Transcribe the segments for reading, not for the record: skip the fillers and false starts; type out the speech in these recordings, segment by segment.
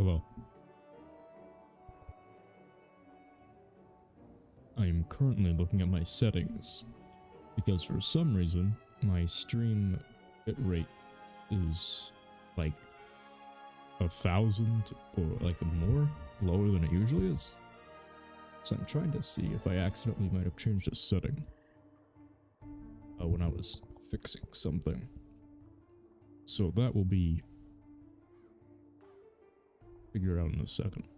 Hello. I am currently looking at my settings because for some reason my stream bit rate is like 1,000 or like more lower than it usually is. So I'm trying to see if I accidentally might have changed a setting when I was fixing something. So that will be figured out in a second.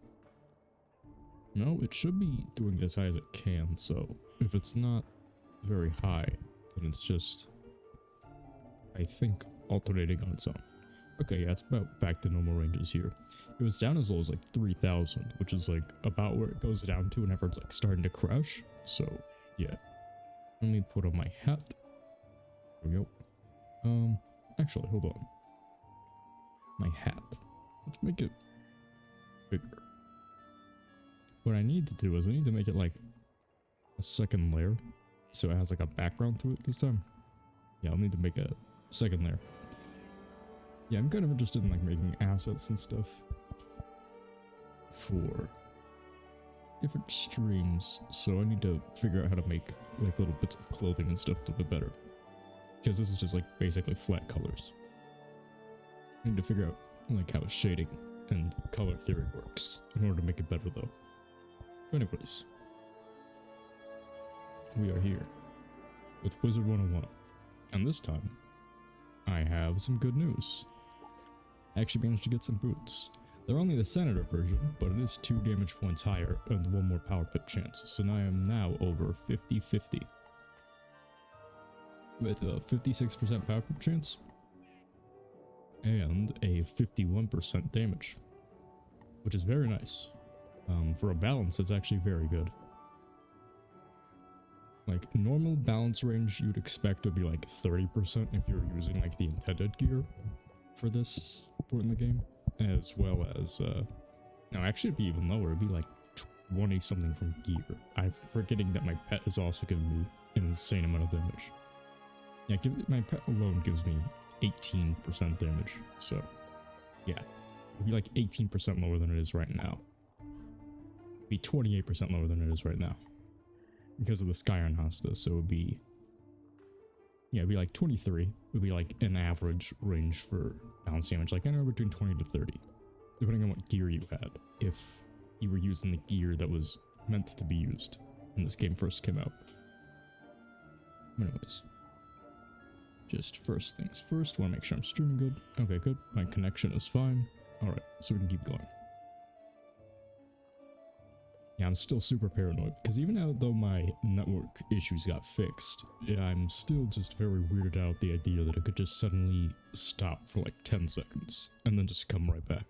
No, it should be doing as high as it can, so if it's not very high, then it's just, I think, alternating on its own. Okay, yeah, it's about back to normal ranges here. It was down as low as like 3,000, which is like about where it goes down to whenever it's like starting to crash. So, yeah. Let me put on my hat. There we go. Actually, hold on. My hat. Let's make it bigger. What I need to do is I need to make it like a second layer, so it has like a background to it this time. Yeah, I'll need to make a second layer. Yeah, I'm kind of interested in like making assets and stuff for different streams, so I need to figure out how to make like little bits of clothing and stuff a little bit better, because this is just like basically flat colors. I need to figure out like how shading and color theory works in order to make it better though. Anyways, we are here with Wizard101, and this time I have some good news. I actually managed to get some boots. They're only the Senator version, but it is 2 damage points higher and 1 more power pip chance, so now I am now over 50-50. With a 56% power pip chance and a 51% damage, which is very nice. For a balance, it's actually very good. Like, normal balance range you'd expect would be like 30% if you're using like the intended gear for this point in the game, as well as, no, actually it'd be even lower, it'd be like 20 something from gear. I'm forgetting that my pet is also giving me an insane amount of damage. Yeah, my pet alone gives me 18% damage, so yeah, it'd be like 18% lower than it is right now. It'd be 28% lower than it is right now because of the Skyron Hosta, so it would be, yeah, it'd be like 23 would be like an average range for balance damage, like anywhere between 20 to 30, depending on what gear you had, if you were using the gear that was meant to be used when this game first came out. Anyways, just first things first, want to make sure I'm streaming good. Okay, good, my connection is fine. Alright, so we can keep going. Yeah, I'm still super paranoid, because even though my network issues got fixed, I'm still just very weirded out the idea that it could just suddenly stop for like 10 seconds, and then just come right back.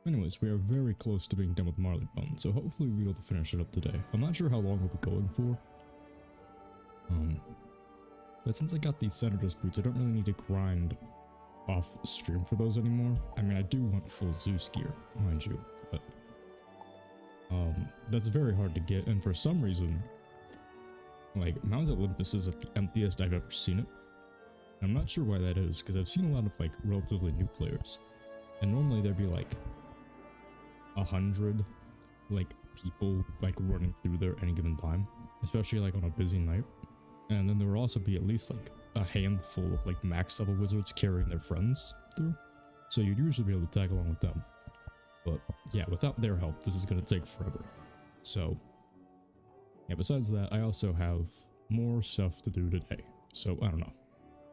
Anyways, we are very close to being done with Marleybone, so hopefully we'll be able to finish it up today. I'm not sure how long we'll be going for. But since I got these Senator's boots, I don't really need to grind off stream for those anymore. I mean, I do want full Zeus gear, mind you, but that's very hard to get, and for some reason, like, Mount Olympus is at the emptiest I've ever seen it. I'm not sure why that is, because I've seen a lot of like relatively new players, and normally there'd be like 100 like people like running through there at any given time, especially like on a busy night. And then there will also be at least like a handful of like max level wizards carrying their friends through, so you'd usually be able to tag along with them. But yeah, without their help, this is going to take forever. So yeah, besides that, I also have more stuff to do today, so I don't know.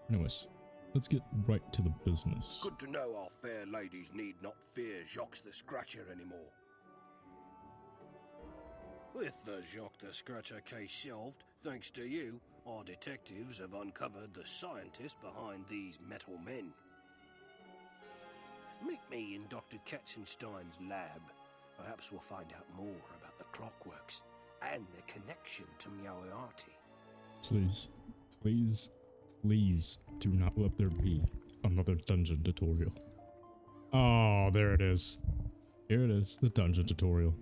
Anyways, let's get right to the business. Good to know our fair ladies need not fear Jacques the Scratcher anymore. With the Jacques the Scratcher case solved, thanks to you, our detectives have uncovered the scientist behind these metal men. Meet me in Dr. Katzenstein's lab. Perhaps we'll find out more about the clockworks and their connection to Moriarty. Please, please, please do not let there be another dungeon tutorial. Oh, there it is. Here it is, the dungeon tutorial.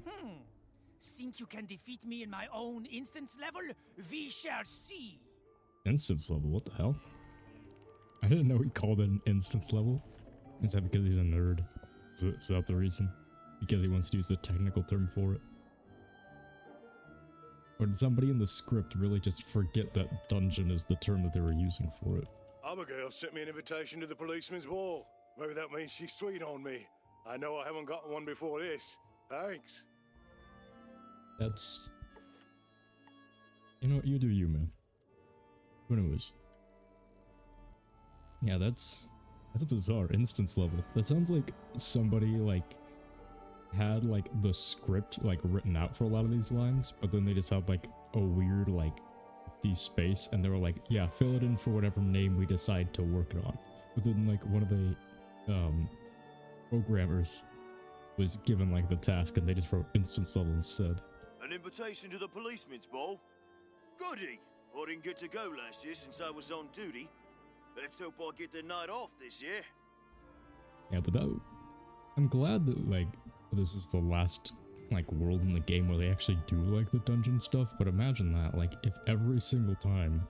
Think you can defeat me in my own instance level? We shall see. Instance level? What the hell? I didn't know he called it an instance level. Is that because he's a nerd? Is that the reason? Because he wants to use the technical term for it? Or did somebody in the script really just forget that dungeon is the term that they were using for it? Abigail sent me an invitation to the policeman's ball. Maybe that means she's sweet on me. I know I haven't gotten one before this. Thanks. That's... You know what, you do you, man. But anyways. Yeah, that's a bizarre instance level. That sounds like somebody, like, had, like, the script, like, written out for a lot of these lines, but then they just had, like, a weird, like, empty space, and they were like, yeah, fill it in for whatever name we decide to work it on. But then, like, one of the, programmers was given, like, the task, and they just wrote instance level instead. An invitation to the policeman's ball? Goody! I didn't get to go last year since I was on duty. Let's hope I get the night off this year. Yeah, but that... I'm glad that, like, this is the last, like, world in the game where they actually do, like, the dungeon stuff, but imagine that, like, if every single time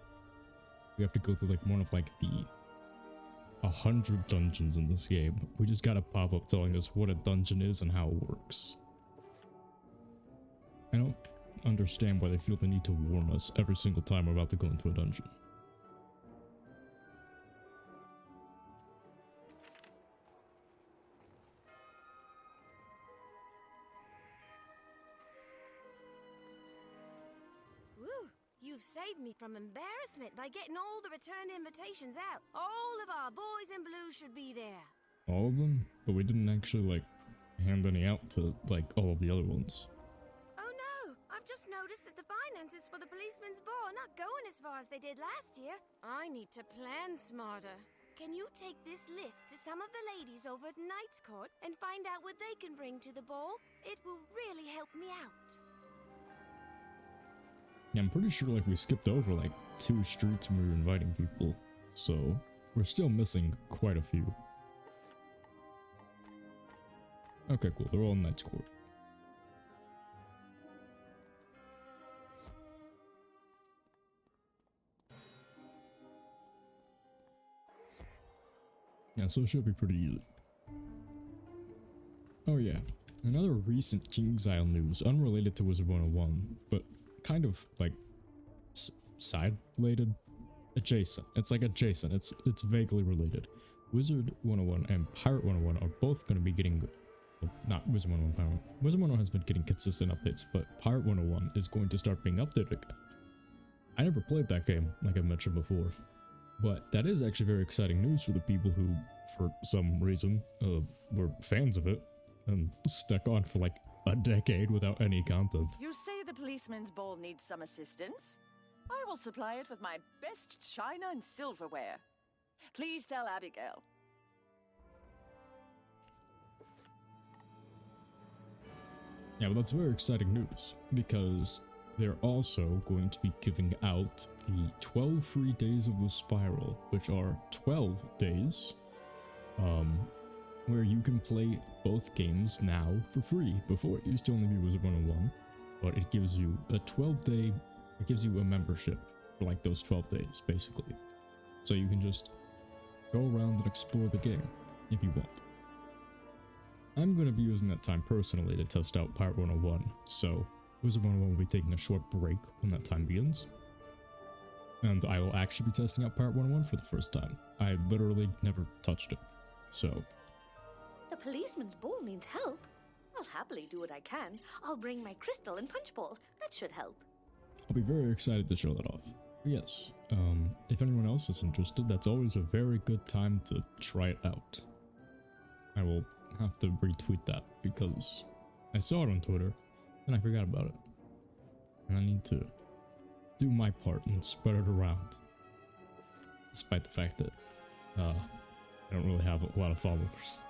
we have to go through, like, one of, like, the 100 dungeons in this game, we just got a pop-up telling us what a dungeon is and how it works. I don't understand why they feel the need to warn us every single time we're about to go into a dungeon. You've saved me from embarrassment by getting all the returned invitations out. All of our boys in blue should be there. All of them? But we didn't actually, like, hand any out to, like, all of the other ones. Oh no! I've just noticed that the finances for the policeman's ball are not going as far as they did last year. I need to plan smarter. Can you take this list to some of the ladies over at Knight's Court and find out what they can bring to the ball? It will really help me out. Yeah, I'm pretty sure, like, we skipped over, like, 2 streets when we were inviting people, so we're still missing quite a few. Okay, cool, they're all in Knight's Court. Yeah, so it should be pretty easy. Oh yeah, another recent King's Isle news, unrelated to Wizard101, but kind of like side related, adjacent. It's like adjacent. It's vaguely related. Wizard101 and Pirate101 are both going to be getting, well, not Wizard101 Pirate. Wizard101 has been getting consistent updates, but Pirate101 is going to start being updated again. I never played that game, like I mentioned before, but that is actually very exciting news for the people who, for some reason, were fans of it and stuck on for like a decade without any content. You say the policeman's ball needs some assistance? I will supply it with my best china and silverware. Please tell Abigail. Yeah, but that's very exciting news, because they're also going to be giving out the 12 free days of the Spiral, which are 12 days, where you can play both games now for free. Before, it used to only be Wizard101, but it gives you a 12-day, it gives you a membership for like those 12 days, basically. So you can just go around and explore the game, if you want. I'm going to be using that time personally to test out Pirate101, so Wizard101 will be taking a short break when that time begins. And I will actually be testing out Pirate101 for the first time. I literally never touched it, so... The policeman's ball needs help. I'll happily do what I can. I'll bring my crystal and punch bowl. That should help. I'll be very excited to show that off. But yes, if anyone else is interested, that's always a very good time to try it out. I will have to retweet that because I saw it on Twitter and I forgot about it. And I need to do my part and spread it around. Despite the fact that I don't really have a lot of followers.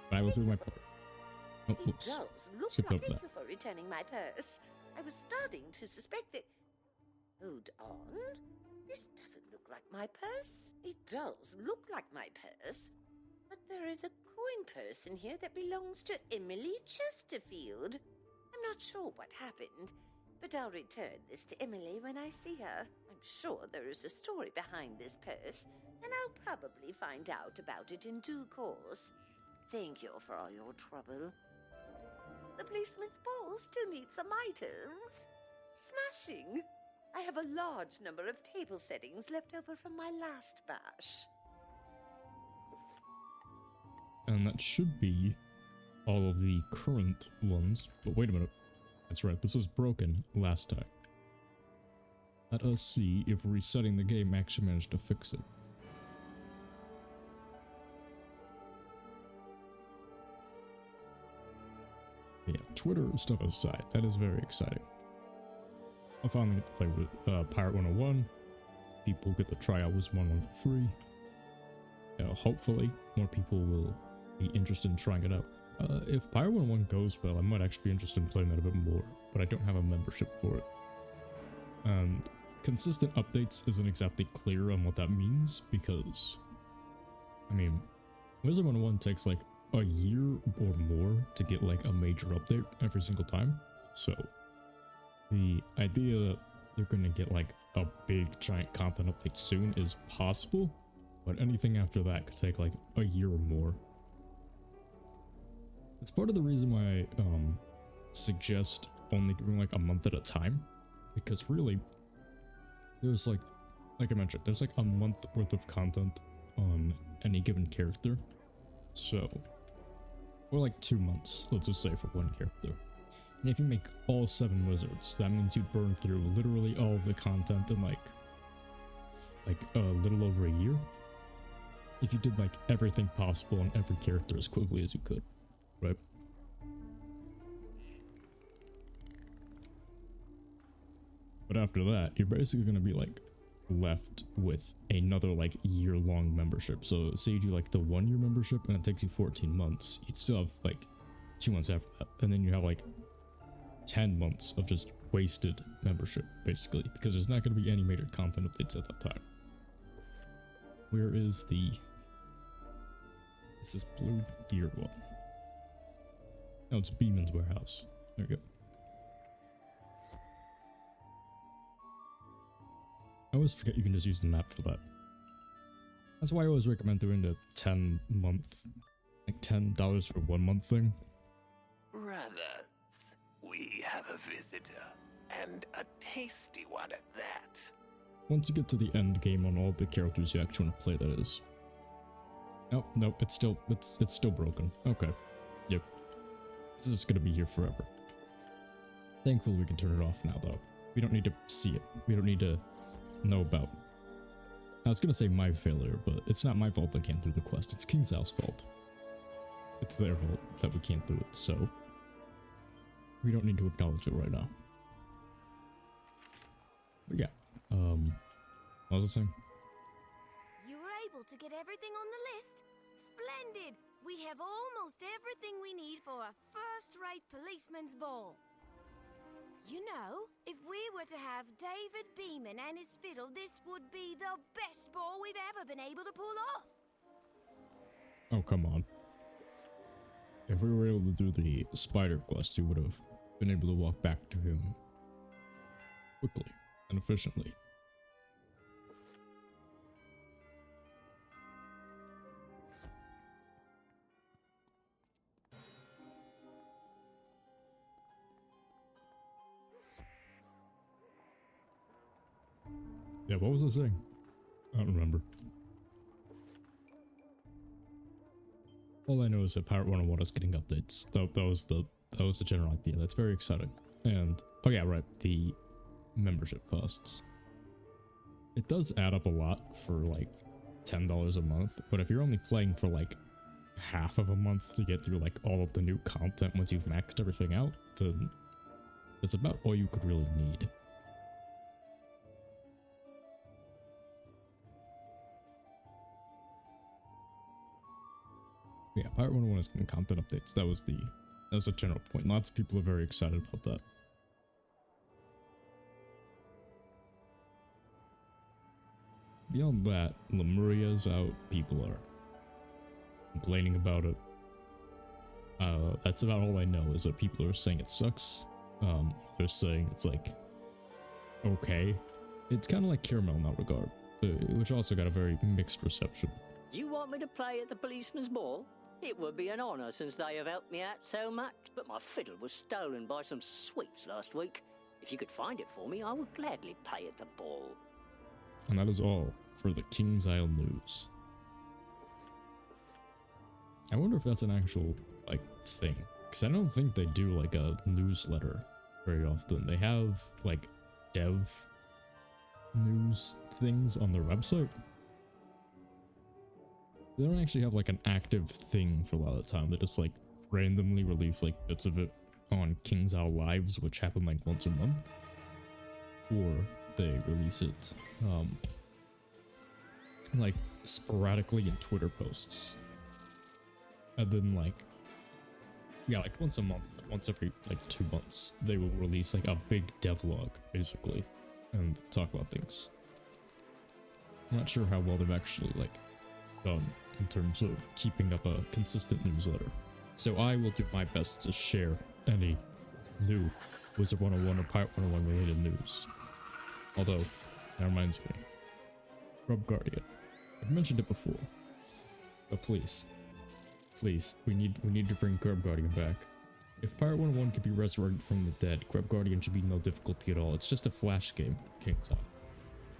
But I will do my part. Oh, oops. It does look Skipped like... over that. Thank you for returning my purse. I was starting to suspect that... Hold on. This doesn't look like my purse. It does look like my purse. But there is a coin purse in here that belongs to Emily Chesterfield. I'm not sure what happened, but I'll return this to Emily when I see her. I'm sure there is a story behind this purse, and I'll probably find out about it in due course. Thank you for all your trouble. The policeman's ball still needs some items. Smashing! I have a large number of table settings left over from my last bash. And that should be all of the current ones. But wait a minute. That's right, this was broken last time. Let us see if resetting the game actually managed to fix it. Yeah, Twitter stuff aside, that is very exciting. I finally get to play with Pirate 101. People get to try out Wizard 101 for free. Hopefully, more people will be interested in trying it out. If Pirate 101 goes well, I might actually be interested in playing that a bit more, but I don't have a membership for it. Consistent updates isn't exactly clear on what that means, because, I mean, Wizard 101 takes like a year or more to get like a major update every single time. So the idea that they're going to get like a big giant content update soon is possible, but anything after that could take like a year or more. It's part of the reason why I suggest only doing like a month at a time, because really there's like I mentioned, there's like a month worth of content on any given character. So, or like 2 months, let's just say, for one character. And if you make all 7 wizards, that means you burn through literally all of the content in like a little over a year. If you did like everything possible on every character as quickly as you could, right? But after that, you're basically going to be like left with another like year-long membership. So say you do like the 1 year membership and it takes you 14 months, you'd still have like 2 months after that, and then you have like 10 months of just wasted membership basically, because there's not going to be any major content updates at that time. Where is the... This is blue gear one. No, it's Beeman's warehouse. There we go. I always forget you can just use the map for that. That's why I always recommend doing the 10-month, like $10 for 1 month thing. Brothers, we have a visitor, and a tasty one at that. Once you get to the end game on all the characters you actually want to play, that is. Nope, it's still broken. Okay. Yep. This is gonna be here forever. Thankfully we can turn it off now though. We don't need to see it. We don't need to know about. I was gonna say my failure, but it's not my fault I can't do the quest. It's King's House fault. It's their fault that we can't do it, so we don't need to acknowledge it right now. But yeah, what was I saying? You were able to get everything on the list? Splendid! We have almost everything we need for a first-rate policeman's ball. You know, if we were to have David Beeman and his fiddle, this would be the best ball we've ever been able to pull off. Oh, come on. If we were able to do the spider quest, we would have been able to walk back to him quickly and efficiently. Yeah, what was I saying? I don't remember. All I know is that Pirate 101 is getting updates. That was the general idea. That's very exciting. And oh yeah, right, the membership costs. It does add up a lot for like $10 a month, but if you're only playing for like half of a month to get through like all of the new content once you've maxed everything out, then that's about all you could really need. Yeah, Pirate 101 is getting content updates. That was the general point. Lots of people are very excited about that. Beyond that, Lemuria's out. People are complaining about it. That's about all I know, is that people are saying it sucks. They're saying it's like okay. It's kind of like Caramel in that regard, which also got a very mixed reception. You want me to play at the policeman's ball? It would be an honour since they have helped me out so much, but my fiddle was stolen by some sweeps last week. If you could find it for me, I would gladly pay at the ball. And that is all for the King's Isle news. I wonder if that's an actual, like, thing. Because I don't think they do, like, a newsletter very often. They have, like, dev news things on their website. They don't actually have, like, an active thing for a lot of the time. They just, like, randomly release, like, bits of it on King's Isle Lives, which happen, like, once a month. Or they release it, like, sporadically in Twitter posts. And then, like, yeah, like, once a month, once every, like, 2 months, they will release, like, a big devlog, basically, and talk about things. I'm not sure how well they've actually, like, done in terms of keeping up a consistent newsletter. So I will do my best to share any new Wizard 101 or Pirate 101 related news. Although, that reminds me, Grub Guardian. I've mentioned it before, but please, we need to bring Grub Guardian back. If Pirate 101 can be resurrected from the dead, Grub Guardian should be no difficulty at all. It's just a flash game, King's Isle.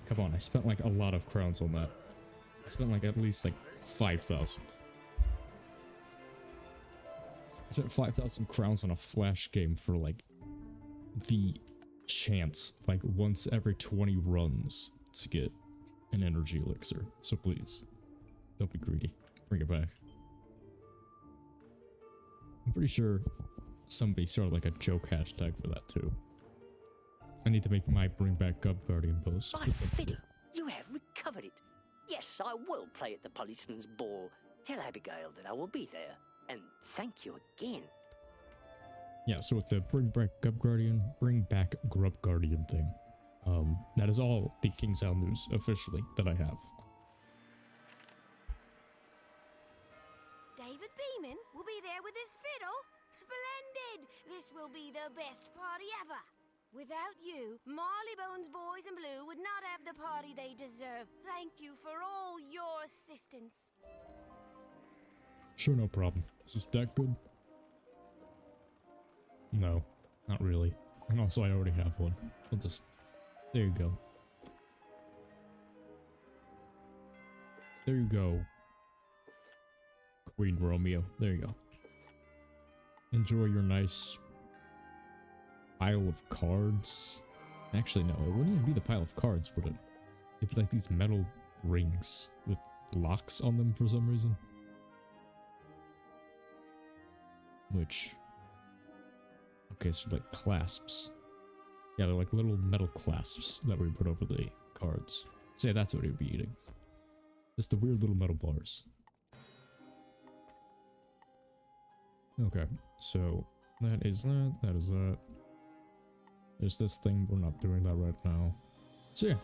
Come on, I spent like a lot of crowns on that. I spent like at least like 5,000. I spent 5,000 crowns on a flash game for like the chance, like once every 20 runs to get an energy elixir. So please, don't be greedy. Bring it back. I'm pretty sure somebody started like a joke hashtag for that too. I need to make my bring back Grub Guardian post. My fiddle, you have recovered it. Yes, I will play at the policeman's ball. Tell Abigail that I will be there. And thank you again. Yeah, so with the bring back Grub Guardian thing, that is all the King's Isle news officially that I have. David Beeman will be there with his fiddle. Splendid! This will be the best party ever. Without you, Marleybone's boys in blue would not have the party they deserve. Thank you for all your assistance. Sure, no problem. Is this deck good? No, not really. And also I already have one. I'll just... There you go. There you go. Queen Romeo. There you go. Enjoy your nice pile of cards. Actually, no, it wouldn't even be the pile of cards, would it? It'd be like these metal rings with locks on them for some reason. Which... Okay, so like clasps. Yeah, they're like little metal clasps that we put over the cards. So yeah, that's what he'd be eating. Just the weird little metal bars. Okay, so that is that, that is that. There's this thing, we're not doing that right now. So yeah,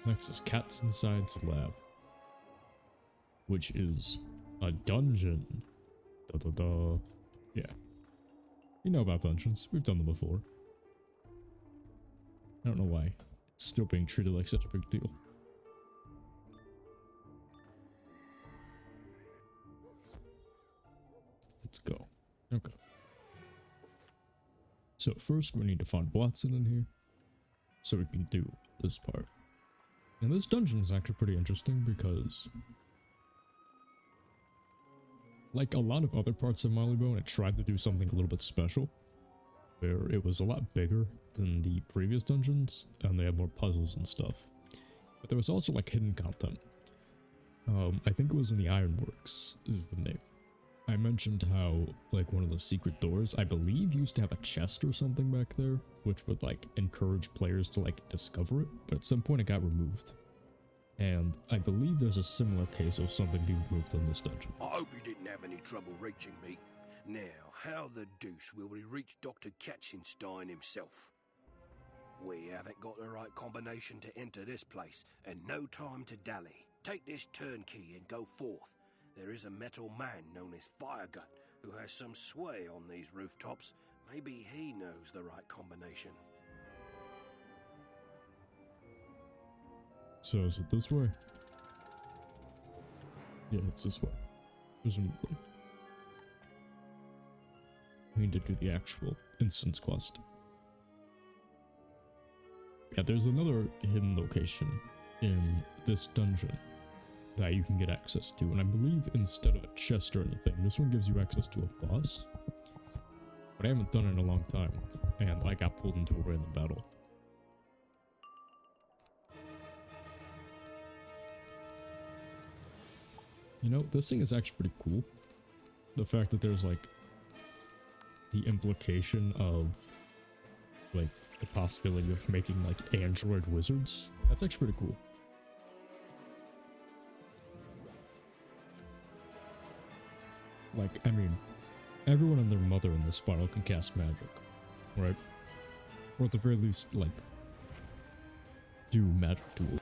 next is Cats Inside's Lab. Which is a dungeon. Da da da. Yeah. You know about dungeons, we've done them before. I don't know why it's still being treated like such a big deal. Let's go. Okay. So first we need to find Watson in here, so we can do this part. And this dungeon is actually pretty interesting because, like a lot of other parts of Marleybone, it tried to do something a little bit special, where it was a lot bigger than the previous dungeons, and they had more puzzles and stuff. But there was also like hidden content. I think it was in the Ironworks is the name. I mentioned how like one of the secret doors, I believe, used to have a chest or something back there, which would like encourage players to like discover it, but at some point it got removed. And I believe there's a similar case of something being removed in this dungeon. I hope you didn't have any trouble reaching me. Now, how the deuce will we reach Dr. Katzenstein himself? We haven't got the right combination to enter this place, and no time to dally. Take this turnkey and go forth. There is a metal man known as Firegut who has some sway on these rooftops. Maybe he knows the right combination. So is it this way? Yeah, it's this way. Presumably. We need to do the actual instance quest. Yeah, there's another hidden location in this dungeon that you can get access to, and I believe instead of a chest or anything, this one gives you access to a boss. But I haven't done it in a long time, and I got pulled into a random battle. You know, this thing is actually pretty cool. The fact that there's like the implication of like the possibility of making like android wizards. That's actually pretty cool. Like, I mean, everyone and their mother in this spiral can cast magic, right? Or at the very least, like, do magic tools.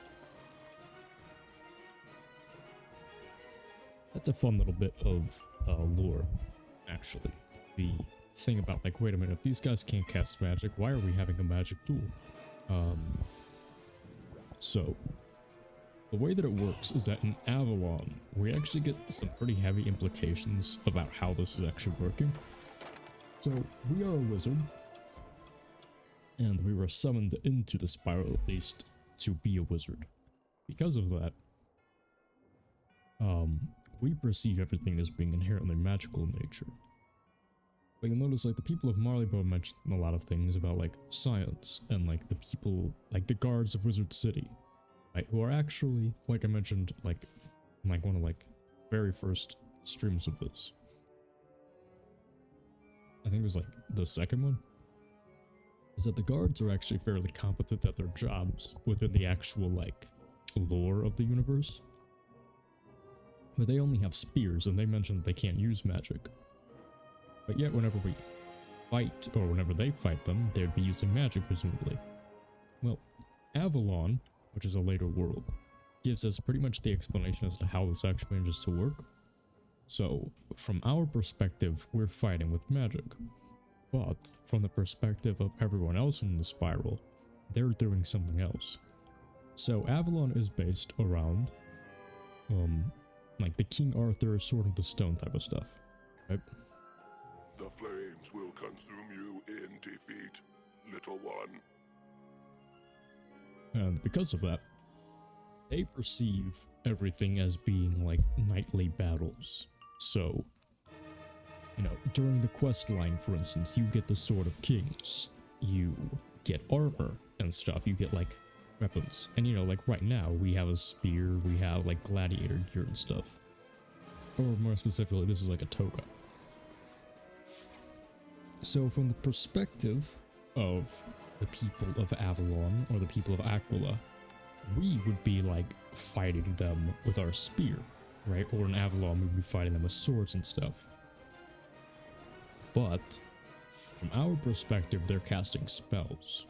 That's a fun little bit of lore, actually. The thing about, like, wait a minute, if these guys can't cast magic, why are we having a magic duel? So, the way that it works is that in Avalon, we actually get some pretty heavy implications about how this is actually working. So, we are a wizard, and we were summoned into the spiral, at least, to be a wizard. Because of that, we perceive everything as being inherently magical in nature. But you'll notice, like, the people of Marleybone mentioned a lot of things about, like, science, and, like, the people, like, the guards of Wizard City, right, who are actually, like I mentioned, like one of, like, very first streams of this. I think it was, like, the second one, is that the guards are actually fairly competent at their jobs within the actual, like, lore of the universe. But they only have spears, and they mentioned that they can't use magic. But yet, whenever we fight, or whenever they fight them, they'd be using magic, presumably. Well, Avalon, which is a later world, gives us pretty much the explanation as to how this actually manages to work. So, from our perspective, we're fighting with magic. But, from the perspective of everyone else in the spiral, they're doing something else. So, Avalon is based around, like the King Arthur Sword of the Stone type of stuff, right? The flames will consume you in defeat, little one. And because of that, they perceive everything as being like knightly battles. So, you know, during the quest line, for instance, you get the Sword of Kings, you get armor and stuff, you get like weapons. And you know, like right now, we have a spear, we have like gladiator gear and stuff. Or more specifically, this is like a toga. So from the perspective of the people of Avalon, or the people of Aquila, we would be like fighting them with our spear, right? Or in Avalon, we'd be fighting them with swords and stuff. But from our perspective, they're casting spells.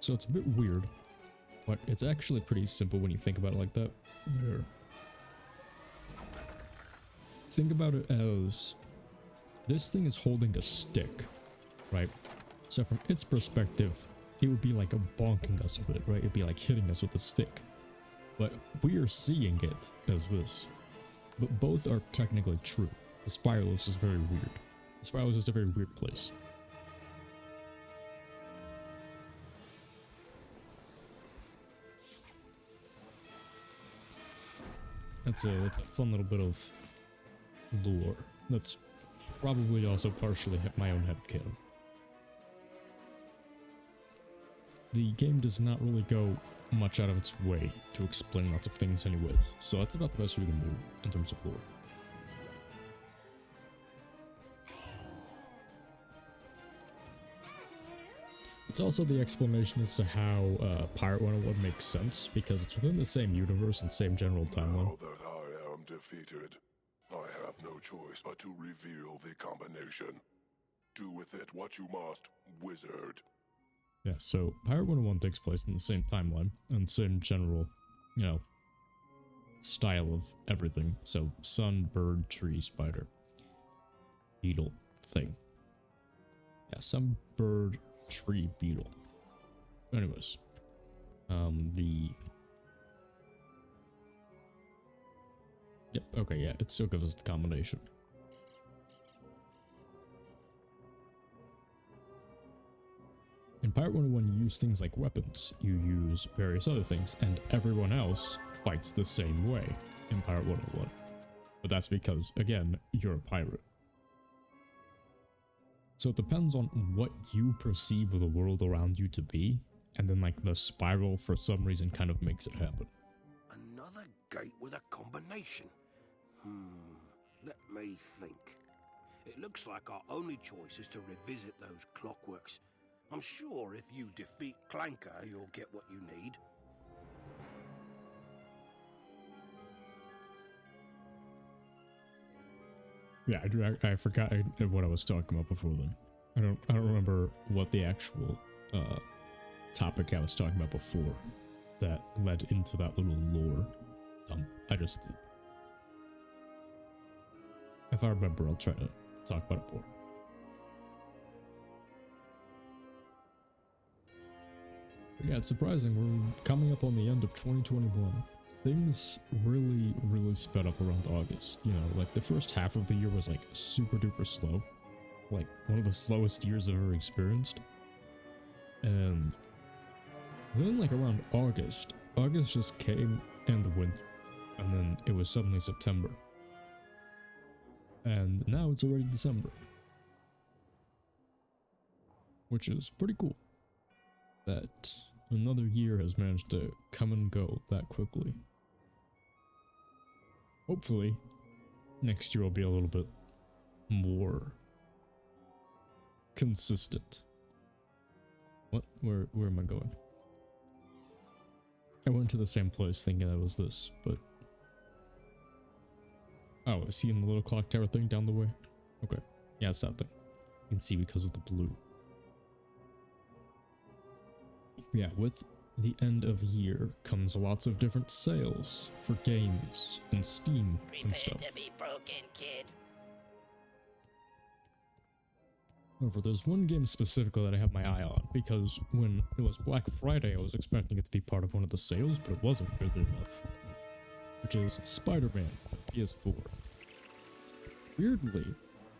So it's a bit weird, but it's actually pretty simple when you think about it like that. Here. Think about it as this thing is holding a stick, right? So from its perspective, it would be like a bonking us with it, right? It'd be like hitting us with a stick. But we are seeing it as this. But both are technically true. The spiral is just very weird. The spiral is just a very weird place. That's a fun little bit of lore. That's probably also partially my own headcanon. The game does not really go much out of its way to explain lots of things anyways, so that's about the best we can do in terms of lore. It's also the explanation as to how Pirate 101 makes sense, because it's within the same universe and same general timeline. Now that I am defeated, I have no choice but to reveal the combination. Do with it what you must, wizard. Yeah, so Pirate 101 takes place in the same timeline and same general, you know, style of everything. So sun, bird, tree, spider, beetle, thing. Yeah, sun, bird, tree, beetle. Anyways, Yep, okay, yeah, it still gives us the combination. Pirate 101 you use things like weapons, you use various other things, and everyone else fights the same way in Pirate 101. But that's because, again, you're a pirate. So it depends on what you perceive the world around you to be, and then like the spiral for some reason kind of makes it happen. Another gate with a combination. Let me think. It looks like our only choice is to revisit those clockworks. I'm sure if you defeat Clanker, you'll get what you need. Yeah, I forgot what I was talking about before then. I don't remember what the actual topic I was talking about before that led into that little lore dump. If I remember, I'll try to talk about it more. But yeah, it's surprising. We're coming up on the end of 2021. Things really sped up around August. You know, like the first half of the year was like super duper slow. Like one of the slowest years I've ever experienced. And then like around August just came and went. And then it was suddenly September. And now it's already December. Which is pretty cool. That another year has managed to come and go that quickly. Hopefully, next year will be a little bit more consistent. What? Where am I going? I went to the same place thinking it was this, but... Oh, I see in the little clock tower thing down the way? Okay. Yeah, it's that thing. You can see because of the blue. Yeah, with the end of year comes lots of different sales for games and Steam and stuff. Prepare to be broken, kid. However, there's one game specifically that I have my eye on, because when it was Black Friday, I was expecting it to be part of one of the sales, but it wasn't, weirdly enough. Which is Spider-Man for PS4. Weirdly,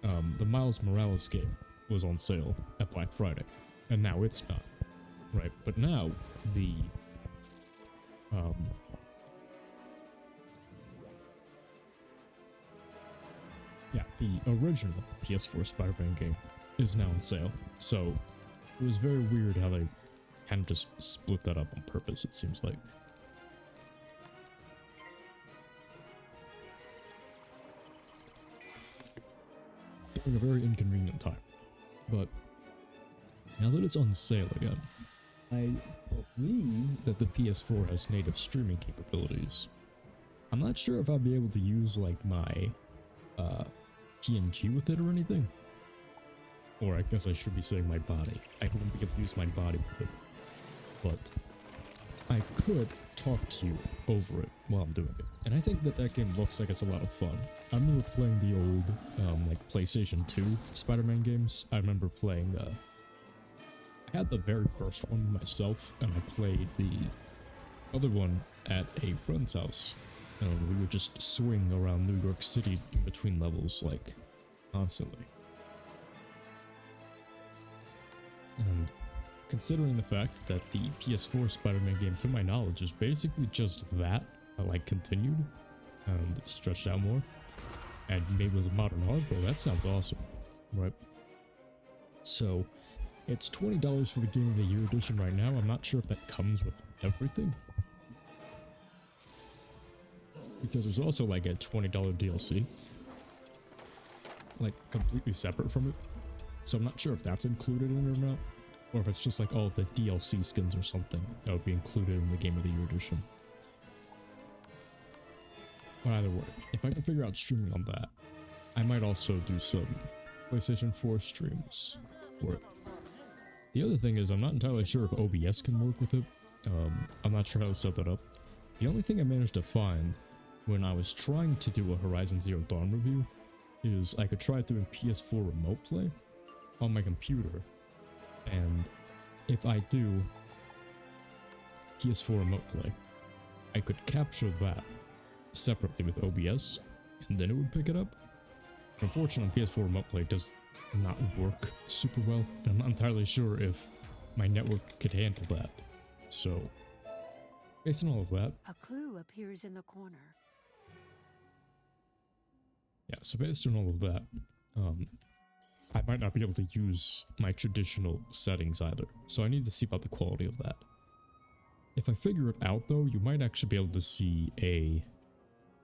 the Miles Morales game was on sale at Black Friday, and now it's not. Right, but now the original PS4 Spider-Man game is now on sale. So it was very weird how they kind of just split that up on purpose, it seems like. During a very inconvenient time. But now that it's on sale again, I believe that the PS4 has native streaming capabilities. I'm not sure if I'll be able to use like my PNG with it or anything. Or I guess I should be saying my body. I wouldn't be able to use my body with it. But I could talk to you over it while I'm doing it. And I think that that game looks like it's a lot of fun. I remember playing the old like PlayStation 2 Spider-Man games. I remember playing I had the very first one myself, and I played the other one at a friend's house. And we would just swing around New York City in between levels, like, constantly. And considering the fact that the PS4 Spider-Man game, to my knowledge, is basically just that, but like continued and stretched out more, and made with modern hardware, that sounds awesome, right? So it's $20 for the Game of the Year edition right now. I'm not sure if that comes with everything. Because there's also like a $20 DLC. Like completely separate from it. So I'm not sure if that's included in it or not. Or if it's just like all of the DLC skins or something that would be included in the Game of the Year edition. But either way, if I can figure out streaming on that, I might also do some PlayStation 4 streams for it. The other thing is, I'm not entirely sure if OBS can work with it. I'm not sure how to set that up. The only thing I managed to find when I was trying to do a Horizon Zero Dawn review is I could try doing PS4 remote play on my computer, and if I do PS4 remote play, I could capture that separately with OBS, and then it would pick it up. Unfortunately, PS4 remote play does not work super well, and I'm not entirely sure if my network could handle that. So, based on all of that, A clue appears in the corner. yeah, so based on all of that, I might not be able to use my traditional settings either. So I need to see about the quality of that. If I figure it out though, you might actually be able to see a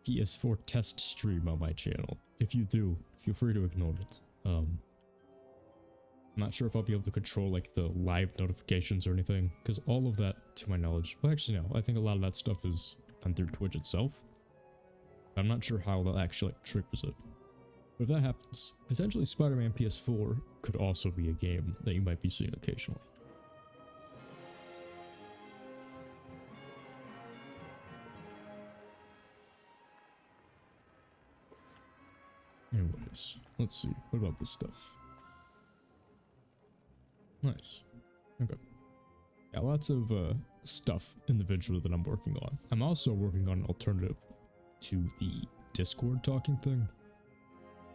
PS4 test stream on my channel. If you do, feel free to ignore it. I'm not sure if I'll be able to control like the live notifications or anything, because all of that, to my knowledge, well actually no, I think a lot of that stuff is done through Twitch itself. I'm not sure how that actually like, triggers it. But if that happens, potentially Spider-Man PS4 could also be a game that you might be seeing occasionally. Anyways, let's see. What about this stuff? Nice. Okay. Yeah, lots of stuff individually that I'm working on. I'm also working on an alternative to the Discord talking thing,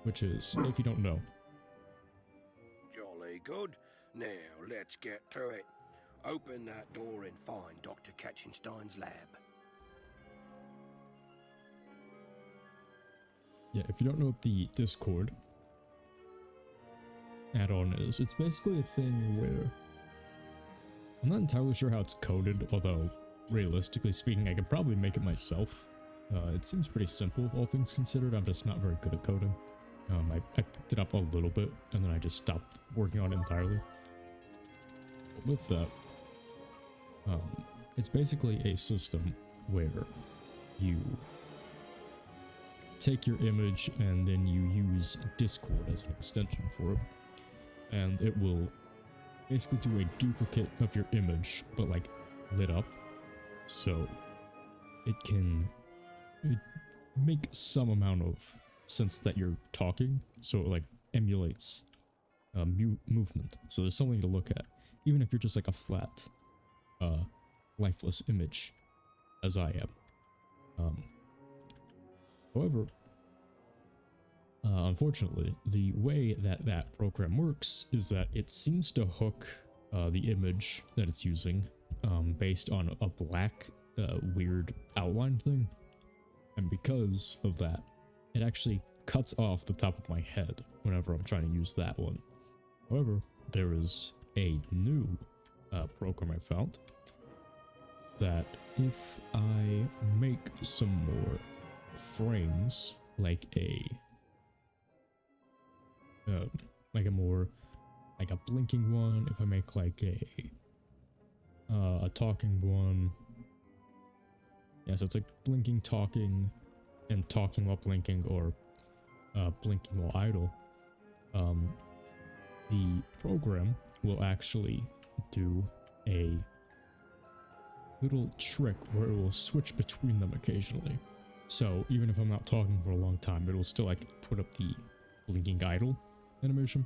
which is, if you don't know. Jolly good. Now, let's get to it. Open that door and find Dr. Katzenstein's lab. Yeah, if you don't know what the Discord add-on is, it's basically a thing where I'm not entirely sure how it's coded, although realistically speaking, I could probably make it myself. It seems pretty simple, all things considered. I'm just not very good at coding. I picked it up a little bit, and then I just stopped working on it entirely. But with that, it's basically a system where you take your image and then you use Discord as an extension for it, and it will basically do a duplicate of your image, but like lit up, so it can make some amount of sense that you're talking, so it like emulates movement, so there's something to look at, even if you're just like a flat lifeless image, as I am. However, unfortunately, the way that that program works is that it seems to hook the image that it's using based on a black weird outline thing, and because of that, it actually cuts off the top of my head whenever I'm trying to use that one. However, there is a new program I found that if I make some more frames, like a blinking one, if I make like a talking one, yeah, so it's like blinking, talking, and talking while blinking, or blinking while idle, the program will actually do a little trick where it will switch between them occasionally. So even if I'm not talking for a long time, it will still like put up the blinking idle animation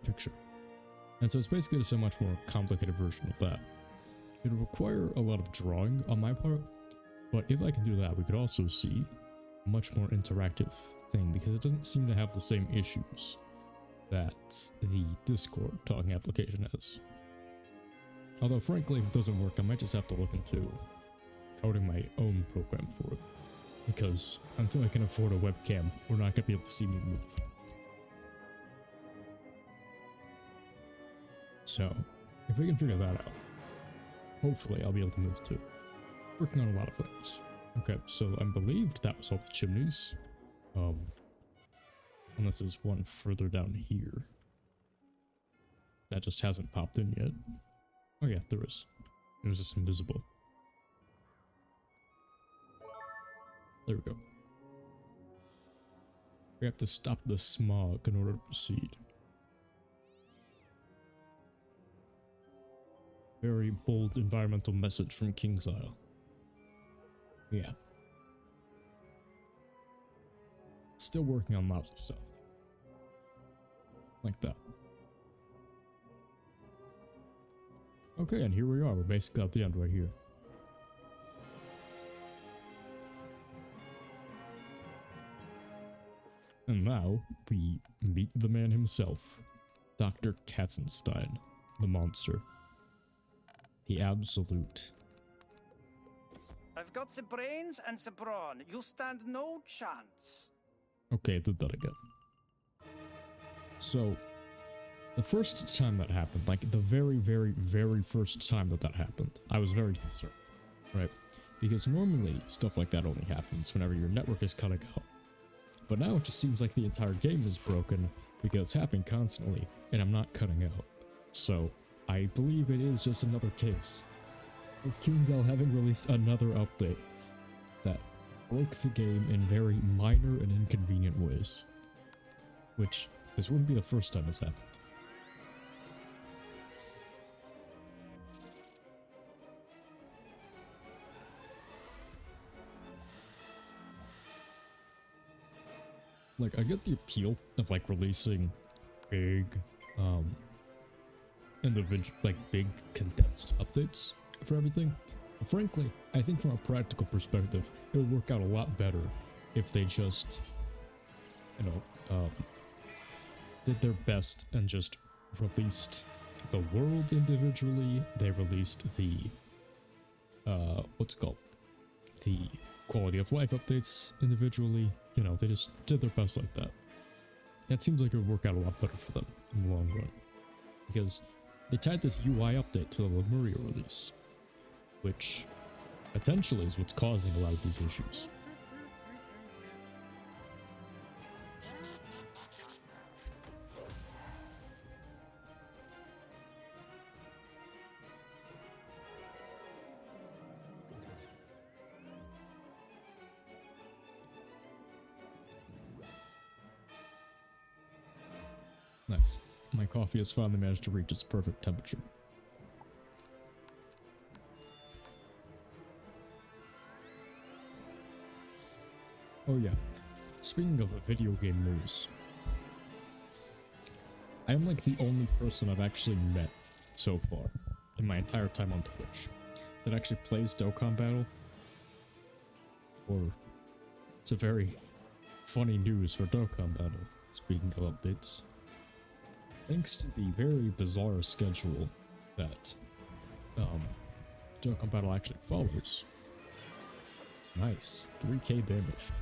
picture. And so it's basically just a much more complicated version of that. It would require a lot of drawing on my part, but if I can do that, we could also see a much more interactive thing, because it doesn't seem to have the same issues that the Discord talking application has. Although frankly, if it doesn't work, I might just have to look into coding my own program for it, because until I can afford a webcam, we're not going to be able to see me move. So, if we can figure that out, hopefully I'll be able to move too. Working on a lot of things. Okay, so I believed that was all the chimneys. Unless there's one further down here. That just hasn't popped in yet. Oh yeah, there is. It was just invisible. There we go. We have to stop the smog in order to proceed. Very bold environmental message from King's Isle. Yeah. Still working on lots of stuff. Like that. Okay, and here we are. We're basically at the end right here. And now we meet the man himself, Dr. Katzenstein. the monster. The absolute. I've got the brains and the brawn. You stand no chance. Okay, did that again. So, the first time that happened, like the very, very, very first time that happened, I was very concerned, right? Because normally, stuff like that only happens whenever your network is cutting out. But now it just seems like the entire game is broken because it's happening constantly, and I'm not cutting out. So, I believe it is just another case of KingsL having released another update that broke the game in very minor and inconvenient ways. Which, this wouldn't be the first time it's happened. Like, I get the appeal of, like, releasing big, individual, like, big condensed updates for everything. But frankly, I think from a practical perspective, it would work out a lot better if they just, you know, did their best and just released the world individually. They released the, what's it called? The quality of life updates individually. You know, they just did their best like that. That seems like it would work out a lot better for them in the long run. Because they tied this UI update to the Lemuria release, which potentially is what's causing a lot of these issues. Nice. My coffee has finally managed to reach its perfect temperature. Oh yeah, speaking of video game news, I am like the only person I've actually met so far in my entire time on Twitch that actually plays Dokkan Battle. Or it's a very funny news for Dokkan Battle, speaking of updates. Thanks to the very bizarre schedule that Dokkan Battle actually follows. Nice, 3k damage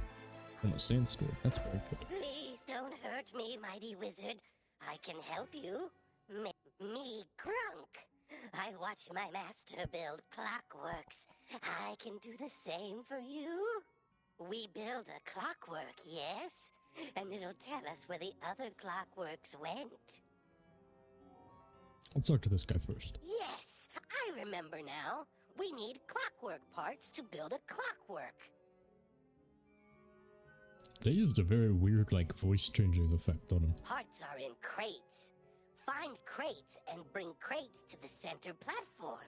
from a sandstorm. That's very good. Please don't hurt me, mighty wizard. I can help you. Me, Grunk. I watched my master build clockworks. I can do the same for you. We build a clockwork, yes? And it'll tell us where the other clockworks went. Let's talk to this guy first. Yes, I remember now. We need clockwork parts to build a clockwork. They used a very weird, like, voice-changing effect on him. Parts are in crates. Find crates and bring crates to the center platform.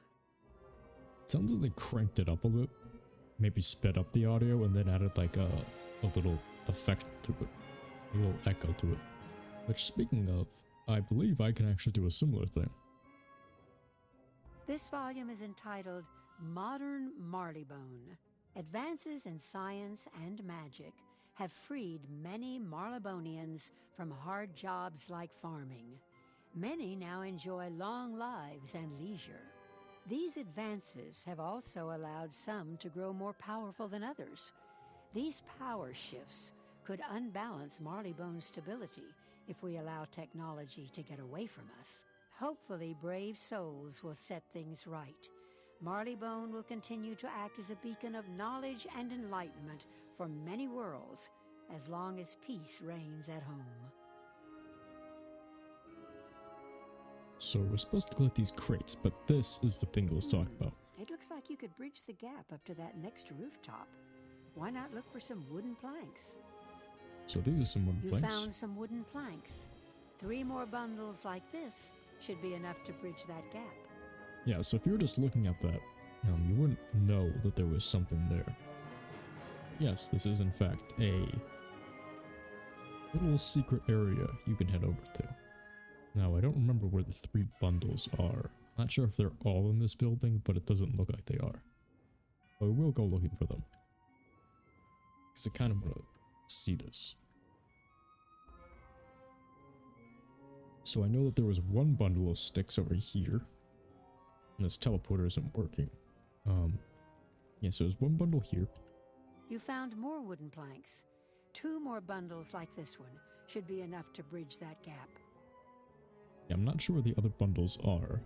Sounds like they cranked it up a bit. Maybe sped up the audio and then added, like, a little effect to it. A little echo to it. Which, speaking of, I believe I can actually do a similar thing. This volume is entitled Modern Marleybone. Advances in science and magic have freed many Marleybonians from hard jobs like farming. Many now enjoy long lives and leisure. These advances have also allowed some to grow more powerful than others. These power shifts could unbalance Marleybone's stability if we allow technology to get away from us. Hopefully, brave souls will set things right. Marleybone will continue to act as a beacon of knowledge and enlightenment for many worlds, as long as peace reigns at home. So we're supposed to collect these crates, but this is the thing I was talking about. It looks like you could bridge the gap up to that next rooftop. Why not look for some wooden planks? So these are some wooden planks. You found some wooden planks. 3 more bundles like this should be enough to bridge that gap. Yeah, so if you were just looking at that, you wouldn't know that there was something there. Yes, this is in fact a little secret area you can head over to. Now, I don't remember where the 3 bundles are. Not sure if they're all in this building, but it doesn't look like they are. But we will go looking for them. Because I kind of want to see this. So I know that there was one bundle of sticks over here. And this teleporter isn't working. Yeah, so there's one bundle here. You found more wooden planks. 2 more bundles like this one should be enough to bridge that gap. Yeah, I'm not sure where the other bundles are.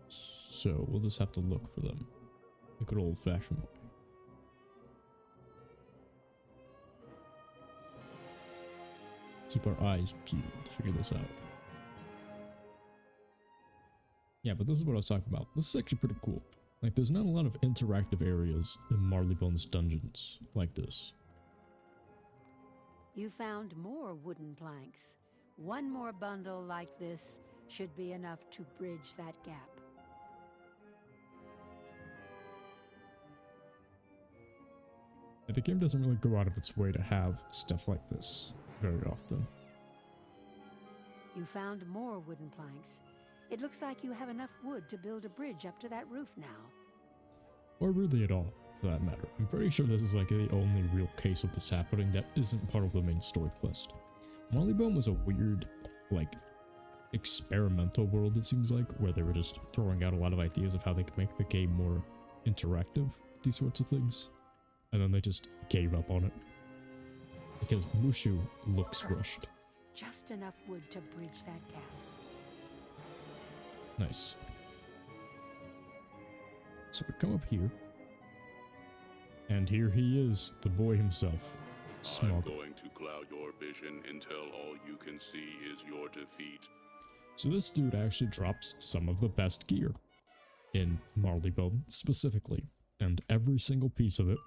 So we'll just have to look for them. The good old-fashioned way. Keep our eyes peeled to figure this out. Yeah, but this is what I was talking about. This is actually pretty cool. Like, there's not a lot of interactive areas in Marleybone's dungeons like this. You found more wooden planks. 1 more bundle like this should be enough to bridge that gap. The game doesn't really go out of its way to have stuff like this very often. You found more wooden planks. It looks like you have enough wood to build a bridge up to that roof now. Or really at all, for that matter. I'm pretty sure this is like the only real case of this happening that isn't part of the main story quest. Marleybone was a weird, like, experimental world, it seems like, where they were just throwing out a lot of ideas of how they could make the game more interactive, these sorts of things. And then they just gave up on it. Because Mushu looks rushed. Just enough wood to bridge that gap. Nice. So we come up here. And here he is, the boy himself. Smog. I'm going to cloud your vision until all you can see is your defeat. So this dude actually drops some of the best gear. In Marleybone, specifically. And every single piece of it,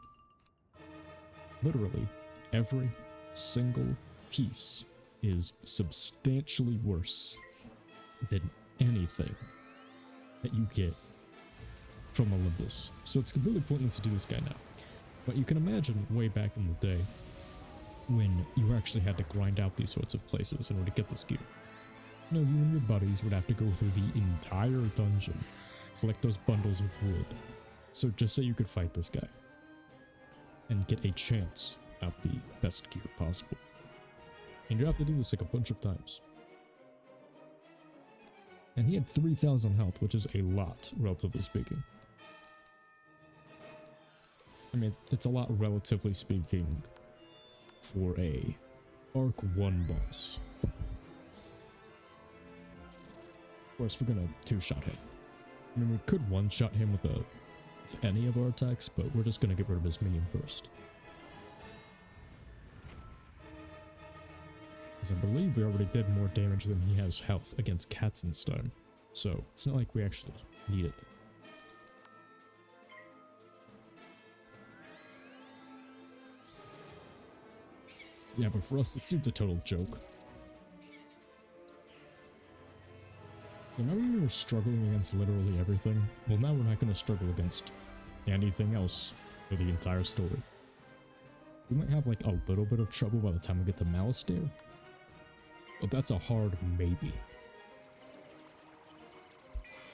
literally, every single piece is substantially worse than anything that you get from Olympus. So it's completely pointless to do this guy now. But you can imagine way back in the day when you actually had to grind out these sorts of places in order to get this gear. You know, you and your buddies would have to go through the entire dungeon, collect those bundles of wood, so just so you could fight this guy and get a chance at the best gear possible. And you have to do this like a bunch of times. And he had 3,000 health, which is a lot, relatively speaking. I mean, it's a lot, relatively speaking, for a Arc 1 boss. Of course, we're gonna 2-shot him. I mean, we could 1-shot him with any of our attacks, but we're just gonna get rid of his minion first. Because I believe we already did more damage than he has health against Katzenstein. So, it's not like we actually need it. Yeah, but for us, this dude's a total joke. Remember when we were struggling against literally everything? Well, now we're not going to struggle against anything else for the entire story. We might have like a little bit of trouble by the time we get to Malastare, but that's a hard maybe.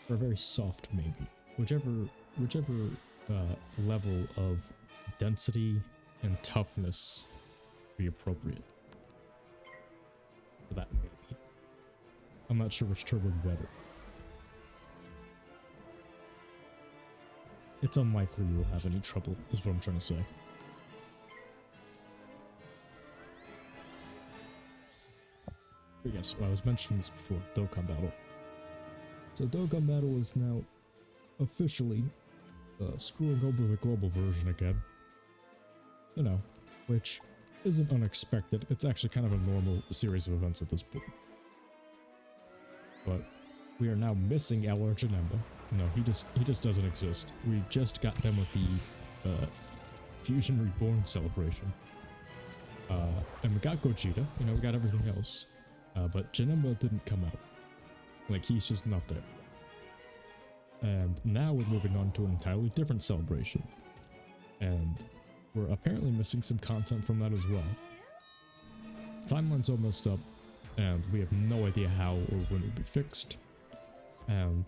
Or a very soft maybe. Whichever level of density and toughness be appropriate for that maybe. I'm not sure which term would be better. It's unlikely we'll have any trouble, is what I'm trying to say. But yes, well, I was mentioning this before, Dokkan Battle. So Dokkan Battle is now officially screwing over the global version again. You know, which isn't unexpected. It's actually kind of a normal series of events at this point. But we are now missing LR Janemba. No, he just doesn't exist. We just got done with the Fusion Reborn celebration. And we got Gogeta, you know, we got everything else. But Janemba didn't come out. Like, he's just not there. And now we're moving on to an entirely different celebration. And we're apparently missing some content from that as well. Timeline's all messed up, and we have no idea how or when it'll be fixed. And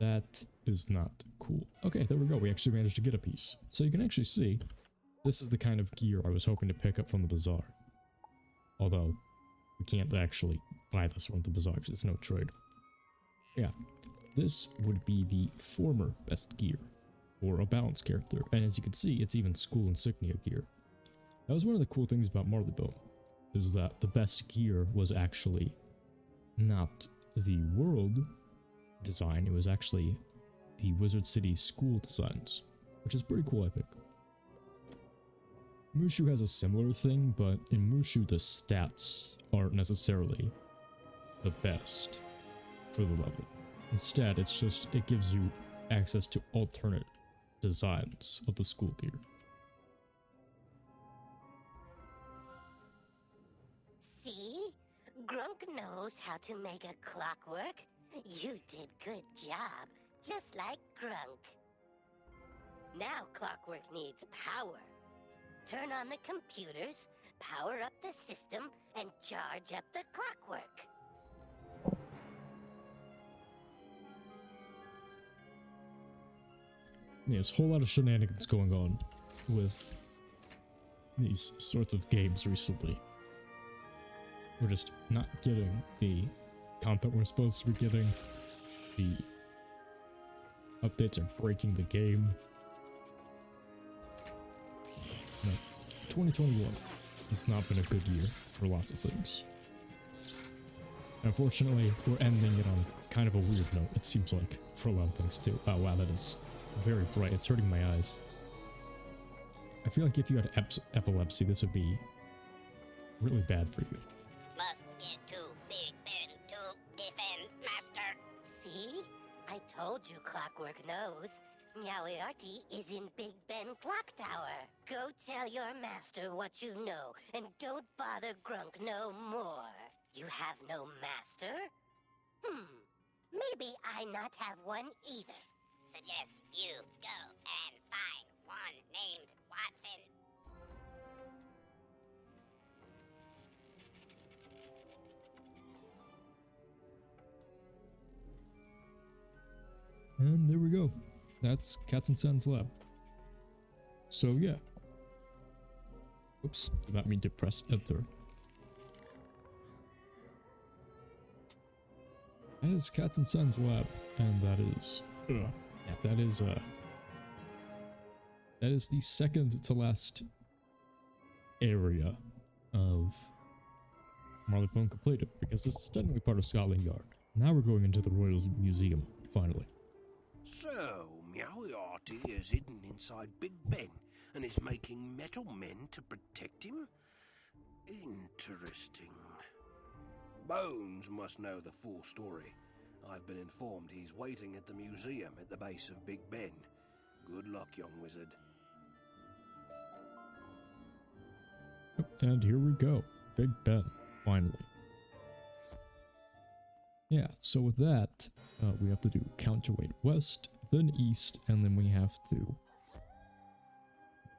that is not cool. Okay, there we go. We actually managed to get a piece. So you can actually see, this is the kind of gear I was hoping to pick up from the bazaar. Although, we can't actually buy this from the bazaar because it's no trade. Yeah, this would be the former best gear for a balanced character, and as you can see, it's even school insignia gear. That was one of the cool things about Marleybone, is that the best gear was actually not the world design, it was actually the Wizard City school designs, which is pretty cool, I think. Mushu has a similar thing, but in Mushu the stats aren't necessarily the best for the level. Instead, it's just, it gives you access to alternate designs of the school gear. See? Grunk knows how to make a clockwork. You did good job, just like Grunk. Now clockwork needs power. Turn on the computers, power up the system, and charge up the clockwork. Yeah, there's a whole lot of shenanigans going on with these sorts of games recently. We're just not getting the content we're supposed to be getting. The updates are breaking the game. No, 2021 has not been a good year for lots of things. Unfortunately, we're ending it on kind of a weird note, it seems like, for a lot of things too. Oh wow, that is very bright. It's hurting my eyes. I feel like if you had epilepsy, this would be really bad for you. Must get to Big Ben to defend Master. See? I told you Clockwork knows. Meowiarty is in Big Ben Clock Tower. Go tell your master what you know, and don't bother Grunk no more. You have no master? Maybe I not have one either. Suggest you go and find one named Watson. And there we go. That's Cats and Sons Lab. So yeah. Oops, did not mean to press enter. That is Cats and Sons Lab, and that is that is the second to last area of Marleybone completed, because this is technically part of Scotland Yard. Now we're going into the Royal Museum, finally. So, Meowiarty is hidden inside Big Ben and is making metal men to protect him? Interesting. Bones must know the full story. I've been informed he's waiting at the museum at the base of Big Ben. Good luck, young wizard. And here we go. Big Ben, finally. Yeah, so with that, we have to do counterweight west, then east, and then we have to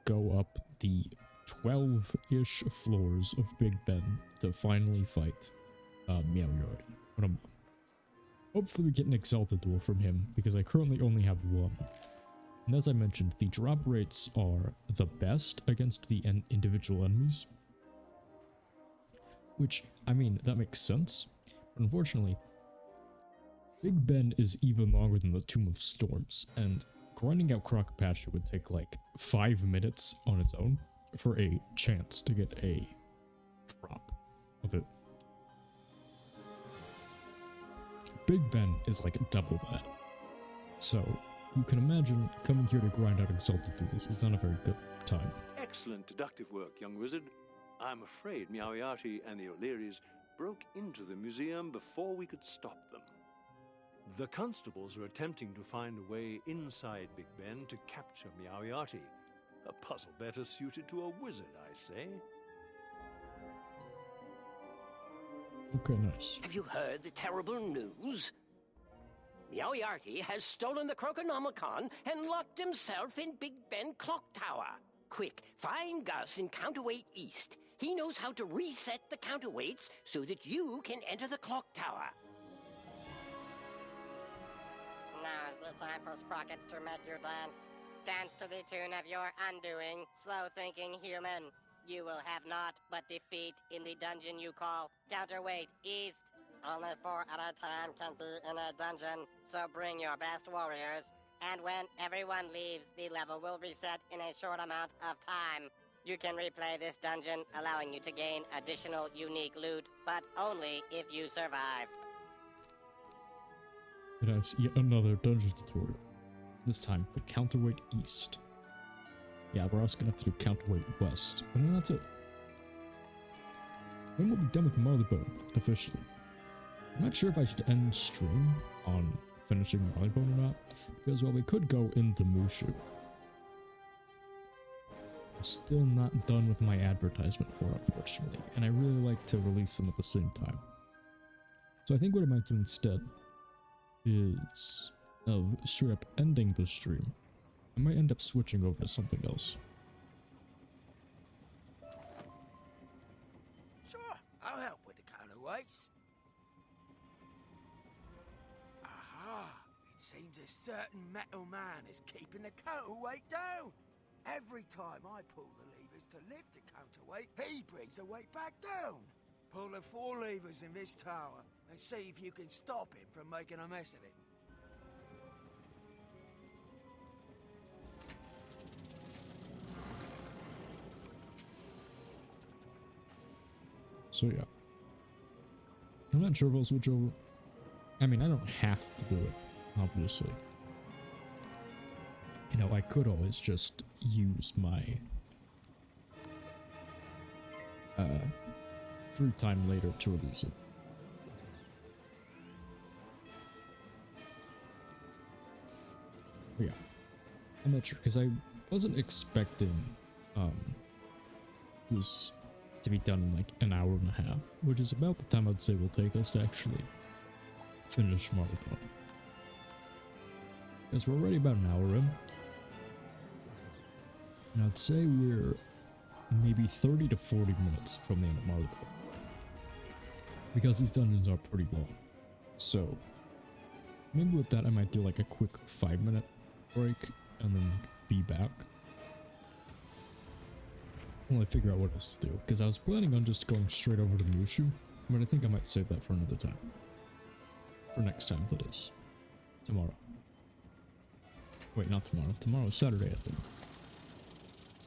go up the 12-ish floors of Big Ben to finally fight Meowiarty. Hopefully we get an Exalted Duel from him, because I currently only have one. And as I mentioned, the drop rates are the best against the individual enemies. Which, I mean, that makes sense. But unfortunately, Big Ben is even longer than the Tomb of Storms, and grinding out Crocopatcha would take like 5 minutes on its own for a chance to get a drop of it. Big Ben is like double that. So, you can imagine coming here to grind out Exalted Duels is not a very good time. Excellent deductive work, young wizard. I'm afraid Meowiarty and the O'Learys broke into the museum before we could stop them. The constables are attempting to find a way inside Big Ben to capture Meowiarty. A puzzle better suited to a wizard, I say. Okay, nice. Have you heard the terrible news? Meowiarty has stolen the Croconomicon and locked himself in Big Ben Clock Tower. Quick, find Gus in Counterweight East. He knows how to reset the counterweights so that you can enter the clock tower. Now's the time for Sprockets to make you dance. Dance to the tune of your undoing, slow-thinking human. You will have naught but defeat in the dungeon you call Counterweight East. Only 4 at a time can be in a dungeon, so bring your best warriors. And when everyone leaves, the level will reset in a short amount of time. You can replay this dungeon, allowing you to gain additional unique loot, but only if you survive. It has yet another dungeon tutorial. This time for Counterweight East. Yeah, we're also gonna have to do Counterweight West, and then that's it. Then we'll be done with Marleybone, officially. I'm not sure if I should end stream on finishing Marleybone or not, because, well, we could go into Mushu. I'm still not done with my advertisement for it, unfortunately, and I really like to release them at the same time. So I think what I might do instead is, of straight up ending the stream, I might end up switching over to something else. Sure, I'll help with the counterweights. Aha! It seems a certain metal man is keeping the counterweight down. Every time I pull the levers to lift the counterweight, he brings the weight back down. Pull the 4 levers in this tower and see if you can stop him from making a mess of it. So yeah, I'm not sure if I'll switch over. I mean, I don't have to do it, obviously. You know, I could always just use my free time later to release it. But yeah, I'm not sure, because I wasn't expecting this to be done in like an hour and a half, which is about the time I'd say will take us to actually finish Marleybone. Because we're already about an hour in. And I'd say we're maybe 30 to 40 minutes from the end of Marleybone. Because these dungeons are pretty long. So, maybe with that I might do like a quick 5-minute break and then be back. While I figure out what else to do. Because I was planning on just going straight over to Mushu, but I think I might save that for another time. For next time, that is. Tomorrow. Wait, not tomorrow. Tomorrow's Saturday, I think.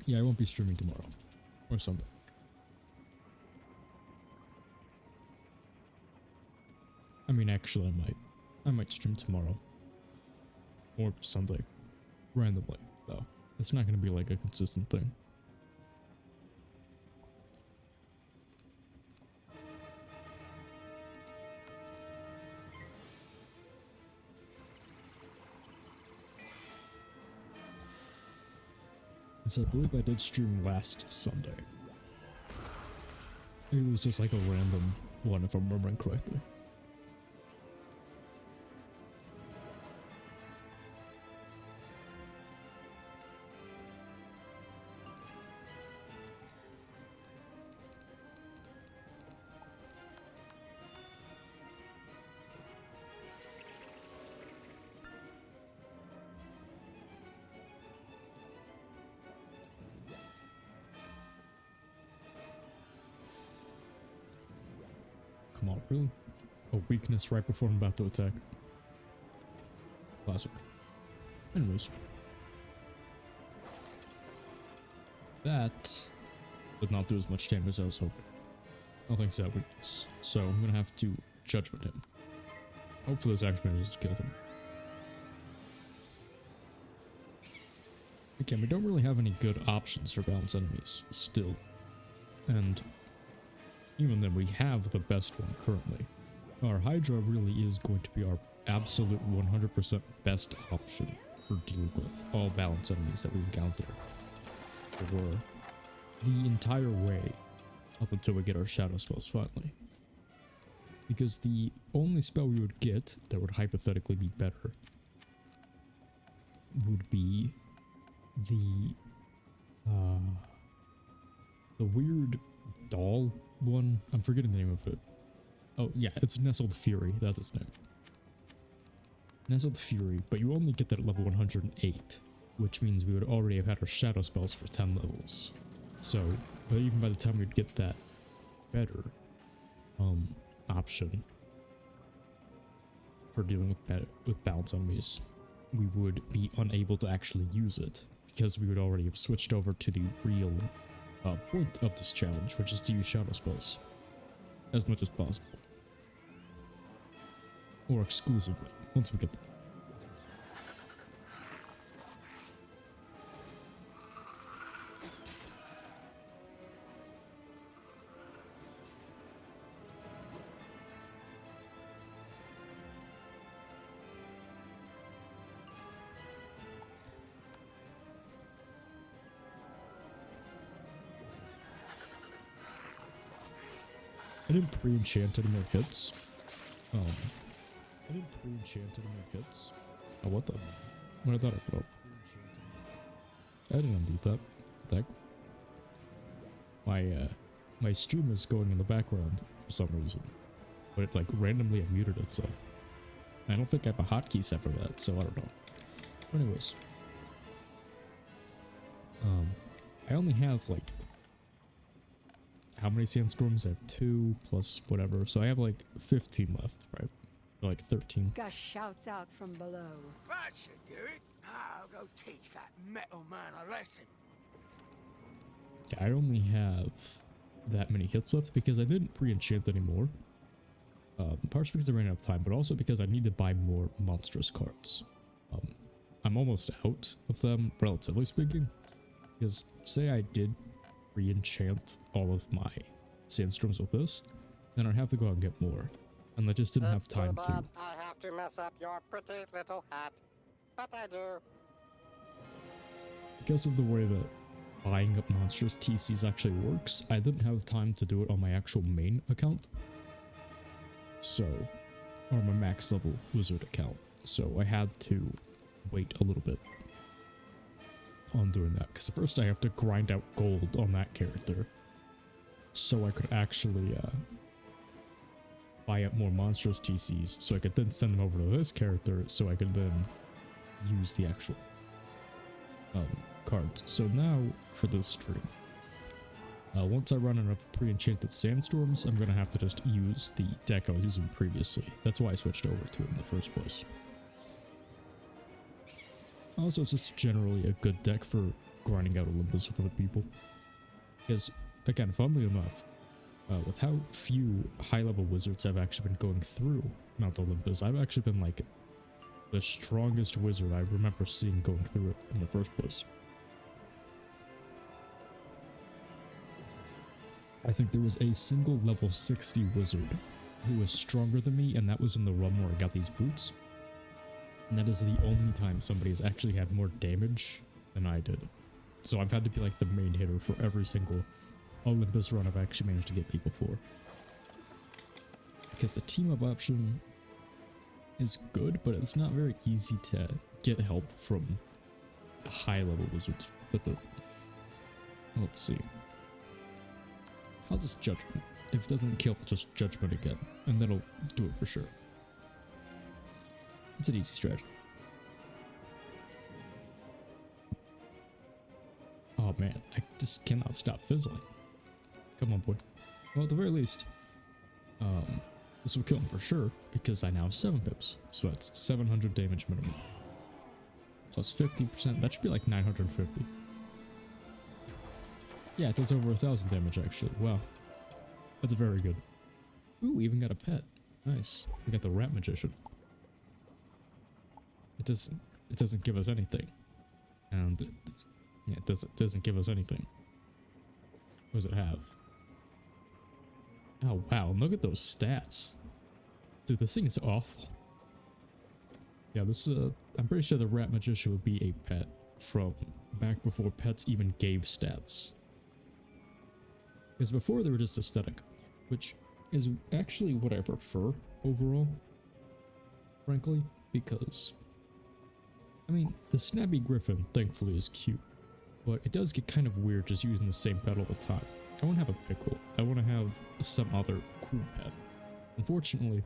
Yeah, I won't be streaming tomorrow. Or something. I mean, actually, I might stream tomorrow. Or something. Randomly, though. It's not going to be like a consistent thing. So I believe I did stream last Sunday. It was just like a random one, if I'm remembering correctly. Come on, really? A weakness right before I'm about to attack. Classic. Anyways. That did not do as much damage as I was hoping. Nothing's that weakness. So I'm gonna have to judgment him. Hopefully this actually manages to kill him. Again, we don't really have any good options for balanced enemies still. And even then, we have the best one currently. Our Hydra really is going to be our absolute 100% best option for dealing with all balanced enemies that we encounter for the entire way up until we get our Shadow Spells finally. Because the only spell we would get that would hypothetically be better would be the weird doll one. I'm forgetting the name of it. Oh yeah, it's Nestled Fury. That's its name. Nestled Fury, but you only get that at level 108, which means we would already have had our Shadow Spells for 10 levels. So But even by the time we'd get that better option for dealing with balance enemies, we would be unable to actually use it because we would already have switched over to the real point of this challenge, which is to use shadow spells as much as possible, or exclusively once we get there. I didn't pre-enchant any more hits. Oh, what the? What did that put up? I didn't undo that. What the heck? My stream is going in the background for some reason, but it like randomly unmuted itself. I don't think I have a hotkey set for that, so I don't know. Anyways, I only have like, how many sandstorms? I have 2 plus whatever, so I have like 15 left, right? Or like 13. Gus shouts out from below. That should do it. I'll go teach that metal man a lesson. I only have that many hits left because I didn't pre-enchant anymore. Partially because I ran out of time, but also because I need to buy more monstrous cards. I'm almost out of them, relatively speaking. Because say I did re-enchant all of my sandstorms with this, then I'd have to go out and get more. And I just didn't have time to. I have to mess up your pretty little hat, but I do. Because of the way that buying up monstrous TCs actually works, I didn't have time to do it on my actual main account. So, or my max level wizard account. So I had to wait a little bit on doing that, because first I have to grind out gold on that character so I could actually buy up more monstrous TCs, so I could then send them over to this character so I could then use the actual cards. So now for this stream, once I run out of pre-enchanted sandstorms, I'm gonna have to just use the deck I was using previously. That's why I switched over to it in the first place. Also, it's just generally a good deck for grinding out Olympus with other people. Because, again, funnily enough, with how few high-level wizards I've actually been going through Mount Olympus, I've actually been, like, the strongest wizard I remember seeing going through it in the first place. I think there was a single level 60 wizard who was stronger than me, and that was in the run where I got these boots. And that is the only time somebody's actually had more damage than I did. So I've had to be like the main hitter for every single Olympus run I've actually managed to get people for. Because the team up option is good, but it's not very easy to get help from high level wizards with it. Let's see. I'll just Judgment. If it doesn't kill, just Judgment again. And that'll do it for sure. It's an easy strategy. Oh man, I just cannot stop fizzling. Come on, boy. Well, at the very least, this will kill him for sure, because I now have 7 pips. So that's 700 damage minimum. Plus 50%, that should be like 950. Yeah, it does over 1,000 damage actually. Wow. That's very good. Ooh, we even got a pet. Nice. We got the Rat Magician. It doesn't give us anything. And it doesn't give us anything. What does it have? Oh wow, look at those stats. Dude, this thing is awful. Yeah, this I'm pretty sure the Rat Magician would be a pet from back before pets even gave stats. Because before they were just aesthetic, which is actually what I prefer overall, frankly, because I mean, the Snappy Griffin, thankfully, is cute, but it does get kind of weird just using the same pet all the time. I want to have a pickle. I want to have some other cool pet. Unfortunately,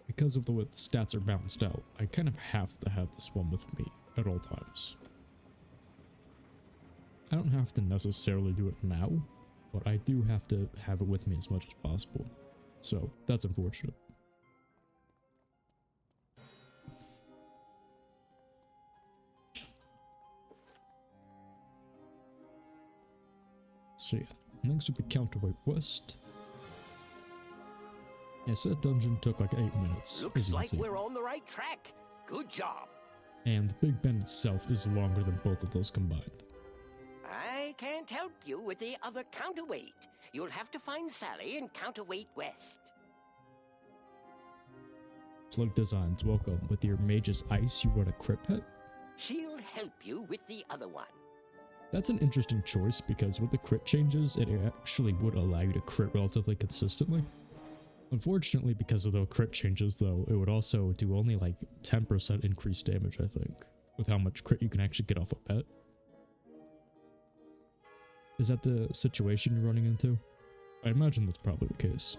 because of the way the stats are balanced out, I kind of have to have this one with me at all times. I don't have to necessarily do it now, but I do have to have it with me as much as possible. So that's unfortunate. So yeah, next would be Counterweight West. Yeah, so that dungeon took like 8 minutes. Looks like we're on the right track. Good job. And the Big Ben itself is longer than both of those combined. I can't help you with the other counterweight. You'll have to find Sally in Counterweight West. Plug Designs, welcome. With your Mage's Ice, you run a crit pet? She'll help you with the other one. That's an interesting choice because with the crit changes, it actually would allow you to crit relatively consistently. Unfortunately, because of the crit changes though, it would also do only like 10% increased damage, I think, with how much crit you can actually get off a pet. Is that the situation you're running into? I imagine that's probably the case.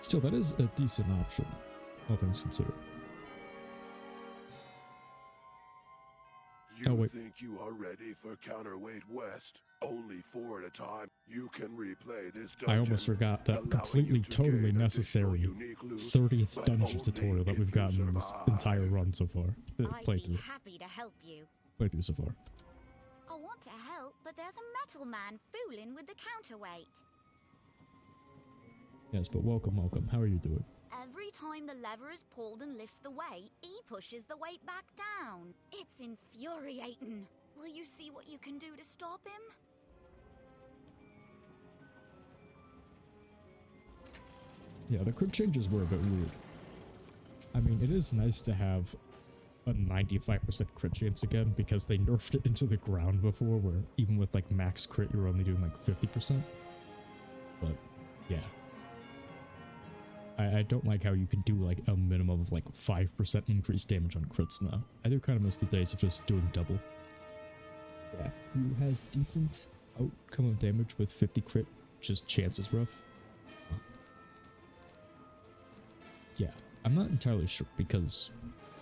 Still, that is a decent option, all things considered. You think you are ready for Counterweight West? Only 4 at a time. You can replay this dungeon. I almost forgot that completely, totally necessary 30th dungeon tutorial that we've gotten in this entire run so far. I'd be happy to help you. Playthrough so far. I want to help, but there's a metal man fooling with the counterweight. Yes, but welcome, welcome. How are you doing? Every time the lever is pulled and lifts the weight, he pushes the weight back down. It's infuriating. Will you see what you can do to stop him? Yeah, the crit changes were a bit weird. I mean, it is nice to have a 95% crit chance again, because they nerfed it into the ground before, where even with like max crit, you're only doing like 50%. But, yeah. I don't like how you can do like a minimum of like 5% increased damage on crits now. I do kind of miss the days of just doing double. Yeah, who has decent outcome of damage with 50 crit, just chance is rough. Yeah, I'm not entirely sure because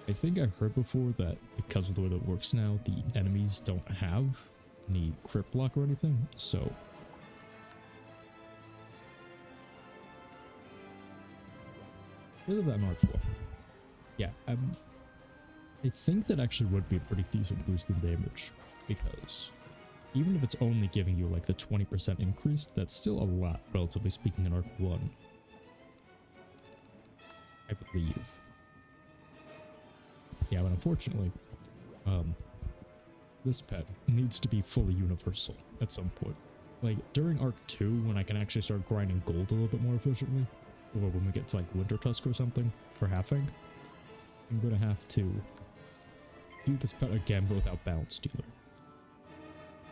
I think I've heard before that because of the way that it works now, the enemies don't have any crit block or anything, so because of that Mark 12. Yeah, I think that actually would be a pretty decent boost in damage, because even if it's only giving you like the 20% increased, that's still a lot, relatively speaking, in Arc 1. I believe. Yeah, but unfortunately, this pet needs to be fully universal at some point. Like, during Arc 2, when I can actually start grinding gold a little bit more efficiently, or when we get to like Winter Tusk or something for halving, I'm gonna have to do this pet again but without Balance Stealer.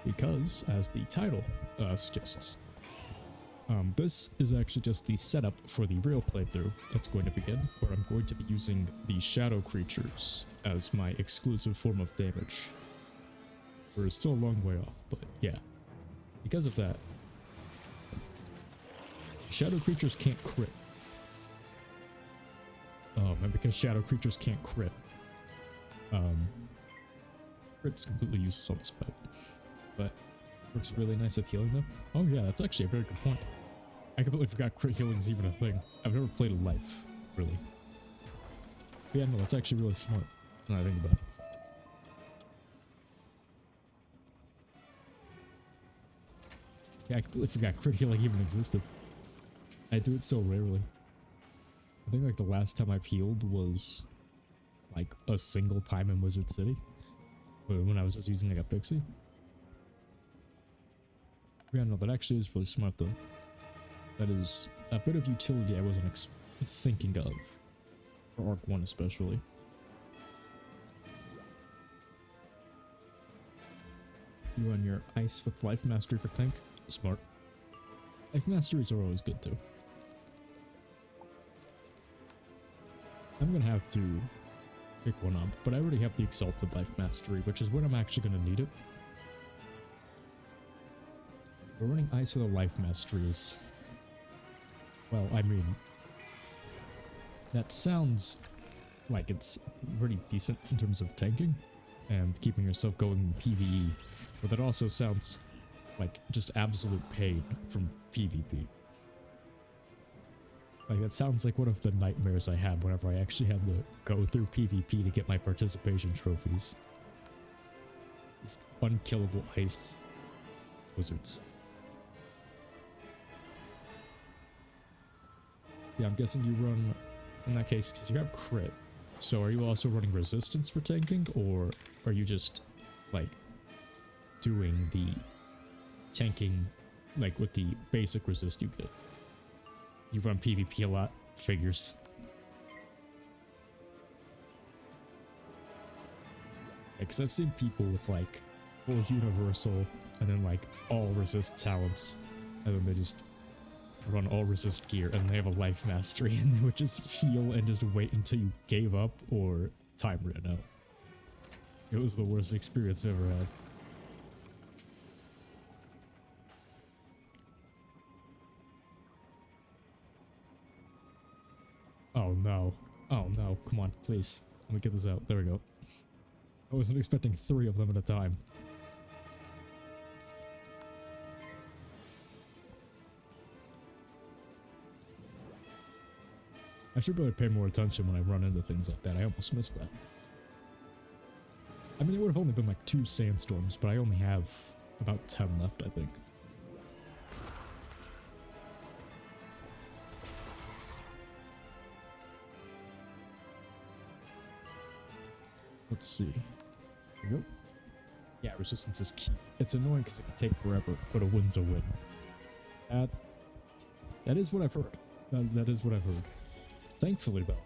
Because, as the title suggests, this is actually just the setup for the real playthrough that's going to begin, where I'm going to be using the shadow creatures as my exclusive form of damage. We're still a long way off, but yeah. Because of that, shadow creatures can't crit. And because shadow creatures can't crit, crit's completely useless on this pet. But works really nice with healing them. Oh yeah, that's actually a very good point. I completely forgot crit healing's even a thing. I've never played a life, really. But yeah, no, that's actually really smart, now that I think about it. Yeah, I completely forgot crit healing even existed. I do it so rarely. I think like the last time I've healed was like a single time in Wizard City, when I was just using like a pixie. Yeah, no, that actually is really smart though. That is a bit of utility I wasn't thinking of, for Arc 1 especially. You run your Ice with Life Mastery for tank? Smart. Life Masteries are always good too. I'm gonna have to pick one up, but I already have the Exalted Life Mastery, which is when I'm actually gonna need it. We're running Ice with a Life Mastery is... well, I mean... that sounds like it's pretty decent in terms of tanking, and keeping yourself going in PvE, but that also sounds like just absolute pain from PvP. Like, that sounds like one of the nightmares I had whenever I actually had to go through PvP to get my participation trophies. These unkillable ice wizards. Yeah, I'm guessing you run, in that case, because you have crit. So are you also running resistance for tanking, or are you just, like, doing the tanking, like, with the basic resist you get? You run PvP a lot, figures. Because I've seen people with, like, full universal, and then, like, all resist talents, and then they just run all resist gear, and they have a life mastery, and they would just heal and just wait until you gave up or time ran out. It was the worst experience I've ever had. Oh no. Oh no, come on, please. Let me get this out. There we go. I wasn't expecting 3 of them at a time. I should really pay more attention when I run into things like that. I almost missed that. I mean, it would have only been like 2 sandstorms, but I only have about 10 left, I think. Let's see. There we go. Yeah, resistance is key. It's annoying because it can take forever, but a win's a win. That is what I've heard. That is what I've heard. Thankfully, though,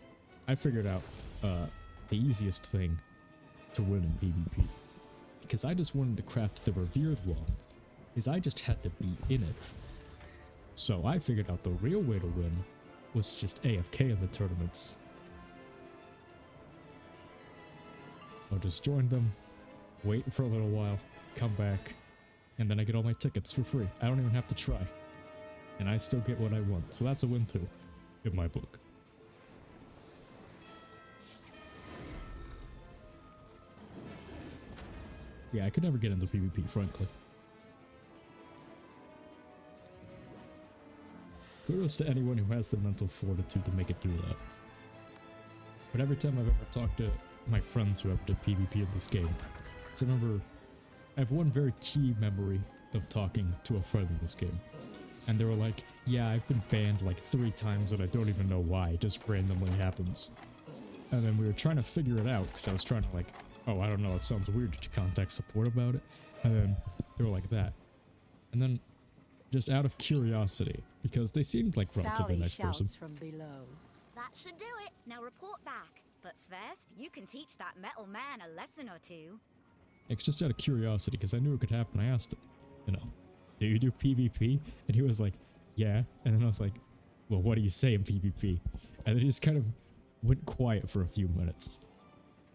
I figured out the easiest thing to win in PvP. Because I just wanted to craft the Revered one, is I just had to be in it. So I figured out the real way to win was just AFK in the tournaments. I'll just join them, wait for a little while, come back, and then I get all my tickets for free. I don't even have to try. And I still get what I want. So that's a win too, in my book. Yeah, I could never get into PvP, frankly. Kudos to anyone who has the mental fortitude to make it through that. But every time I've ever talked to my friends who have to PvP in this game, I remember I have one very key memory of talking to a friend in this game. And they were like, yeah, I've been banned like 3 times and I don't even know why, it just randomly happens. And then we were trying to figure it out, because I was trying to like, oh, I don't know, it sounds weird to contact support about it. And then they were like that. And then, just out of curiosity, because they seemed like relatively nice person. From below. That should do it. Now report back. But first, you can teach that metal man a lesson or 2. It's just out of curiosity, because I knew it could happen. I asked him, you know, do you do PvP? And he was like, yeah. And then I was like, well, what do you say in PvP? And then he just kind of went quiet for a few minutes.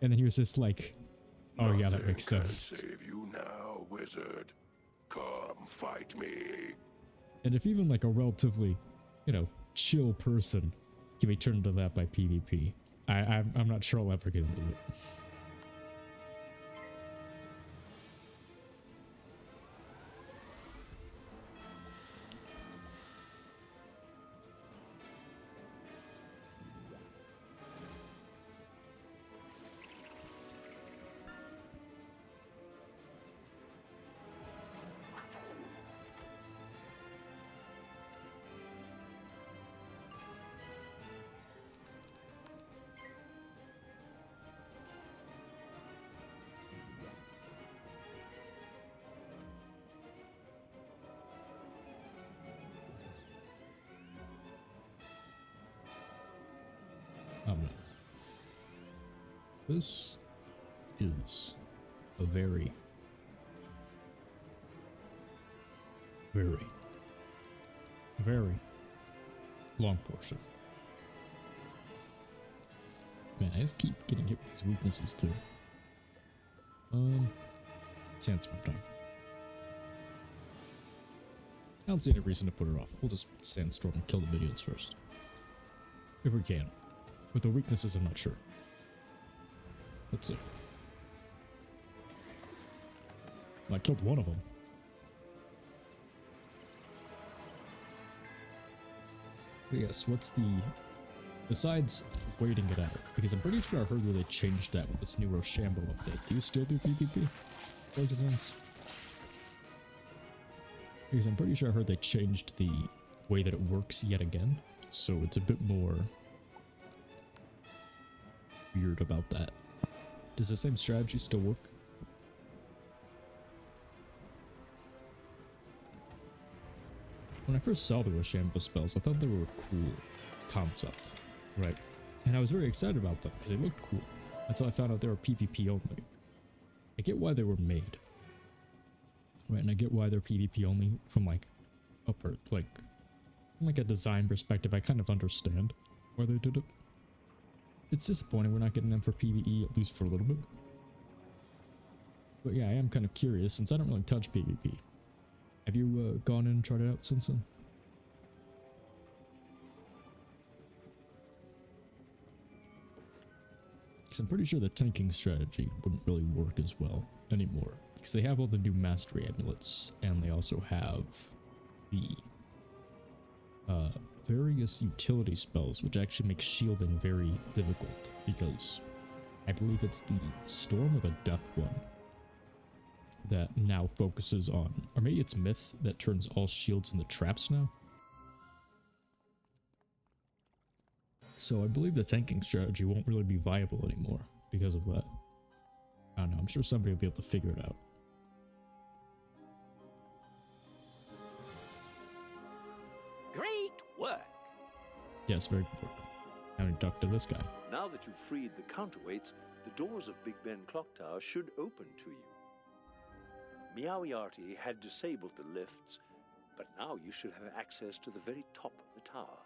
And then he was just like, oh yeah, that makes sense. Nothing can save you now, wizard. Come fight me. And if even like a relatively, you know, chill person can be turned into that by PvP, I'm not sure I'll ever get into it. This is a very long portion. Man, I just keep getting hit with these weaknesses too. Sandstorm time. I don't see any reason to put it off. We'll just sandstorm and kill the minions first. If we can. With the weaknesses, I'm not sure. Let's see. I killed one of them. But yes, what's the... Besides waiting it out, because I'm pretty sure I heard that they changed that with this new Roshambo update. Do you still do PvP? Artisans? Because I'm pretty sure I heard they changed the way that it works yet again, so it's a bit more weird about that. Does the same strategy still work? When I first saw the Roshambo Spells, I thought they were a cool concept, right? And I was very excited about them because they looked cool until I found out they were PvP only. I get why they were made, right? And I get why they're PvP only from like upper, like from like a design perspective. I kind of understand why they did it. It's disappointing we're not getting them for PvE, at least for a little bit. But yeah, I am kind of curious since I don't really touch PvP. Have you gone in and tried it out since then? Because I'm pretty sure the tanking strategy wouldn't really work as well anymore. Because they have all the new mastery amulets, and they also have the various utility spells, which actually make shielding very difficult. Because I believe it's the Storm or the Death one that now focuses on, or maybe it's Myth that turns all shields into traps now. So I believe the tanking strategy won't really be viable anymore because of that. I don't know, I'm sure somebody will be able to figure it out. Great work! Yes, very good work. Now we talk to this guy. Now that you've freed the counterweights, the doors of Big Ben Clock Tower should open to you. Meowiarty had disabled the lifts, but now you should have access to the very top of the tower.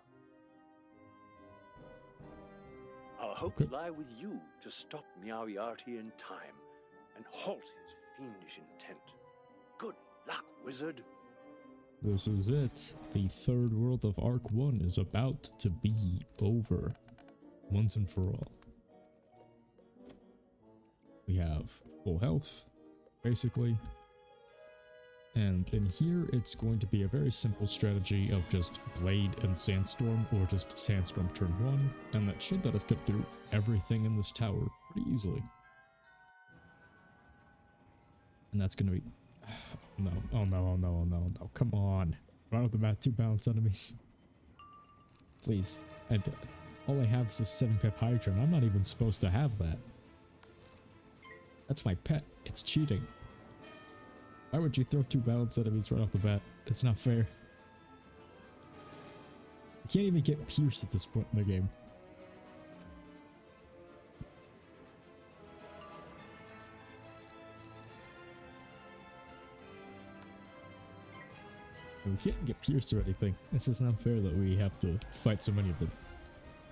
Our hopes lie with you to stop Meowiarty in time and halt his fiendish intent. Good luck, wizard! This is it. The third world of Arc 1 is about to be over. Once and for all. We have full health, basically. And in here, it's going to be a very simple strategy of just Blade and Sandstorm, or just Sandstorm turn 1, and that should let us get through everything in this tower pretty easily. And that's gonna be... No, oh no, oh no, oh no, oh no, come on. Right off the bat, 2 balanced enemies. Please. All I have is a 7-pip Hydra, and I'm not even supposed to have that. That's my pet. It's cheating. Why would you throw 2 balanced enemies right off the bat? It's not fair. You can't even get Pierce at this point in the game. We can't get Pierced or anything. It's just not fair that we have to fight so many of them.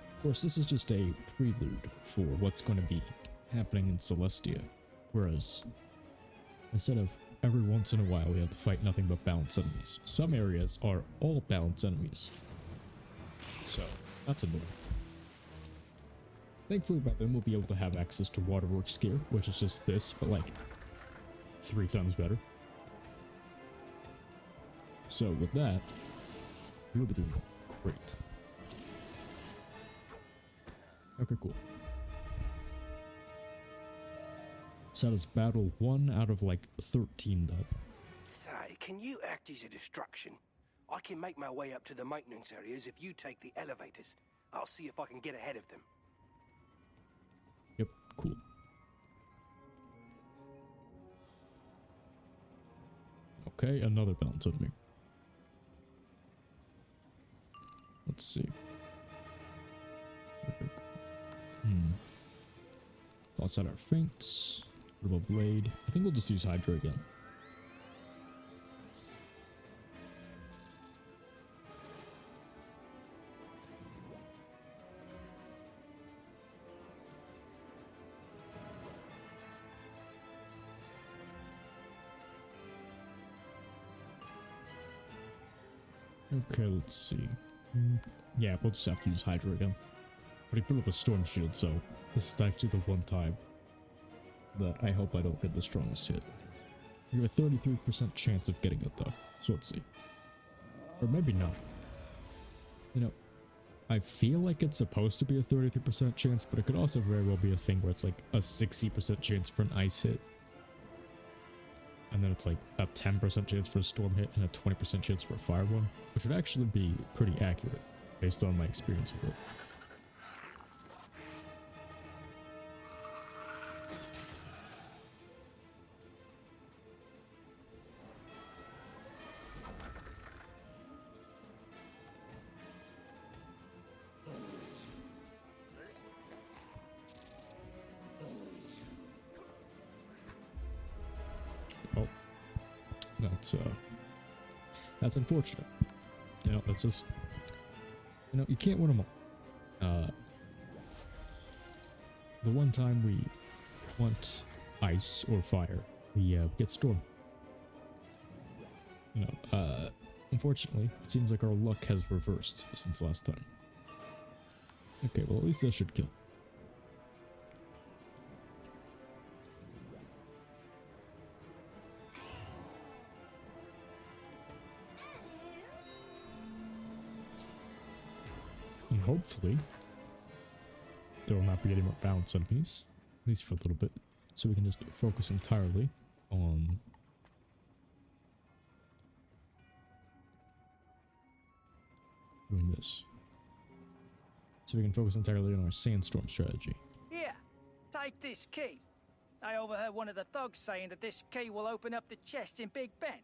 Of course, this is just a prelude for what's going to be happening in Celestia. Whereas, instead of every once in a while we have to fight nothing but balanced enemies, some areas are all balanced enemies. So, that's annoying. Thankfully by then we'll be able to have access to Waterworks gear, which is just this, but like 3 times better. So with that, we'll be doing great. Okay, cool. So that is battle 1 out of like 13 though. Say, can you act as a distraction? I can make my way up to the maintenance areas if you take the elevators. I'll see if I can get ahead of them. Yep, cool. Okay, another bounce on me. Let's see. Thoughts out our feints. Little blade. I think we'll just use Hydra again. Okay, let's see. Yeah, we'll just have to use Hydra again. But he put up a storm shield, so this is actually the one time that I hope I don't get the strongest hit. You have a 33% chance of getting it though. So let's see. Or maybe not. You know, I feel like it's supposed to be a 33% chance, but it could also very well be a thing where it's like a 60% chance for an ice hit. And then it's like a 10% chance for a storm hit and a 20% chance for a fire one, which would actually be pretty accurate based on my experience with it. Oh, that's unfortunate. You know, that's just, you know, you can't win them all. The one time we want ice or fire, we get storm. You know, unfortunately, it seems like our luck has reversed since last time. Okay, well, at least this should kill. And hopefully, there will not be any more bounce enemies, at least for a little bit, so we can just focus entirely on doing this. So we can focus entirely on our sandstorm strategy. Here, take this key. I overheard one of the thugs saying that this key will open up the chest in Big Ben.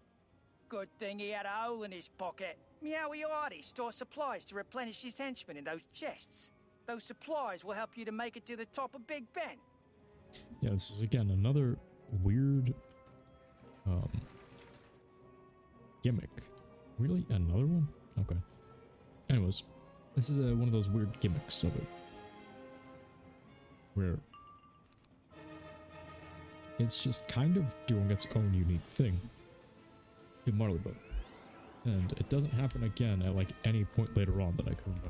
Good thing he had a hole in his pocket. Meowie Artie stores supplies to replenish his henchmen in those chests. Those supplies will help you to make it to the top of Big Ben. Yeah, this is again another weird gimmick. Really? Another one? Okay. Anyways, this is one of those weird gimmicks of it. Where it's just kind of doing its own unique thing in Marleybone. And it doesn't happen again at like any point later on that I can remember.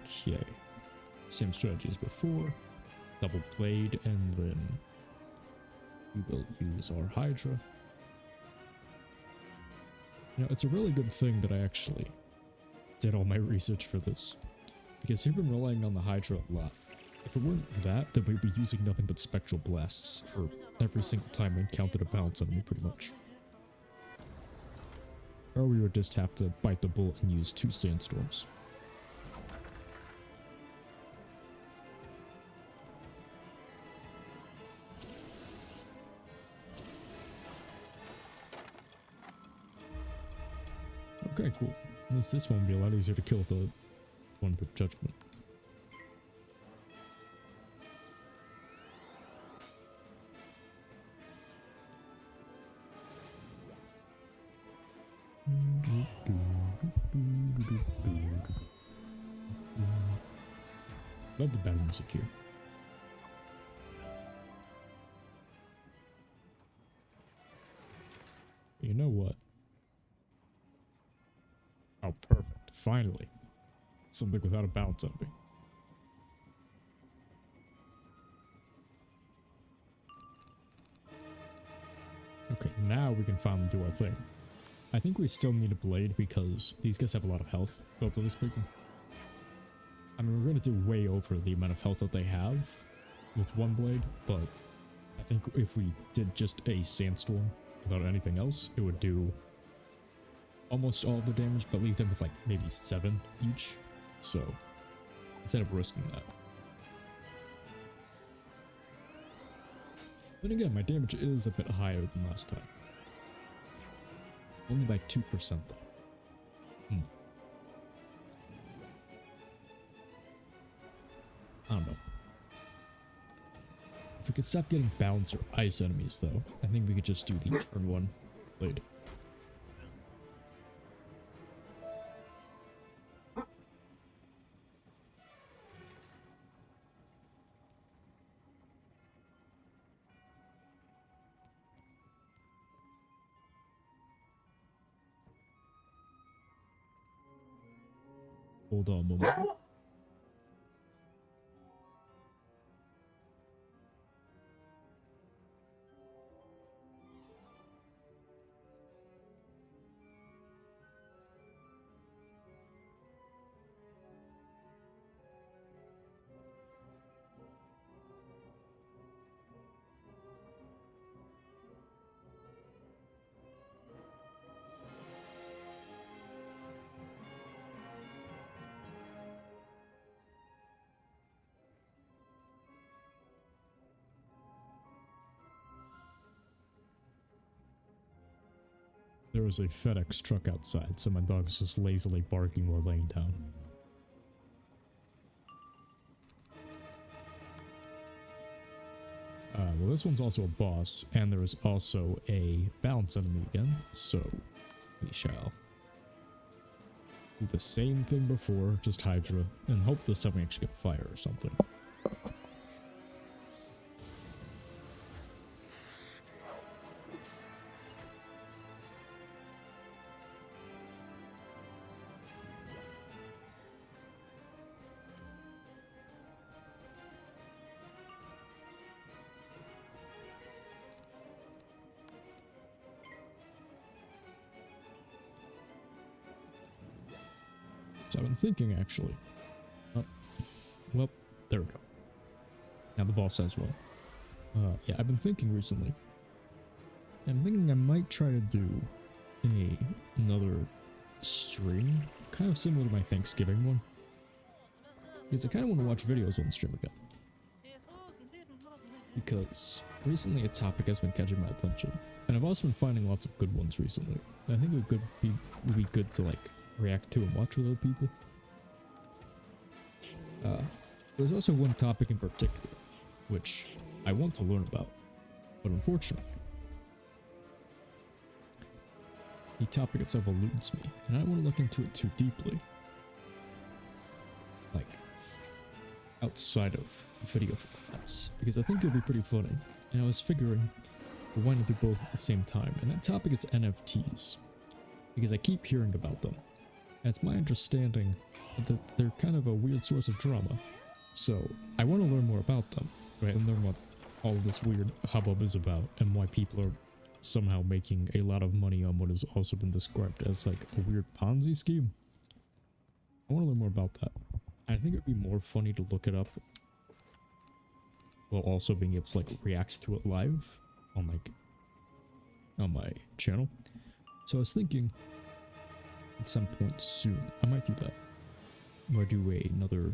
Okay. Same strategy as before. Double blade, and then we will use our Hydra. You know, it's a really good thing that I actually did all my research for this, because we've been relying on the Hydra a lot. If it weren't that, then we'd be using nothing but spectral blasts for every single time we encountered a bounce enemy, pretty much. Or we would just have to bite the bullet and use 2 sandstorms. Okay, cool. At least this one will be a lot easier to kill with the one with judgment. Love the battle music here. You know what? Oh, perfect. Finally. Something without a bounce enemy. Okay, now we can finally do our thing. I think we still need a blade because these guys have a lot of health, relatively speaking. I mean, we're going to do way over the amount of health that they have with one blade, but I think if we did just a sandstorm without anything else, it would do almost all the damage, but leave them with like maybe 7 each. So instead of risking that. Then again, my damage is a bit higher than last time. Only by 2% though. I don't know. If we could stop getting bounce or ice enemies though, I think we could just do the turn 1 blade. Hold on a moment. There was a FedEx truck outside, so my dog's just lazily barking while laying down. Well, this one's also a boss, and there is also a balance enemy again, so we shall do the same thing before, just Hydra, and hope this time we actually get fire or something. So I've been thinking, actually. Oh, well, there we go. Now the boss as well. Yeah, I've been thinking recently. I'm thinking I might try to do another stream, kind of similar to my Thanksgiving one. Because I kind of want to watch videos on the stream again. Because recently a topic has been catching my attention. And I've also been finding lots of good ones recently. I think it would be good to, like, react to and watch with other people. There's also one topic in particular which I want to learn about, but unfortunately the topic itself eludes me, and I don't want to look into it too deeply, like outside of video formats, because I think it'll be pretty funny. And I was figuring why not do both at the same time, and that topic is NFTs, because I keep hearing about them. And it's my understanding that they're kind of a weird source of drama. So I want to learn more about them, right? And learn what all this weird hubbub is about and why people are somehow making a lot of money on what has also been described as like a weird Ponzi scheme. I want to learn more about that. I think it'd be more funny to look it up while also being able to like react to it live on my channel. So I was thinking at some point soon I might do that, where I do another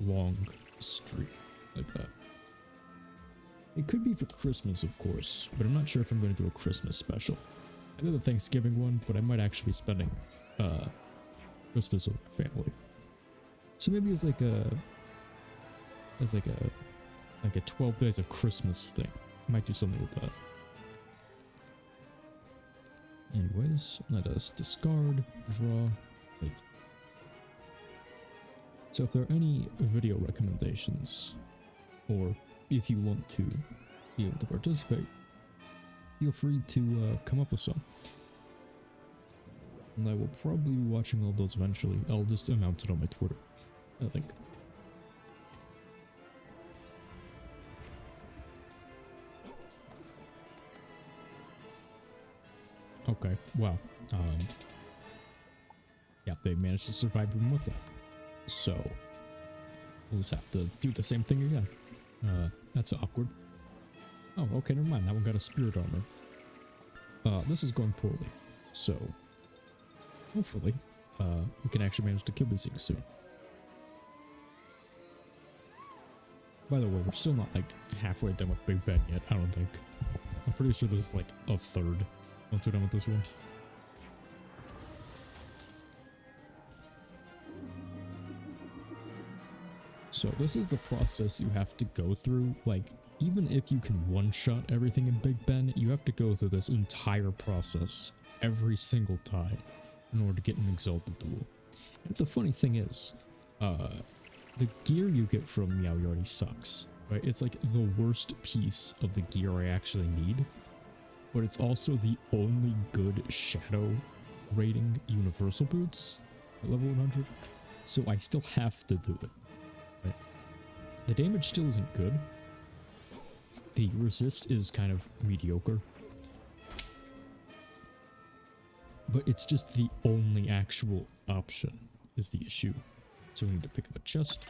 long stream like that. It could be for Christmas, of course, but I'm not sure if I'm going to do a Christmas special. I did the Thanksgiving one, but I might actually be spending Christmas with my family. So maybe it's like a 12 days of Christmas thing. I might do something with that. Anyways, let us discard, draw, wait. So if there are any video recommendations, or if you want to be able to participate, feel free to come up with some. And I will probably be watching all those eventually. I'll just announce it on my Twitter, I think. Okay, wow. Yeah, they managed to survive even with that. So, we'll just have to do the same thing again. That's awkward. Oh, okay, never mind. That one got a spirit armor. This is going poorly. So, hopefully, we can actually manage to kill these things soon. By the way, we're still not, like, halfway done with Big Ben yet, I don't think. I'm pretty sure this is, like, a third once we're done with this one. So this is the process you have to go through. Like, even if you can one-shot everything in Big Ben, you have to go through this entire process every single time in order to get an Exalted Duel. And the funny thing is, the gear you get from Meowie already sucks, right? It's like the worst piece of the gear I actually need, but it's also the only good Shadow rating universal boots at level 100. so I still have to do it. Right? The damage still isn't good. The resist is kind of mediocre. But it's just the only actual option is the issue. So we need to pick up a chest.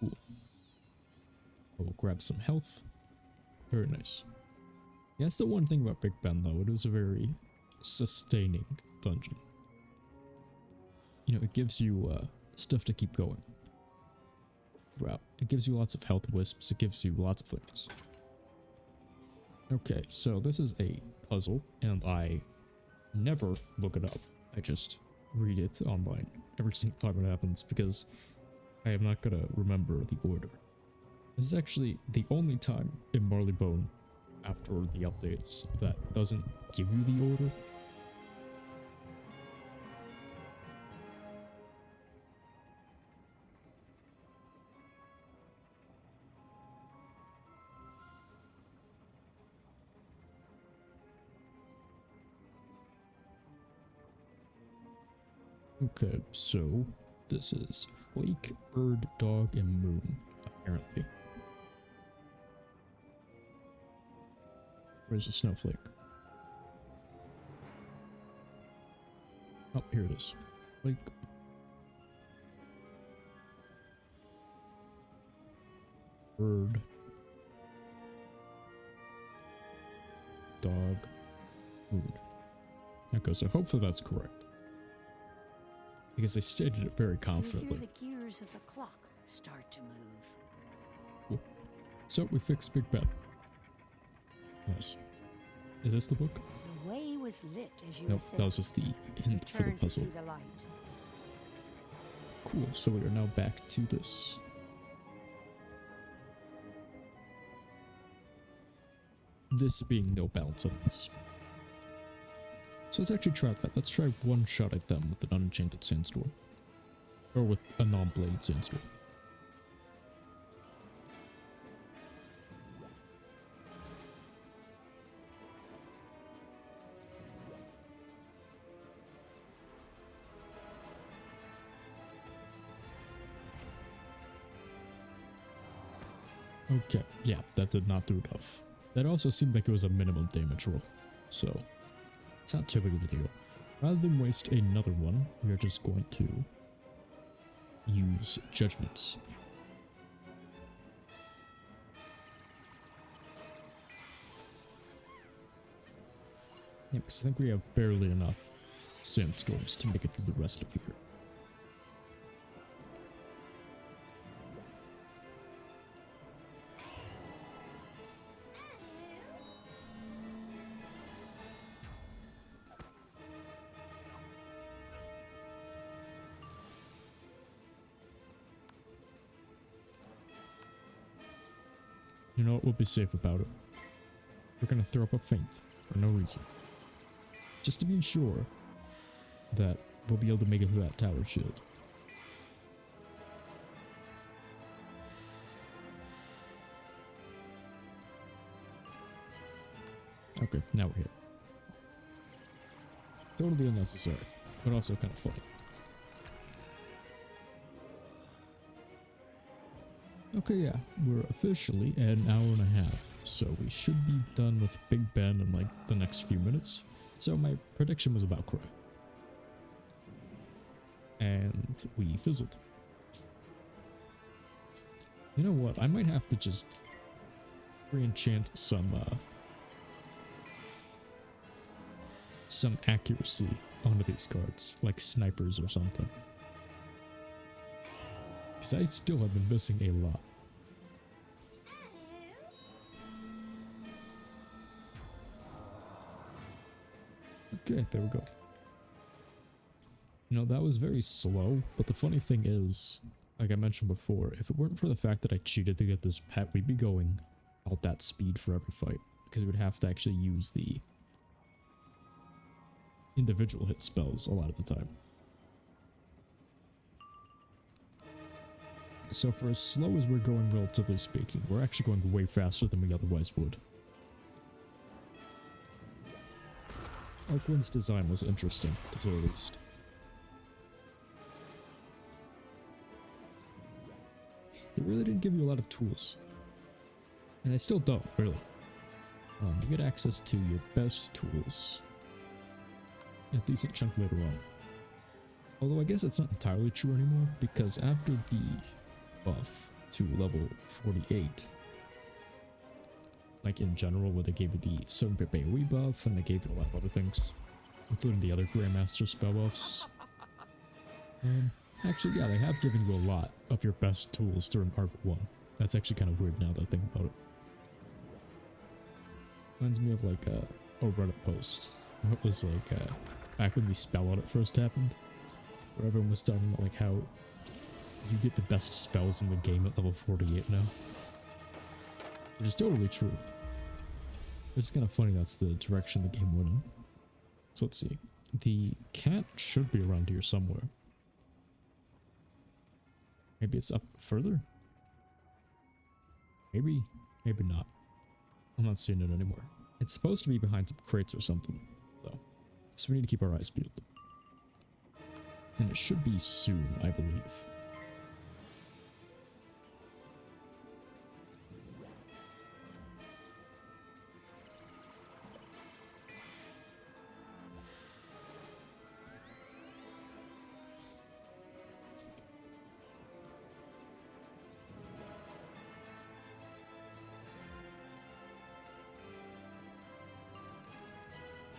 Cool. I will grab some health. Very nice. Yeah, that's the one thing about Big Ben, though. It is a very sustaining dungeon. You know, it gives you stuff to keep going. Well, it gives you lots of health wisps. It gives you lots of things. Okay, so this is a puzzle, and I never look it up. I just read it online every single time it happens, because I am not gonna remember the order. This is actually the only time in Marleybone after the updates that doesn't give you the order. Okay, so this is Flake, Bird, Dog, and Moon, apparently. Where's the snowflake? Oh, here it is. Flake. Bird. Dog. Moon. Okay, so hopefully that's correct. Because they stated it very confidently. You hear the gears of the clock start to move. Cool. So we fixed Big Ben. Nice. Is this the book? The way was lit as you Nope, ascended. that was just the hint for the Turned to puzzle. see the light. Cool, so we are now back to this. This being no balance on this. So let's actually try that. Let's try one shot at them with an unenchanted sandstorm. Or with a non-bladed sandstorm. Okay, yeah, that did not do enough. That also seemed like it was a minimum damage roll, so it's not too big of a deal. Rather than waste another one, we are just going to use judgments. Yeah, because I think we have barely enough sandstorms to make it through the rest of here. You know what? We'll be safe about it. We're gonna throw up a feint for no reason. Just to be sure that we'll be able to make it through that tower shield. Okay, now we're here. Totally unnecessary, but also kind of funny. Okay, yeah, we're officially at an hour and a half, so we should be done with Big Ben in like the next few minutes. So my prediction was about correct. And we fizzled. You know what? I might have to just re-enchant some accuracy onto these cards, like snipers or something. Because I still have been missing a lot. Okay, there we go. You know, that was very slow, but the funny thing is, like I mentioned before, if it weren't for the fact that I cheated to get this pet, we'd be going about that speed for every fight. Because we'd have to actually use the individual hit spells a lot of the time. So for as slow as we're going, relatively speaking, we're actually going way faster than we otherwise would. Oakland's design was interesting, to say the least. they really didn't give you a lot of tools. And they still don't, really. You get access to your best tools a decent chunk later on. Although I guess it's not entirely true anymore, because after the buff to level 48, like in general, where they gave you the 7-bit AoE buff, and they gave you a lot of other things, including the other Grandmaster spell buffs. Actually, yeah, they have given you a lot of your best tools during Arc 1. That's actually kind of weird now that I think about it. Reminds me of like a Reddit post. It was like back when the spell audit first happened, where everyone was talking about like how you get the best spells in the game at level 48 now. Which is totally true. It's kind of funny that's the direction the game went in. So let's see. The cat should be around here somewhere. Maybe it's up further? Maybe, maybe not. I'm not seeing it anymore. It's supposed to be behind some crates or something, though. So we need to keep our eyes peeled. And it should be soon, I believe.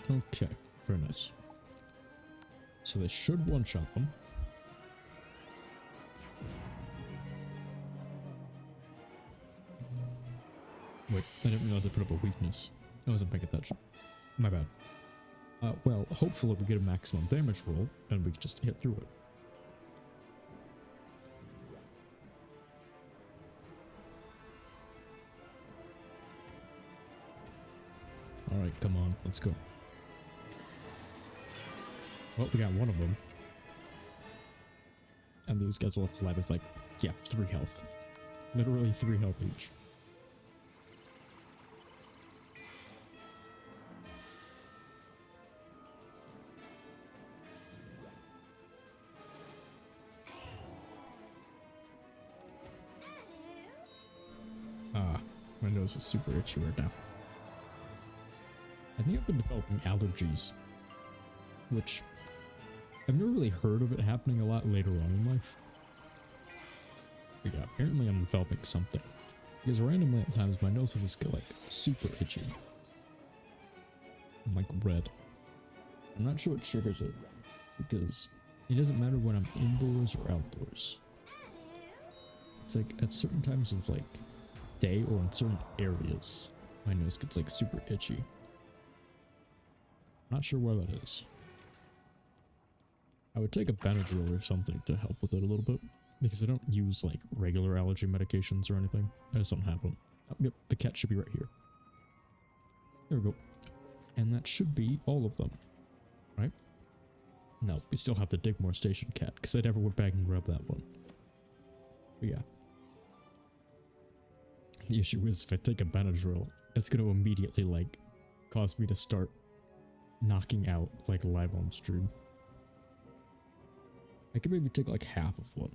Okay, very nice. So they should one-shot them. Wait, I didn't realize I put up a weakness. I wasn't paying attention. My bad. Well, hopefully we get a maximum damage roll, and we can just hit through it. Alright, come on, let's go. Well, we got one of them. And these guys are left alive with like, yeah, 3 health. Literally 3 health each. Ah, my nose is super itchy right now. I think I've been developing allergies, which I've never really heard of it happening a lot later on in life. But yeah, apparently I'm developing something. Because randomly at times my nose will just get like super itchy. And like red. I'm not sure what triggers it, because it doesn't matter when I'm indoors or outdoors. It's like at certain times of like day or in certain areas, my nose gets like super itchy. Not sure where that is. I would take a Benadryl or something to help with it a little bit, because I don't use like regular allergy medications or anything. I just don't have them. Oh, yep, the cat should be right here. There we go. And that should be all of them, right? No, we still have the Digmore Station cat, because I never went back and grabbed that one. But yeah. The issue is if I take a Benadryl, it's going to immediately like cause me to start knocking out like live on stream. I could maybe take like half of one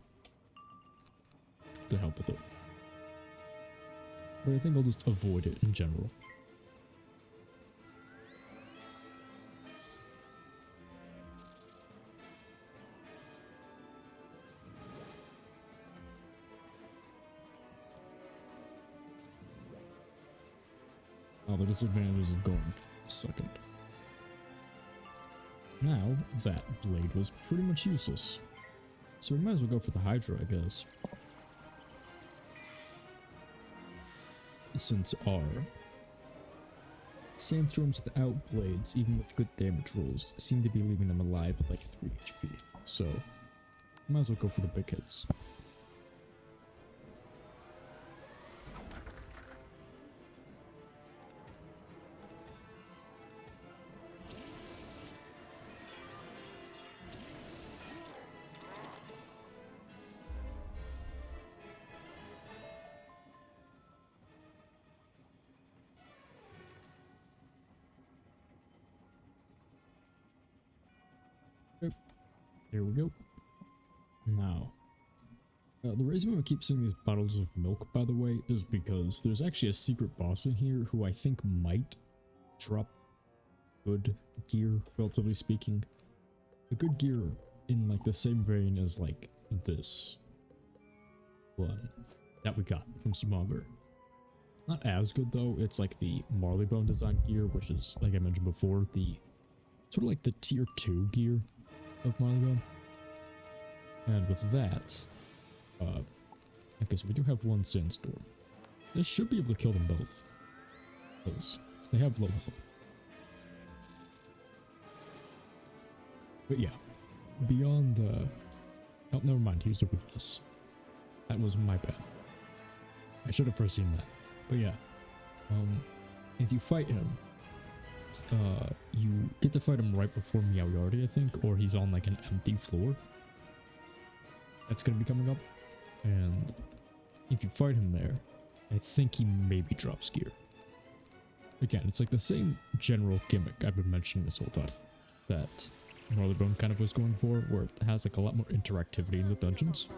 to help with it, but I think I'll just avoid it in general. Oh, the disadvantages of going second. Now, that blade was pretty much useless. So we might as well go for the Hydra, I guess. Since our sandstorms without blades, even with good damage rolls, seem to be leaving them alive with like 3 HP. So, might as well go for the big hits. Here we go. Now, The reason we keep seeing these bottles of milk, by the way, is because there's actually a secret boss in here who I think might drop good gear, relatively speaking. A good gear in like the same vein as like this one that we got from Smaugr. Not as good though. It's like the Marleybone design gear, which is, like I mentioned before, the sort of like the tier 2 gear of Marleybone. And with that, okay, so we do have one Sandstorm. This should be able to kill them both, because they have low health. But yeah, beyond oh, never mind, he used a weakness. That was my bad. I should have foreseen that. But yeah, if you fight him, you get to fight him right before Meowyarty, I think, or he's on like an empty floor. That's gonna be coming up, and if you fight him there, I think he maybe drops gear. Again, it's like the same general gimmick I've been mentioning this whole time that Marleybone kind of was going for, where it has like a lot more interactivity in the dungeons.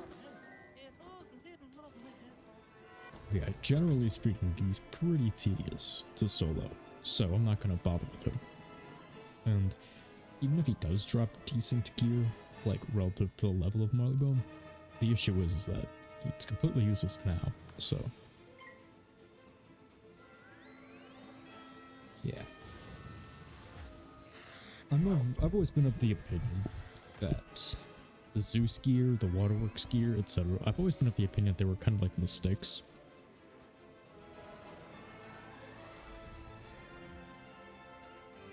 Yeah, generally speaking, he's pretty tedious to solo, so I'm not gonna bother with him. And even if he does drop decent gear, like relative to the level of Marleybone, the issue is that it's completely useless now, so yeah. I've always been of the opinion that the Zeus gear, the Waterworks gear, etc., I've always been of the opinion that they were kind of like mistakes.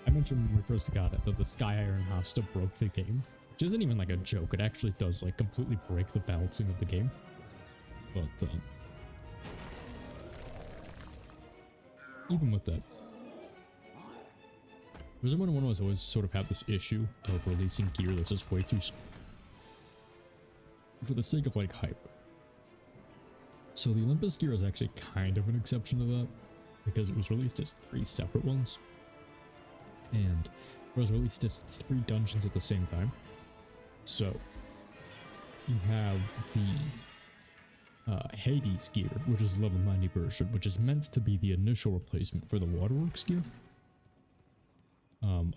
I mentioned when we first got it that the Sky Iron Hasta broke the game, which isn't even like a joke. It actually does like completely break the balancing of the game. But even with that, Wizard101 has always sort of had this issue of releasing gear that's just way too for the sake of like hype. So the Olympus gear is actually kind of an exception to that, because it was released as 3 separate ones, and it was released as 3 dungeons at the same time. So you have the Hades gear, which is the level 90 version, which is meant to be the initial replacement for the Waterworks gear.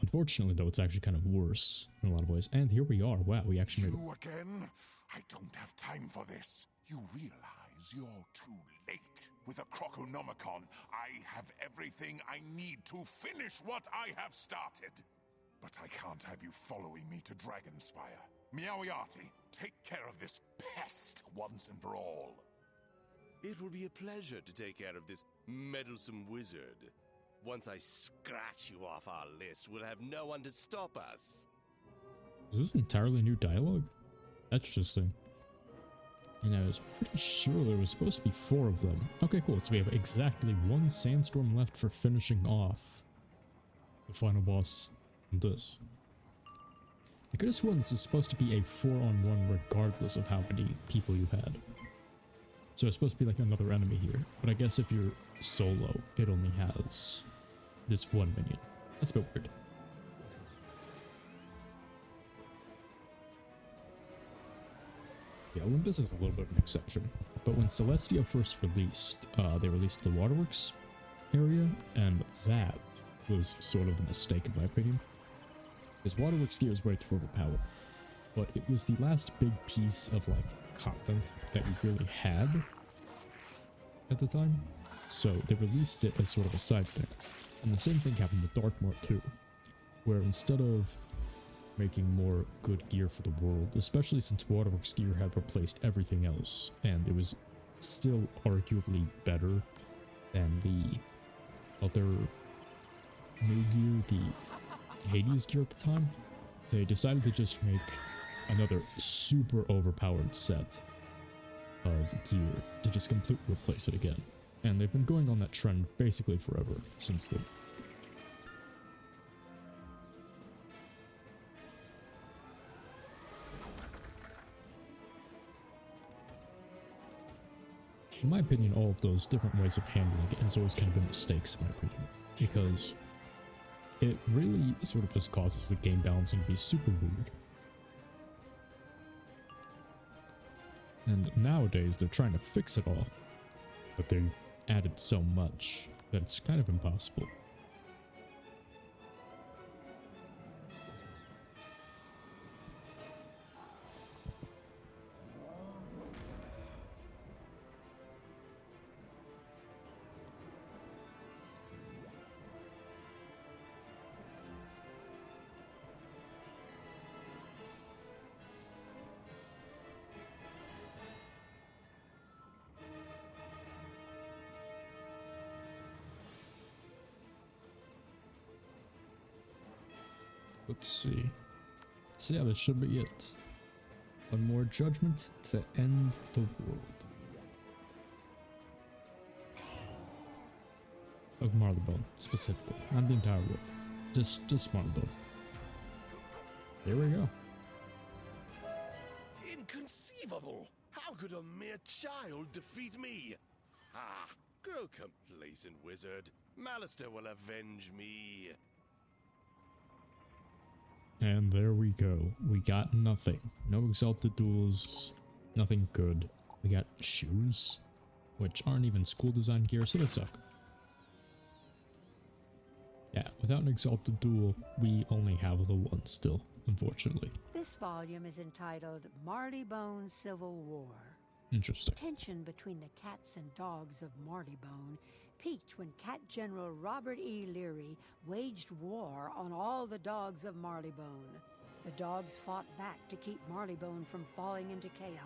Unfortunately, though, it's actually kind of worse in a lot of ways. And here we are. Wow, we actually made it. You again? I don't have time for this. You realize you're too late. With a Croconomicon, I have everything I need to finish what I have started. But I can't have you following me to Dragonspire. Meowyarty, take care of this pest once and for all. It will be a pleasure to take care of this meddlesome wizard. Once I scratch you off our list, we'll have no one to stop us. Is this entirely new dialogue? That's interesting. And I was pretty sure there was supposed to be 4 of them. Okay, cool. So we have exactly 1 Sandstorm left for finishing off the final boss in this. I could have sworn this is supposed to be a 4-on-1 regardless of how many people you had. So it's supposed to be like another enemy here. But I guess if you're solo, it only has this 1 minion. That's a bit weird. Yeah, Olympus is a little bit of an exception. But when Celestia first released, they released the Waterworks area, and that was sort of the mistake in my opinion. Because Waterworks gear is way too overpowered. But it was the last big piece of like content that we really had at the time. So they released it as sort of a side thing. And the same thing happened with Darkmoor too, where instead of making more good gear for the world, especially since Waterworks gear had replaced everything else, and it was still arguably better than the other new gear, the Hades gear at the time, they decided to just make another super overpowered set of gear to just completely replace it again. And they've been going on that trend basically forever since then. In my opinion, all of those different ways of handling it has always kind of been mistakes, in my opinion, because it really sort of just causes the game balancing to be super weird. And nowadays they're trying to fix it all, but they've added so much that it's kind of impossible. Let's see. So yeah, this should be it. One more judgment to end the world. Of Marleybone, specifically. Not the entire world. Just Marleybone. There we go. Inconceivable! How could a mere child defeat me? Ah, grow complacent, wizard. Malister will avenge me. And there we go. We got nothing. No exalted duels. Nothing good. We got shoes, which aren't even school design gear, so they suck. Yeah, without an exalted duel, we only have the one still, unfortunately. This volume is entitled Marleybone Civil War. Interesting. Tension between the cats and dogs of Marleybone peaked when Cat General Robert E. Leary waged war on all the dogs of Marleybone. The dogs fought back to keep Marleybone from falling into chaos.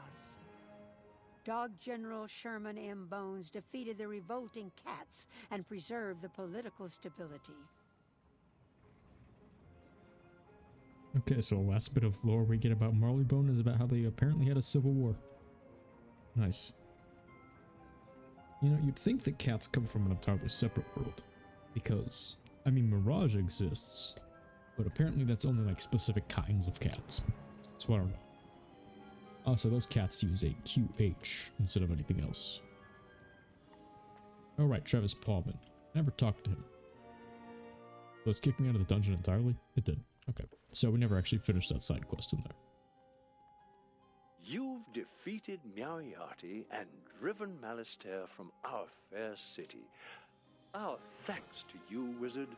Dog General Sherman M. Bones defeated the revolting cats and preserved the political stability. Okay, so the last bit of lore we get about Marleybone is about how they apparently had a civil war. Nice. You know, you'd think that cats come from an entirely separate world. Because, I mean, Mirage exists, but apparently that's only like specific kinds of cats. So I don't know. Also, those cats use a QH instead of anything else. Alright, Travis Paulman. Never talked to him. Was kicking out of the dungeon entirely? It did. Okay. So we never actually finished that side quest in there. You've defeated Meowiarty and driven Malister from our fair city. Our thanks to you, wizard.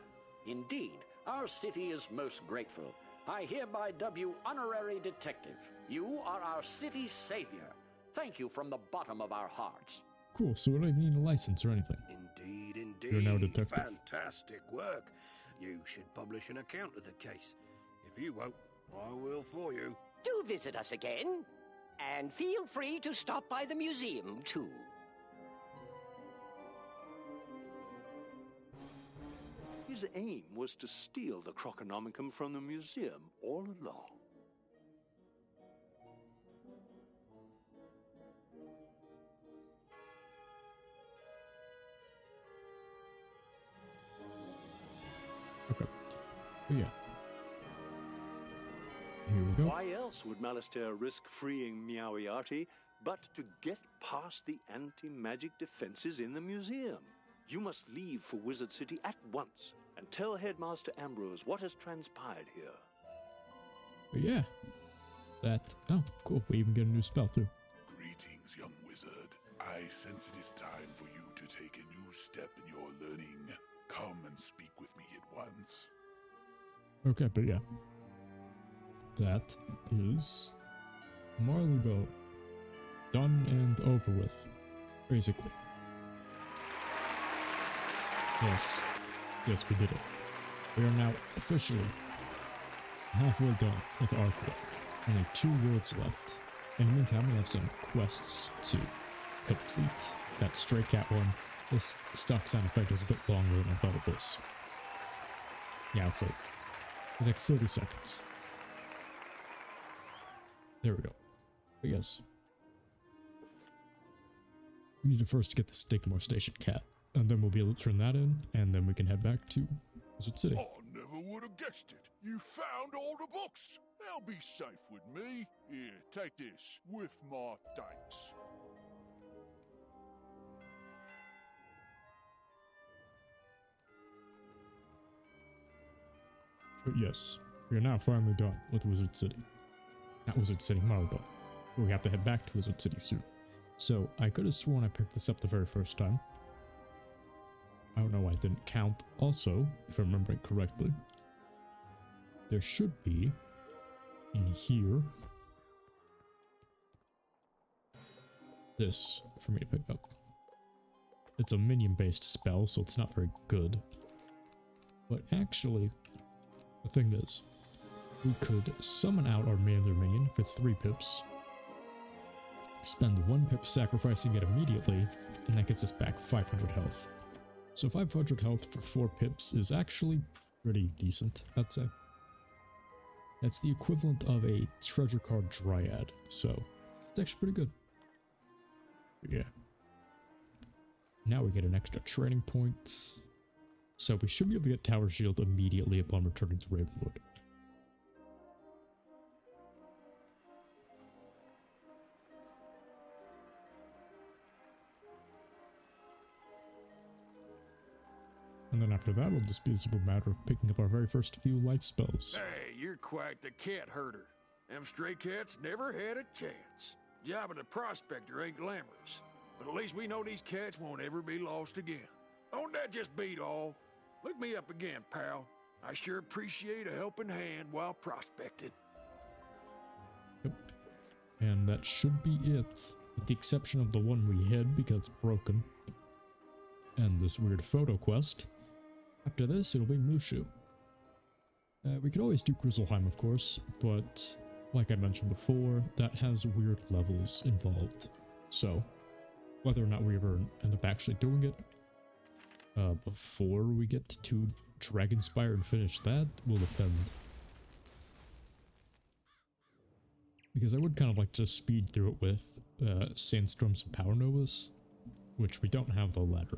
Indeed, our city is most grateful. I hereby dub you honorary detective. You are our city's savior. Thank you from the bottom of our hearts. Cool, so we don't even need a license or anything. Indeed, indeed. You're now a detective. Fantastic work. You should publish an account of the case. If you won't, I will for you. Do visit us again. And feel free to stop by the museum, too. His aim was to steal the Croconomicon from the museum all along. Okay. But yeah. Here we go. Why else would Malister risk freeing Meowiarty but to get past the anti-magic defenses in the museum? You must leave for Wizard City at once and tell Headmaster Ambrose what has transpired here. But yeah. That... Oh, cool. We even get a new spell, too. Greetings, young wizard. I sense it is time for you to take a new step in your learning. Come and speak with me at once. Okay, but yeah. That is Marleybone. Done and over with, basically. Yes. Yes, we did it. We are now officially halfway done with Arcwood. Only 2 worlds left. In the meantime, we have some quests to complete. That Stray Cat one. This stock sound effect was a bit longer than I thought it was. Yeah, it's like 30 seconds. There we go. But yes. We need to first get the Stigmore Station cat. And then we'll be able to turn that in, and then we can head back to Wizard City. I never would have guessed it. You found all the books. They'll be safe with me. Here, take this, with my thanks. But yes, we are now finally done with Wizard City. Not Wizard City, Marleybone. We have to head back to Wizard City soon. So, I could have sworn I picked this up the very first time. I don't know why I didn't count. Also, if I'm remembering correctly, there should be, in here, this for me to pick up. It's a minion-based spell, so it's not very good. But actually, the thing is, we could summon out our Mandler minion for 3 pips, spend 1 pip sacrificing it immediately, and that gets us back 500 health. So 500 health for 4 pips is actually pretty decent, I'd say. That's the equivalent of a treasure card dryad, so it's actually pretty good. But yeah. Now we get an extra training point. So we should be able to get Tower Shield immediately upon returning to Ravenwood. And then after that, it'll just be a simple matter of picking up our very first few life spells. Hey, you're quite the cat herder. Them stray cats never had a chance. Job of the prospector ain't glamorous, but at least we know these cats won't ever be lost again. Don't that just beat all? Look me up again, pal. I sure appreciate a helping hand while prospecting. Yep. And that should be it, with the exception of the one we hid because it's broken. And this weird photo quest. After this, it'll be Mushu. We could always do Grizzlheim, of course, but like I mentioned before, that has weird levels involved. So, whether or not we ever end up actually doing it before we get to Dragonspire and finish that will depend. Because I would kind of like to speed through it with Sandstorms and Power Novas, which we don't have the latter.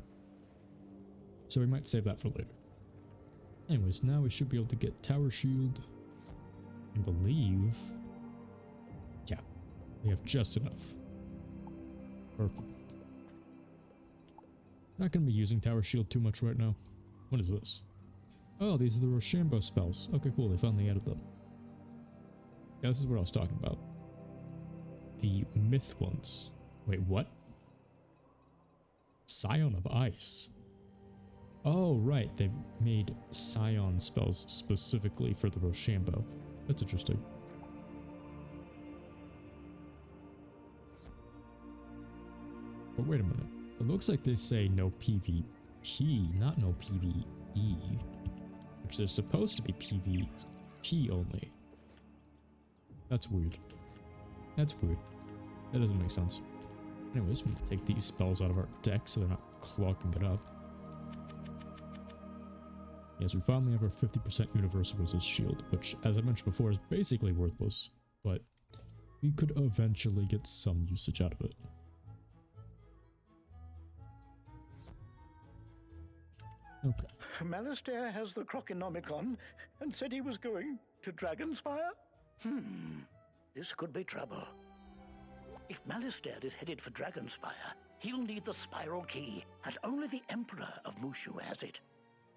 So we might save that for later. Anyways, now we should be able to get Tower Shield. I believe... yeah, we have just enough. Perfect. Not going to be using Tower Shield too much right now. What is this? Oh, these are the Roshambo Spells. Okay, cool, they finally added them. Yeah, this is what I was talking about. The myth ones. Wait, what? Scion of Ice. Oh, right, they made Scion spells specifically for the Roshambo. That's interesting. But wait a minute. It looks like they say no PvP, not no PvE. Which there's supposed to be PvP only. That's weird. That's weird. That doesn't make sense. Anyways, we need to take these spells out of our deck so they're not clogging it up. Yes, we finally have our 50% Universal Resist Shield, which, as I mentioned before, is basically worthless, but we could eventually get some usage out of it. Okay. Malistaire has the Croconomicon and said he was going to Dragonspire? This could be trouble. If Malistaire is headed for Dragonspire, he'll need the Spiral Key, and only the Emperor of Mushu has it.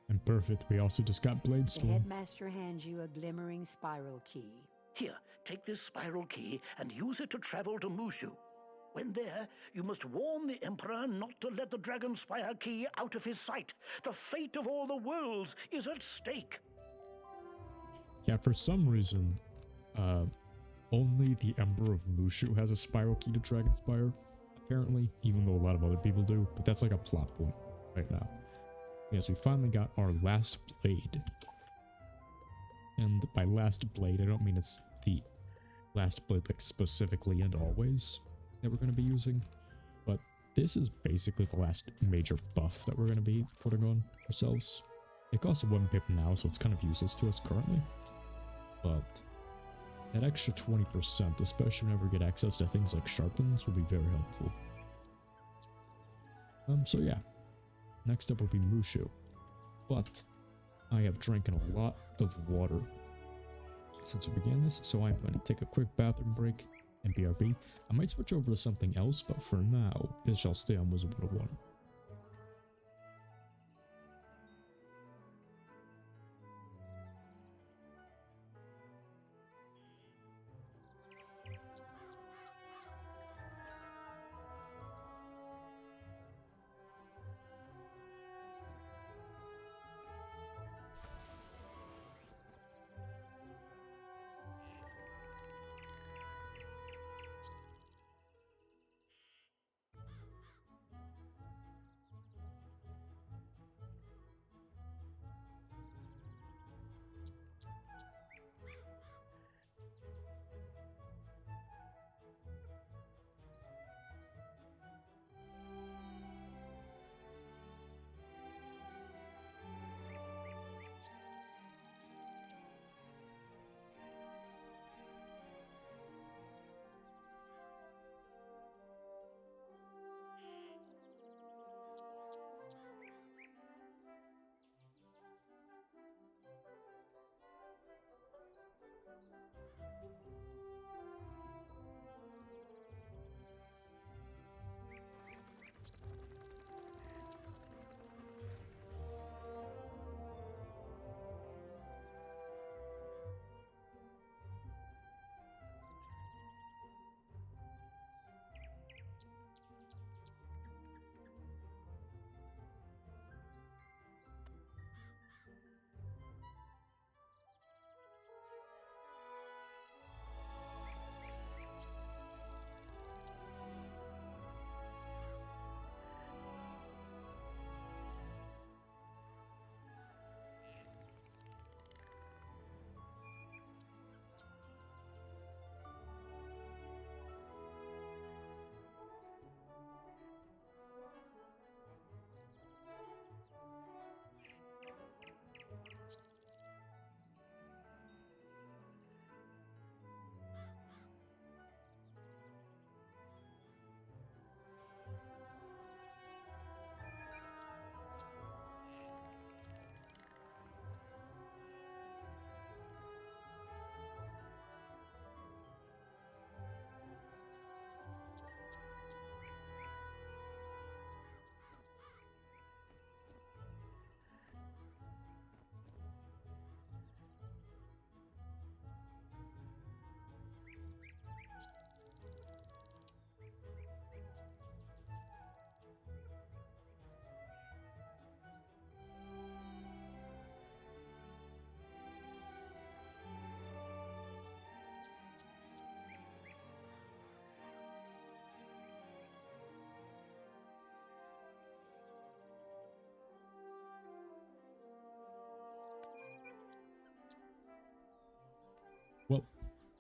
And perfect, we also just got The Bladestorm. headmaster hands you a glimmering spiral key. Here, take this Spiral Key and use it to travel to Mushu. When there, you must warn the Emperor not to let the Dragonspire Key out of his sight. The fate of all the worlds is at stake. Yeah, for some reason, only the Emperor of Mushu has a Spiral Key to Dragonspire, apparently, even though a lot of other people do, but that's like a plot point right now. Yes, we finally got our last blade. And by last blade, I don't mean it's the last blade like specifically and always that we're going to be using, but this is basically the last major buff that we're going to be putting on ourselves. It costs 1 pip now, so it's kind of useless to us currently, but that extra 20%, especially whenever we get access to things like sharpens, will be very helpful. So yeah. Next up will be Mushu, but I have drinking a lot of water since we began this, so I'm going to take a quick bathroom break and BRB. I might switch over to something else, but for now, it shall stay on Wizard101.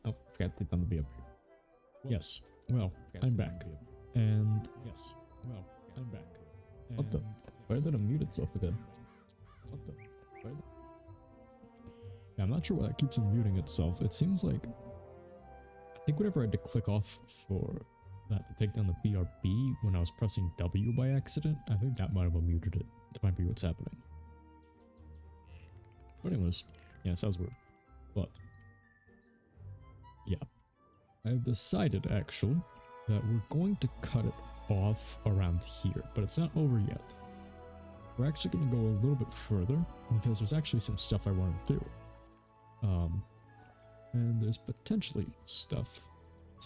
Oh, forgot to take down the VR. Yes. Well, I'm back. And yes. Well, I'm back. What the? Why did it mute itself again? What the? Yeah, I'm not sure why it keeps muting itself. It seems like I think whenever I had to click off for that to take down the BRB when I was pressing W by accident, I think that might have muted it. That might be what's happening. But anyways, yeah, it sounds weird. But yeah, I've decided actually that we're going to cut it off around here, but it's not over yet. We're actually going to go a little bit further because there's actually some stuff I want to do. And there's potentially stuff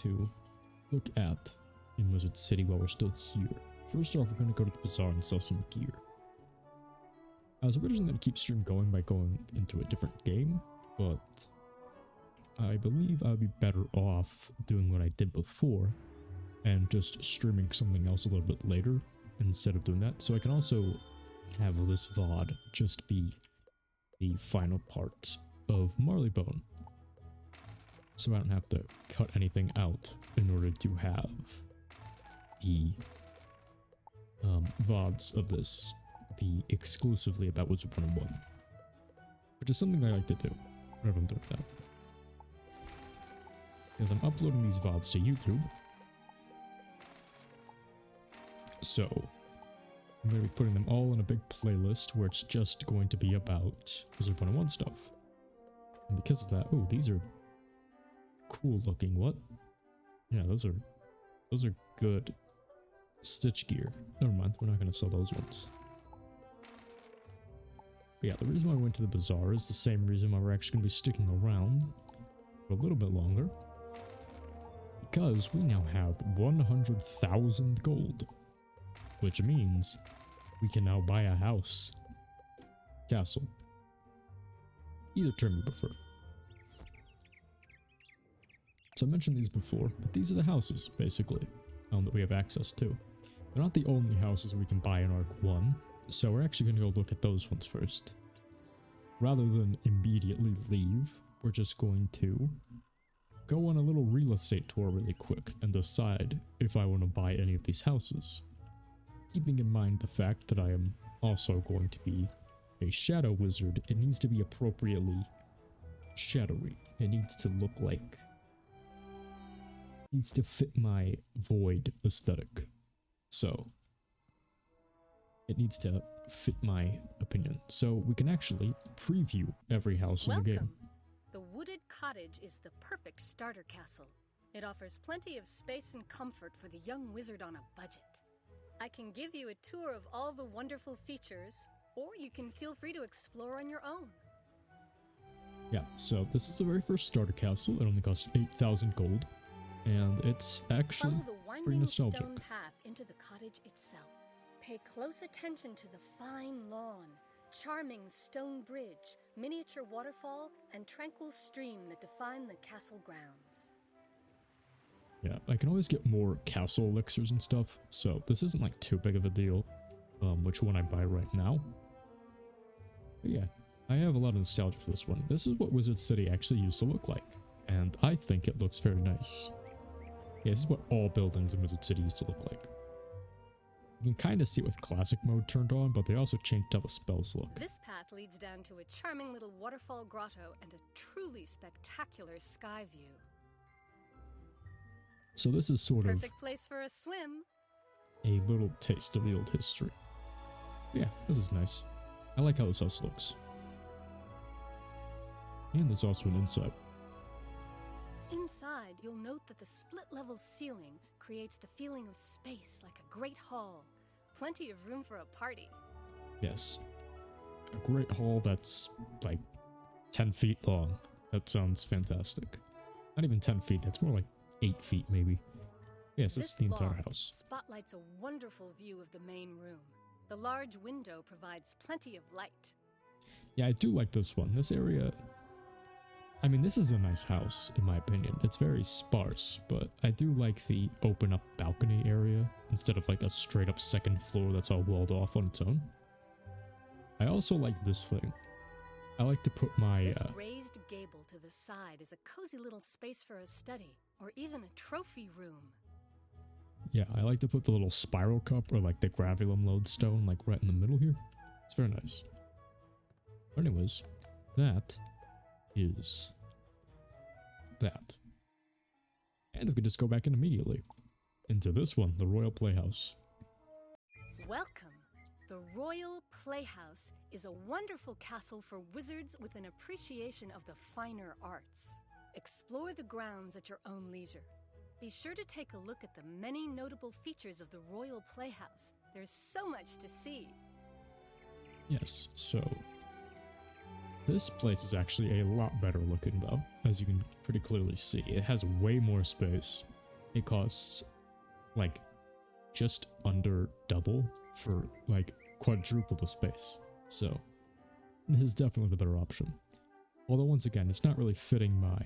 to look at in Wizard City while we're still here. First off, we're going to go to the bazaar and sell some gear. I was originally going to keep stream going by going into a different game, but I believe I'd be better off doing what I did before and just streaming something else a little bit later instead of doing that. So I can also have this VOD just be the final part of Marleybone. So I don't have to cut anything out in order to have the VODs of this be exclusively about Wizard101, which is something I like to do whenever I'm doing that. Because I'm uploading these VODs to YouTube, so I'm going to be putting them all in a big playlist where it's just going to be about Wizard101 stuff. And because of that, oh, these are cool looking. What? Yeah, those are good stitch gear. Never mind, we're not going to sell those ones. But yeah, the reason why I went to the bazaar is the same reason why we're actually going to be sticking around for a little bit longer. Because we now have 100,000 gold. Which means we can now buy a house. Castle. Either term you prefer. So I mentioned these before, but these are the houses, basically, that we have access to. They're not the only houses we can buy in Arc 1, so we're actually going to go look at those ones first. Rather than immediately leave, we're just going to go on a little real estate tour really quick and decide if I want to buy any of these houses. Keeping in mind the fact that I am also going to be a shadow wizard, it needs to be appropriately shadowy. It needs to look like... needs to fit my void aesthetic. So, it needs to fit my opinion. So we can actually preview every house in the game. The Wooded Cottage is the perfect starter castle. It offers plenty of space and comfort for the young wizard on a budget. I can give you a tour of all the wonderful features, or you can feel free to explore on your own. Yeah, so this is the very first starter castle. It only costs 8,000 gold, and it's actually Follow the pretty winding nostalgic. stone path into the cottage itself. Pay close attention to the fine lawn, charming stone bridge, miniature waterfall, and tranquil stream that define the castle grounds. Yeah, I can always get more castle elixirs and stuff, so this isn't like too big of a deal, which one I buy right now. But yeah, I have a lot of nostalgia for this one. This is what Wizard City actually used to look like, and I think it looks very nice. Yeah, this is what all buildings in Wizard City used to look like. You can kind of see it with classic mode turned on, but they also changed how the spells look. This path leads down to a charming little waterfall grotto and a truly spectacular sky view. So this is sort of Perfect place for a swim. a little taste of the old history. Yeah, this is nice. I like how this house looks. And there's also an inside. Inside, you'll note that the split-level ceiling creates the feeling of space like a great hall. Plenty of room for a party. Yes. A great hall that's like 10 feet long. That sounds fantastic. Not even 10 feet, that's more like 8 feet maybe. Yes, this is the entire loft house. spotlights a wonderful view of the main room. The large window provides plenty of light. Yeah, I do like this one. This area... I mean, this is a nice house, in my opinion. It's very sparse, but I do like the open-up balcony area, instead of like a straight-up second floor that's all walled off on its own. I also like this thing. I like to put my... This raised gable to the side is a cozy little space for a study, or even a trophy room. Yeah, I like to put the little spiral cup or like the gravulum lodestone like right in the middle here. It's very nice. But anyways, that is that. And we can just go back in immediately into this one, the Royal Playhouse. Welcome! The Royal Playhouse is a wonderful castle for wizards with an appreciation of the finer arts. Explore the grounds at your own leisure. Be sure to take a look at the many notable features of the Royal Playhouse. There's so much to see. Yes, so this place is actually a lot better looking though, as you can pretty clearly see. It has way more space. It costs like just under double for like quadruple the space. So this is definitely the better option. Although once again, it's not really fitting my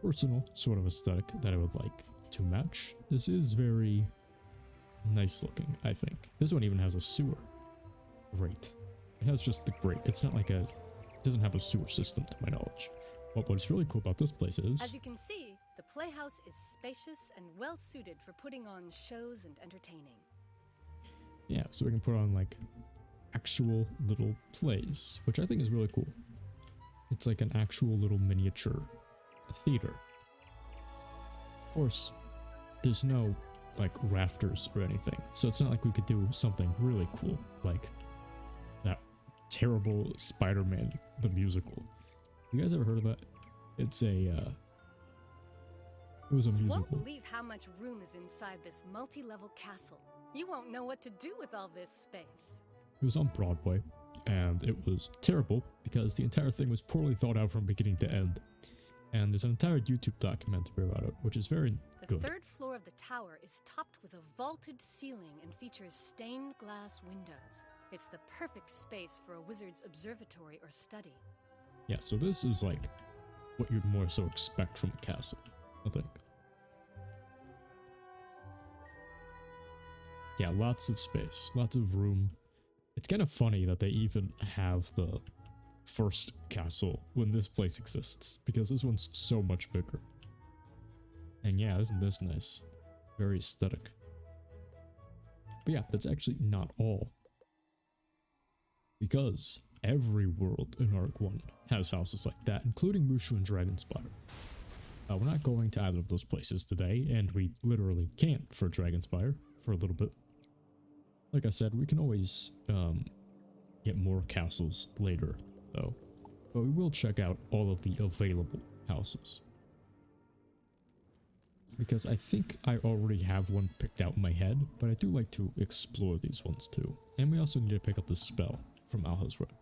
personal sort of aesthetic that I would like to match. This is very nice looking, I think. This one even has a sewer. Great. It has just the grate. It's not like it doesn't have a sewer system to my knowledge. But what's really cool about this place is, as you can see, the playhouse is spacious and well suited for putting on shows and entertaining. yeah, so we can put on like actual little plays, which I think is really cool. It's like an actual little miniature theater. Of course, there's no like rafters or anything, so it's not like we could do something really cool like that terrible Spider-Man the musical. You guys ever heard of that? It's a it was a musical. You won't believe how much room is inside this multi-level castle. You won't know what to do with all this space. It was on Broadway, and it was terrible because the entire thing was poorly thought out from beginning to end. And there's an entire YouTube documentary about it, which is very good. The third floor of the tower is topped with a vaulted ceiling and features stained glass windows. It's the perfect space for a wizard's observatory or study. Yeah, so this is like what you'd more so expect from a castle, I think. Yeah, lots of space, lots of room. It's kind of funny that they even have the first castle when this place exists, because this one's so much bigger. And yeah, isn't this nice? Very aesthetic. But yeah, that's actually not all. Because every world in Arc 1 has houses like that, including Mushu and Dragonspire. We're not going to either of those places today, and we literally can't for Dragonspire for a little bit. Like I said, we can always get more castles later, though. But we will check out all of the available houses. Because I think I already have one picked out in my head, but I do like to explore these ones too. And we also need to pick up the spell from Alha's Road.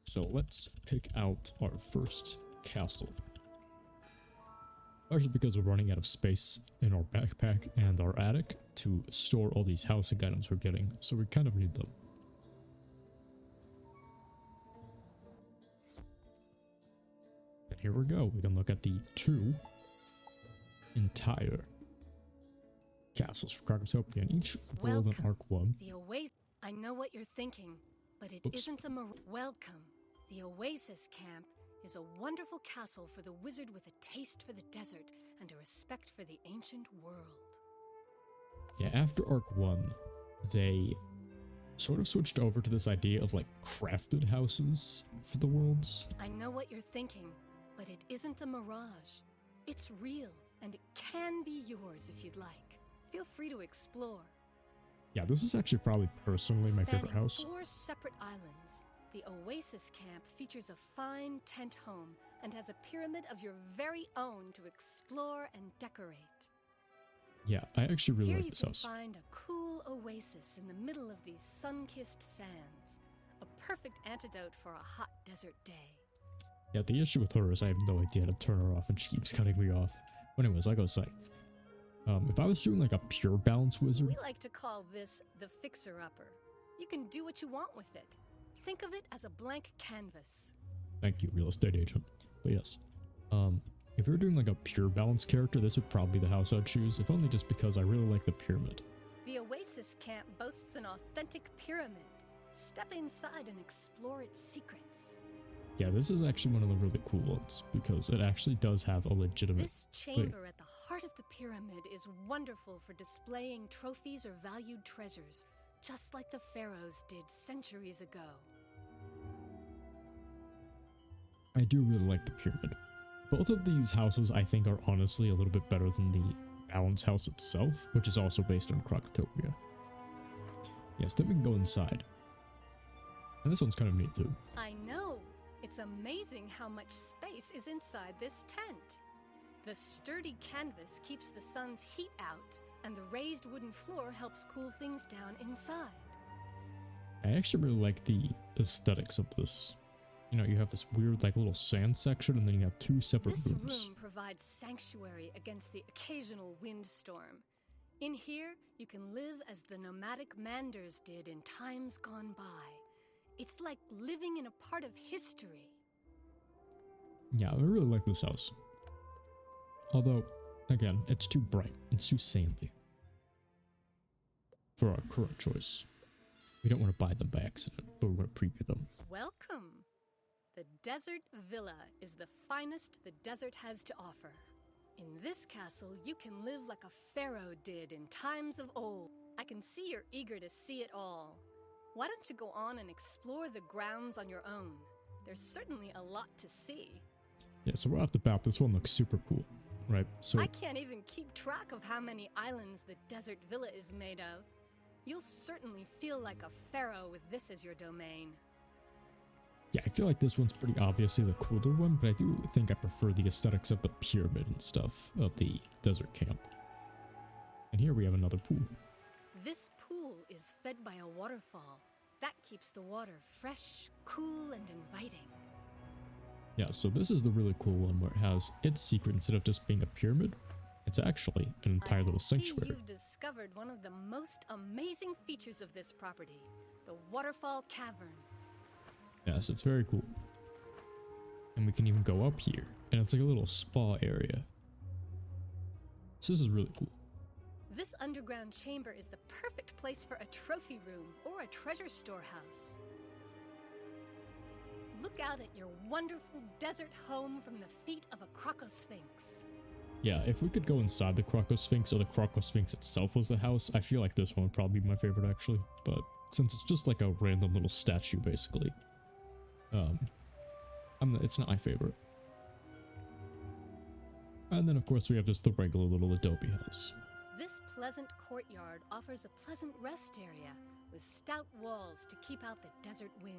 So let's pick out our first castle. Largely because we're running out of space in our backpack and our attic to store all these housing items we're getting, so we kind of need them. And here we go. We can look at the 2 entire castles for Kragotopia, and each world in Arc 1. The Oasis. I know what you're thinking, but it isn't a welcome. The Oasis Camp is a wonderful castle for the wizard with a taste for the desert and a respect for the ancient world. Yeah, after Arc 1, they sort of switched over to this idea of like crafted houses for the worlds. I know what you're thinking, but it isn't a mirage. It's real, and it can be yours if you'd like. Feel free to explore. Yeah, this is actually probably personally my favorite Spanning house. 4 separate islands, the Oasis Camp features a fine tent home and has a pyramid of your very own to explore and decorate. Yeah, I actually really Here like you this can house. find a cool oasis in the middle of these sun-kissed sands, a perfect antidote for a hot desert day. Yeah, the issue with her is I have no idea how to turn her off and she keeps cutting me off. But anyways, I go say, if I was doing like a pure balance wizard, We like to call this the fixer-upper. You can do what you want with it. Think of it as a blank canvas. thank you, real estate agent. But yes, if you're doing like a pure balance character, this would probably be the house I'd choose, if only just because I really like the pyramid. The Oasis Camp boasts an authentic pyramid. Step inside and explore its secrets. Yeah, this is actually one of the really cool ones because it actually does have a legitimate. This chamber at the heart of the pyramid is wonderful for displaying trophies or valued treasures, just like the pharaohs did centuries ago. I do really like the pyramid. Both of these houses I think are honestly a little bit better than the Balance House itself, which is also based on Krokotopia. Yes, then we can go inside. And this one's kind of neat too. I know! It's amazing how much space is inside this tent. The sturdy canvas keeps the sun's heat out, and the raised wooden floor helps cool things down inside. I actually really like the aesthetics of this. You know, you have this weird like little sand section and then you have two separate This rooms. room provides sanctuary against the occasional windstorm. In here, you can live as the nomadic Manders did in times gone by. It's like living in a part of history. Yeah, I really like this house. Although, again, it's too bright. It's too sandy. For our current choice. We don't want to buy them by accident, but we want to preview them. Welcome! The Desert Villa is the finest the desert has to offer. In this castle, you can live like a pharaoh did in times of old. I can see you're eager to see it all. Why don't you go on and explore the grounds on your own? There's certainly a lot to see. Yeah, so right off the bat, this one looks super cool, right? So I can't even keep track of how many islands the Desert Villa is made of. You'll certainly feel like a pharaoh with this as your domain. yeah, I feel like this one's pretty obviously the cooler one, but I do think I prefer the aesthetics of the pyramid and stuff of the desert camp. And here we have another pool. This pool is fed by a waterfall. That keeps the water fresh, cool, and inviting. Yeah, so this is the really cool one where it has its secret instead of just being a pyramid. It's actually an entire little sanctuary. You've discovered one of the most amazing features of this property, the Waterfall Cavern. Yes, it's very cool. And we can even go up here, and it's like a little spa area. So this is really cool. This underground chamber is the perfect place for a trophy room or a treasure storehouse. Look out at your wonderful desert home from the feet of a Crocosphinx. Yeah, if we could go inside the Crocosphinx or the Crocosphinx itself was the house, I feel like this one would probably be my favorite actually. But since it's just like a random little statue basically, it's not my favorite. And then of course we have just the regular little adobe house. This pleasant courtyard offers a pleasant rest area with stout walls to keep out the desert winds.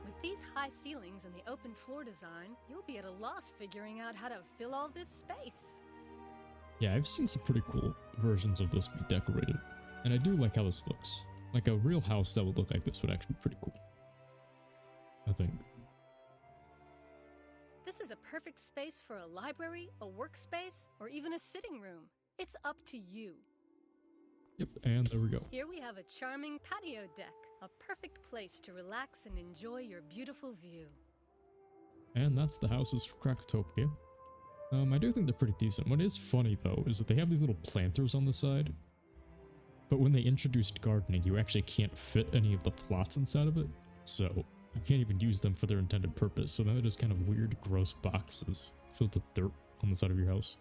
With these high ceilings and the open floor design, you'll be at a loss figuring out how to fill all this space. Yeah, I've seen some pretty cool versions of this be decorated, and I do like how this looks. Like a real house that would look like this would actually be pretty cool, I think. This is a perfect space for a library, a workspace, or even a sitting room. It's up to you. Yep, and there we go. Here we have a charming patio deck, a perfect place to relax and enjoy your beautiful view. And that's the houses for Krokotopia. I do think they're pretty decent. What is funny though is that they have these little planters on the side, but when they introduced gardening, you actually can't fit any of the plots inside of it, so you can't even use them for their intended purpose. So now they're just kind of weird, gross boxes filled with dirt on the side of your house.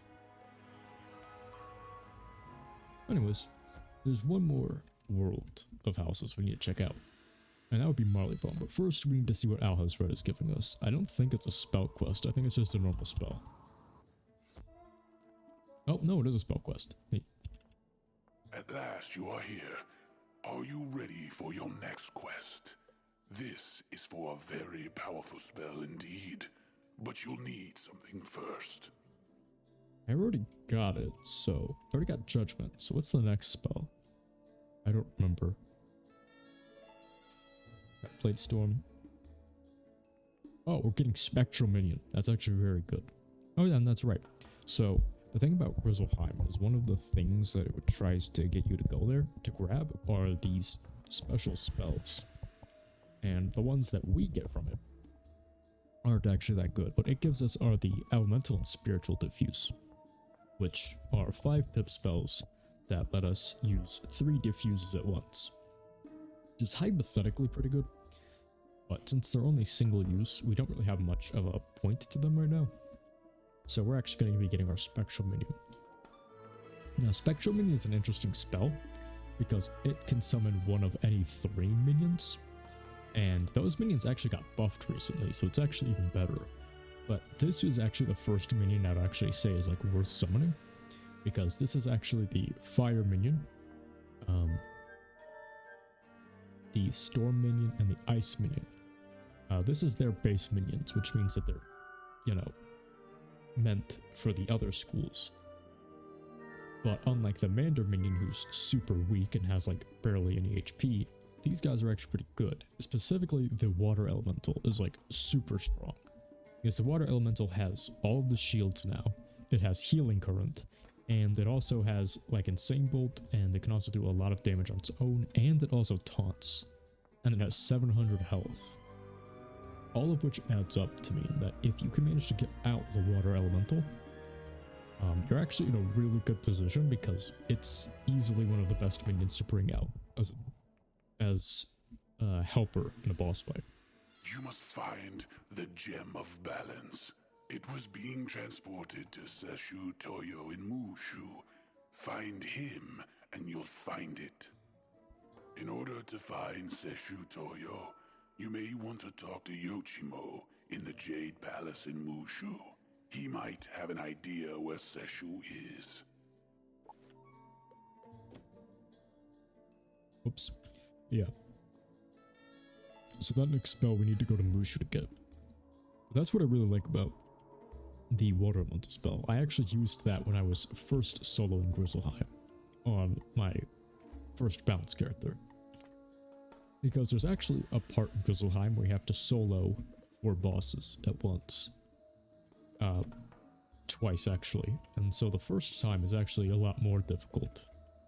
Anyways, there's one more world of houses we need to check out, and that would be Marleybone. But first, we need to see what Alha's Red is giving us. I don't think it's a spell quest. I think it's just a normal spell. Oh, no, it is a spell quest. Neat. At last you are here. Are you ready for your next quest? This is for a very powerful spell indeed, but you'll need something first. I already got it, so I already got Judgment. So what's the next spell? I don't remember. Got Blade Storm. Oh, we're getting Spectral Minion. That's actually very good. Oh yeah, and that's right. So the thing about Grizzlheim is one of the things that it tries to get you to go there to grab are these special spells. And the ones that we get from it aren't actually that good. What it gives us are the Elemental and Spiritual Diffuse, which are 5 pip spells that let us use 3 diffuses at once, which is hypothetically pretty good. But since they're only single use, we don't really have much of a point to them right now. So we're actually going to be getting our Spectral Minion. Now, Spectral Minion is an interesting spell because it can summon one of any 3 minions. And those minions actually got buffed recently, so it's actually even better. But this is actually the first minion I'd actually say is like worth summoning, because this is actually the Fire Minion, the Storm Minion, and the Ice Minion. This is their base minions, which means that they're, you know, meant for the other schools. But unlike the Mander minion, who's super weak and has like barely any HP, these guys are actually pretty good. Specifically, the Water Elemental is like super strong, because the Water Elemental has all of the shields now. It has Healing Current, and it also has like Insane Bolt, and it can also do a lot of damage on its own, and it also taunts. And it has 700 health. All of which adds up to mean that if you can manage to get out the Water Elemental, you're actually in a really good position, because it's easily one of the best minions to bring out as a helper in a boss fight. You must find the Gem of Balance. It was being transported to Seshu Toyo in Mushu. Find him, and you'll find it. In order to find Seshu Toyo, you may want to talk to Yoshimo in the Jade Palace in Mushu. He might have an idea where Seshu is. Oops. Yeah. So that next spell we need to go to Mushu to get. That's what I really like about the Water Elemental spell. I actually used that when I was first soloing Grizzlheim on my first bounce character. Because there's actually a part in Grizzlheim where you have to solo 4 bosses at once. Twice actually. And so the first time is actually a lot more difficult,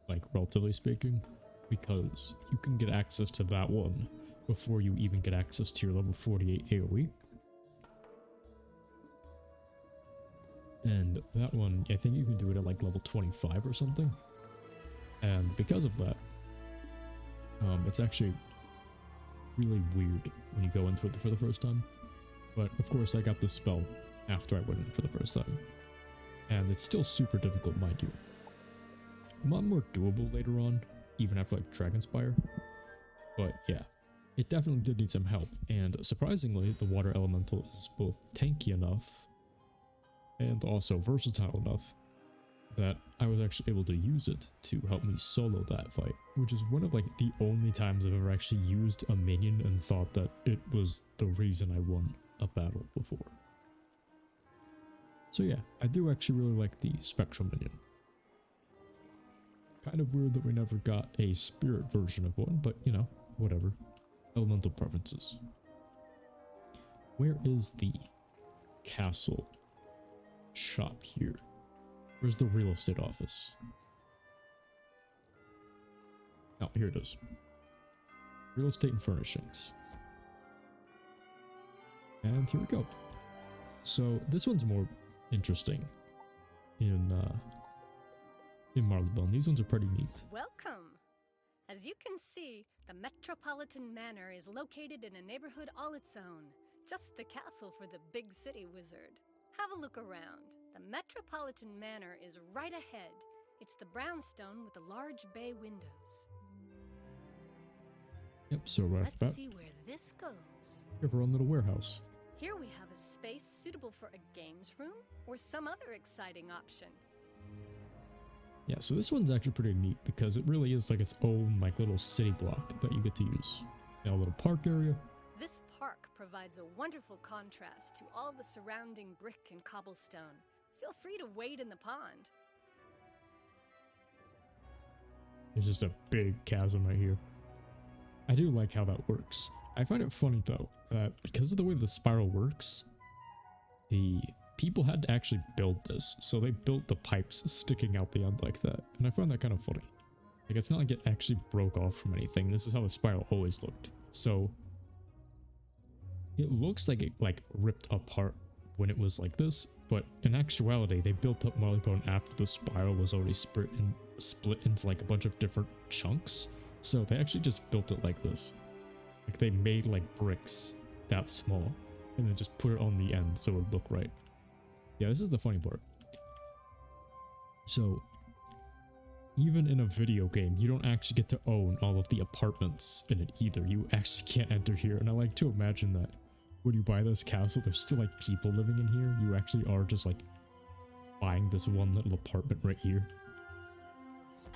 like relatively speaking, because you can get access to that one before you even get access to your level 48 AoE. And that one, I think you can do it at like level 25 or something. And because of that, it's actually really weird when you go into it for the first time. But of course I got this spell after I went in for the first time. And it's still super difficult, mind you. A lot more doable later on, even after like Dragonspire. But yeah, it definitely did need some help. And surprisingly, the Water Elemental is both tanky enough and also versatile enough that I was actually able to use it to help me solo that fight, which is one of like the only times I've ever actually used a minion and thought that it was the reason I won a battle before. So yeah, I do actually really like the Spectral Minion. Kind of weird that we never got a spirit version of one, but you know, whatever. Elemental preferences. Where is the castle shop here? Where's the real estate office? Oh, here it is. Real estate and furnishings. And here we go. So this one's more interesting in Marleybone. These ones are pretty neat. Welcome! As you can see, the Metropolitan Manor is located in a neighborhood all its own. Just the castle for the big city wizard. Have a look around. The Metropolitan Manor is right ahead. It's the brownstone with the large bay windows. Yep, so right off the bat, Let's see where this goes. we have our own little warehouse. Here we have a space suitable for a games room or some other exciting option. Yeah, so this one's actually pretty neat because it really is like its own like little city block that you get to use. You know, a little park area. This park provides a wonderful contrast to all the surrounding brick and cobblestone. Feel free to wade in the pond. There's just a big chasm right here. I do like how that works. I find it funny though, that because of the way the spiral works, the people had to actually build this. So they built the pipes sticking out the end like that. And I find that kind of funny. Like, it's not like it actually broke off from anything. This is how the spiral always looked. So it looks like it like ripped apart when it was like this, but in actuality, they built up Marleybone after the spiral was already split split into like a bunch of different chunks. So they actually just built it like this. Like they made like bricks that small and then just put it on the end so it would look right. Yeah, this is the funny part. So even in a video game, you don't actually get to own all of the apartments in it either. You actually can't enter here. And I like to imagine that when you buy this castle, there's still like people living in here. You actually are just like buying this one little apartment right here.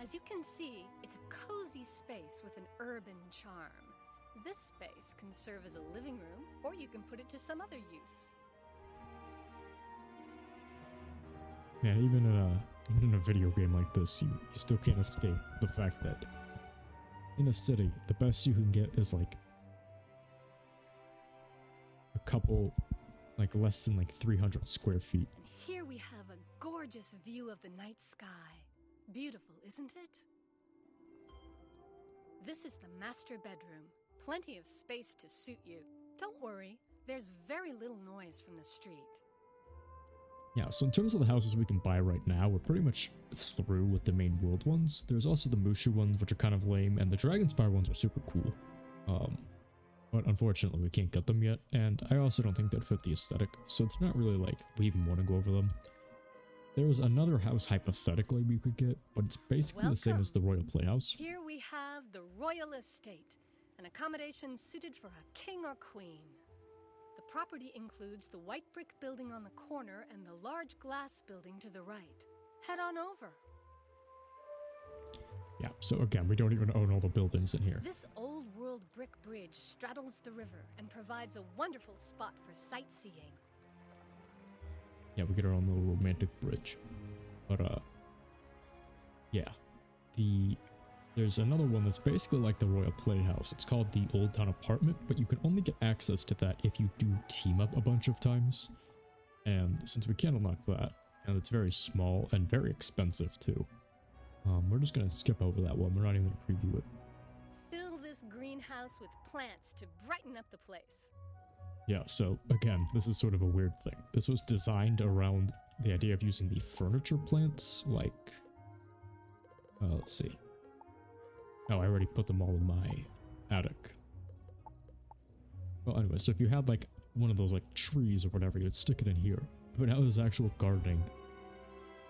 As you can see, it's a cozy space with an urban charm. This space can serve as a living room, or you can put it to some other use. Man, even in a video game like this, you still can't escape the fact that in a city, the best you can get is like a couple, like less than like 300 square feet. Here we have a gorgeous view of the night sky. Beautiful, isn't it? This is the master bedroom. Plenty of space to suit you. Don't worry, there's very little noise from the street. Yeah, so in terms of the houses we can buy right now, we're pretty much through with the main world ones. There's also the Mushu ones, which are kind of lame, and the Dragonspire ones are super cool. But unfortunately we can't get them yet, and I also don't think they'd fit the aesthetic, so it's not really like we even want to go over them. There's another house hypothetically we could get, but it's basically the same as the Royal Playhouse. Here we have the Royal Estate, an accommodation suited for a king or queen. The property includes the white brick building on the corner and the large glass building to the right. Head on over. Yeah, so again, we don't even own all the buildings in here. This old world brick bridge straddles the river and provides a wonderful spot for sightseeing. Yeah, we get our own little romantic bridge. But, yeah. There's another one that's basically like the Royal Playhouse. It's called the Old Town Apartment, but you can only get access to that if you do team up a bunch of times. And since we can't unlock that, and it's very small and very expensive too, we're just gonna skip over that one. We're not even gonna preview it. Fill this greenhouse with plants to brighten up the place. Yeah, so again, this is sort of a weird thing. This was designed around the idea of using the furniture plants, like... let's see. Oh, I already put them all in my attic. Well, anyway, so if you had like one of those like trees or whatever, you'd stick it in here. But now there's actual gardening.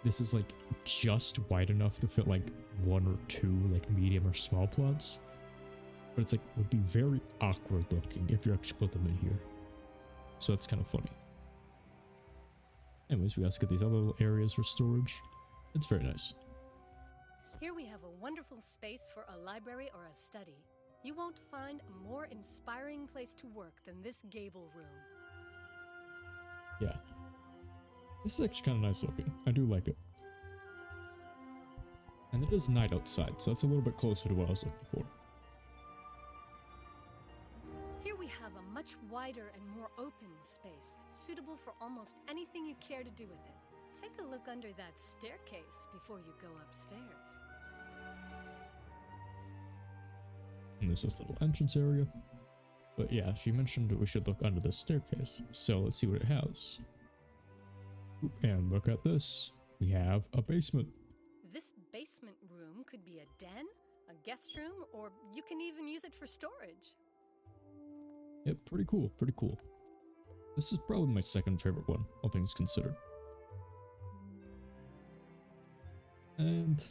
This is like just wide enough to fit like one or two like medium or small plots. But it's like, would be very awkward looking if you actually put them in here. So that's kind of funny. Anyways, we also get these other little areas for storage. It's very nice. Here we have a wonderful space for a library or a study. You won't find a more inspiring place to work than this gable room. Yeah. This is actually kind of nice looking. I do like it. And it is night outside, so that's a little bit closer to what I was looking for. Here we have a much wider and more open space, suitable for almost anything you care to do with it. Take a look under that staircase before you go upstairs. And there's this little entrance area. But yeah, she mentioned we should look under the staircase. So let's see what it has. And look at this. We have a basement. This basement room could be a den, a guest room, or you can even use it for storage. Yep, pretty cool, pretty cool. This is probably my second favorite one, all things considered. And,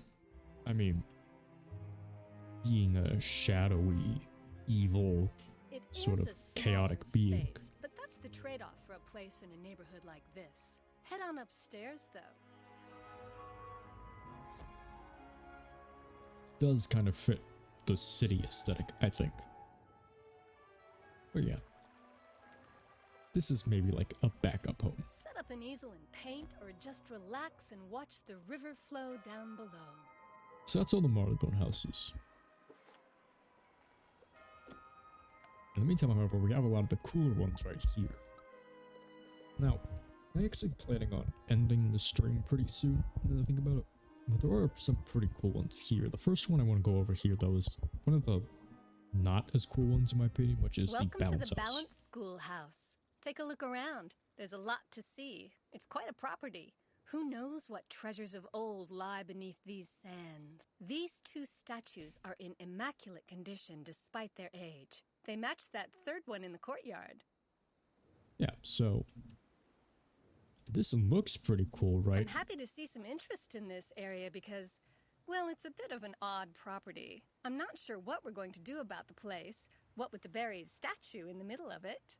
I mean, being a shadowy, evil, sort of chaotic being. Space, but that's the trade-off for a place in a neighborhood like this. Head on upstairs, though. Does kind of fit the city aesthetic, I think. But yeah. This is maybe like a backup home. Set up an easel and paint, or just relax and watch the river flow down below. So that's all the Marleybone houses. In the meantime, however, we have a lot of the cooler ones right here. Now, I'm actually planning on ending the stream pretty soon, now I think about it. But there are some pretty cool ones here. The first one I want to go over here, though, is one of the not as cool ones, in my opinion, which is the Balance House. Welcome to the Balance Schoolhouse. Take a look around. There's a lot to see. It's quite a property. Who knows what treasures of old lie beneath these sands? These two statues are in immaculate condition despite their age. They match that third one in the courtyard. Yeah, so this looks pretty cool, right? I'm happy to see some interest in this area because, well, it's a bit of an odd property. I'm not sure what we're going to do about the place, what with the buried statue in the middle of it.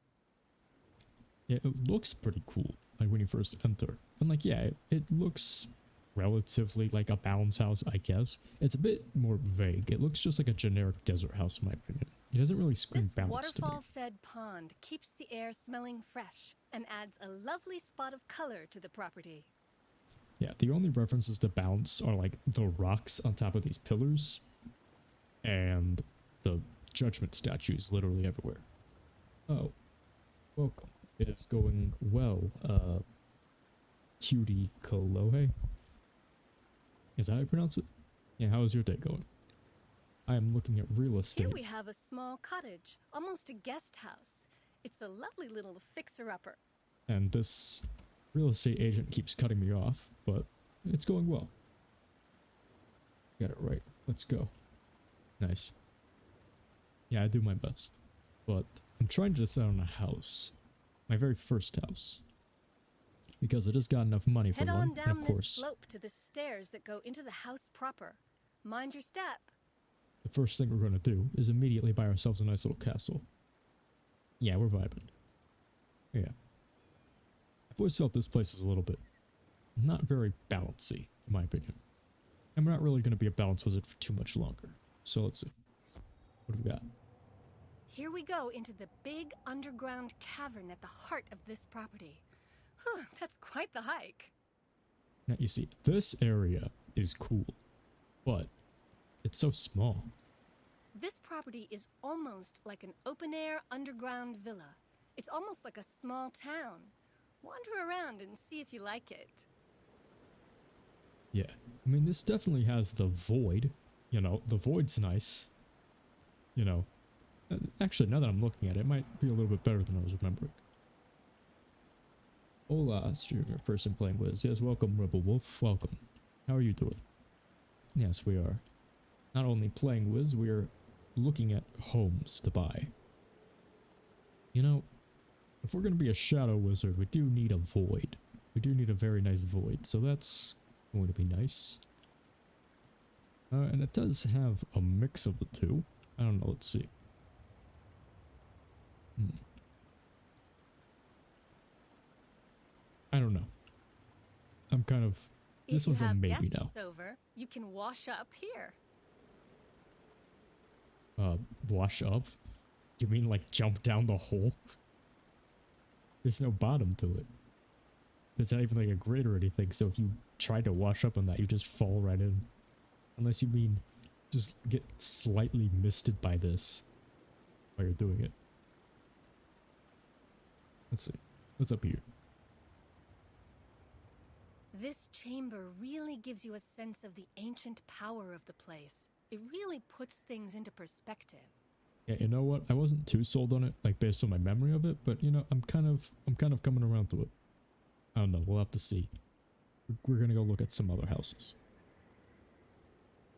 Yeah, it looks pretty cool, like when you first enter. And like, yeah, it looks relatively like a bounce house, I guess. It's a bit more vague. It looks just like a generic desert house, in my opinion. It doesn't really scream bounce to me. This waterfall-fed pond keeps the air smelling fresh and adds a lovely spot of color to the property. Yeah, the only references to bounce are like the rocks on top of these pillars and the judgment statues literally everywhere. Oh, welcome. It is going well, Cutie Kolohe. Is that how you pronounce it? Yeah, how is your day going? I am looking at real estate. Here we have a small cottage, almost a guest house. It's a lovely little fixer-upper. And this real estate agent keeps cutting me off, but it's going well. Got it right. Let's go. Nice. Yeah, I do my best. But I'm trying to decide on a house. My very first house. Because I just got enough money for one, and of Head on down course, this slope to the stairs that go into the house proper. Mind your step. the first thing we're going to do is immediately buy ourselves a nice little castle. Yeah, we're vibing. Yeah. I've always felt this place is a little bit not very bouncy, in my opinion. I'm not really going to be a balance wizard for too much longer. So let's see. What do we got? Here we go into the big underground cavern at the heart of this property. Whew, that's quite the hike. Now you see, this area is cool, but it's so small. This property is almost like an open-air underground villa. It's almost like a small town. Wander around and see if you like it. Yeah, I mean, this definitely has the void. You know, the void's nice. You know, actually, now that I'm looking at it, it might be a little bit better than I was remembering. Hola, streamer person playing Wiz. Yes, welcome, Rebel Wolf. Welcome. How are you doing? Yes, we are. Not only playing Wiz, we are looking at homes to buy. You know, if we're going to be a shadow wizard, we do need a void. We do need a very nice void, so that's going to be nice. And it does have a mix of the two. I don't know, let's see. I don't know. I'm kind of... This one's a maybe now. Over, you can wash up here. Wash up? You mean like jump down the hole? There's no bottom to it. It's not even like a grid or anything, so if you try to wash up on that, you just fall right in. Unless you mean just get slightly misted by this while you're doing it. Let's see. What's up here? This chamber really gives you a sense of the ancient power of the place. It really puts things into perspective. Yeah, you know what? I wasn't too sold on it, like based on my memory of it, but you know, I'm kind of coming around to it. I don't know, we'll have to see. We're gonna go look at some other houses.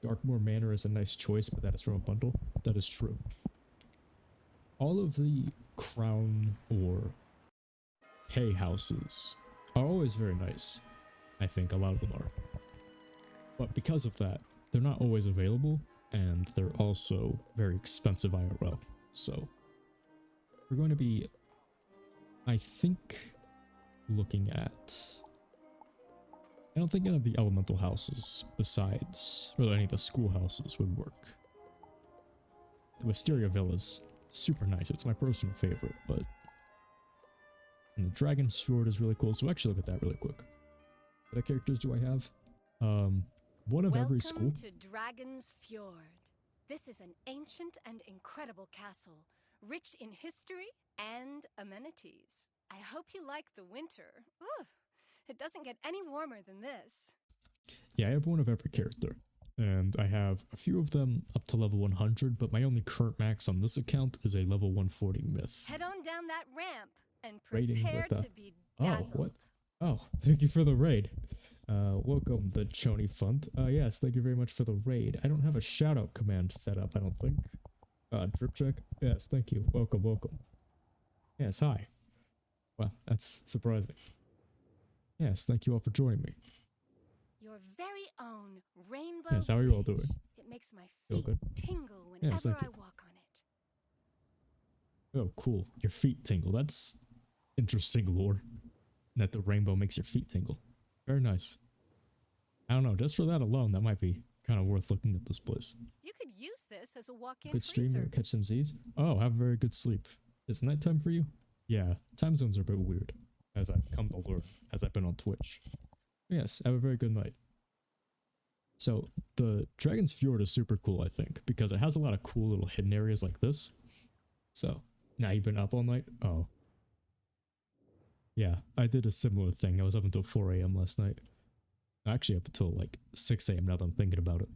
Darkmoor Manor is a nice choice, but that is from a bundle. That is true. All of the crown or hay houses are always very nice. I think a lot of them are. But because of that, they're not always available, and they're also very expensive IRL. So, we're going to be, I think, looking at... I don't think any of the elemental houses besides, or any of the schoolhouses would work. The Wisteria Villa's super nice. It's my personal favorite, but... And the Dragon Sword is really cool, so actually look at that really quick. What other characters do I have? One of every school. Welcome to Dragon's Fjord. This is an ancient and incredible castle, rich in history and amenities. I hope you like the winter. Ooh, it doesn't get any warmer than this. Yeah, I have one of every character. And I have a few of them up to level 100, but my only current max on this account is a level 140 myth. Head on down that ramp and Rating prepare with the... to be dazzled. Oh, what? Oh, thank you for the raid. Welcome, the Choni Fund. Yes, thank you very much for the raid. I don't have a shout-out command set up, I don't think. Drip check? Yes, thank you. Welcome, welcome. Yes, hi. Wow, that's surprising. Yes, thank you all for joining me. Your very own rainbow. Yes, how are you all doing? It makes my Feel feet good? tingle Yes, whenever thank I you. walk on it. Oh, cool. Your feet tingle. That's interesting lore. That the rainbow makes your feet tingle. Very nice. I don't know, just for that alone, that might be kind of worth looking at this place. You could use this as a walk-in Good stream, freezer. catch some Z's. Oh, have a very good sleep. Is it nighttime for you? Yeah, time zones are a bit weird, as I've come to learn, as I've been on Twitch. Yes, have a very good night. So, the Dragon's Fjord is super cool, I think, because it has a lot of cool little hidden areas like this. So, now you've been up all night? Oh. Yeah, I did a similar thing. I was up until 4 a.m. last night. Actually, up until like 6 a.m. now that I'm thinking about it.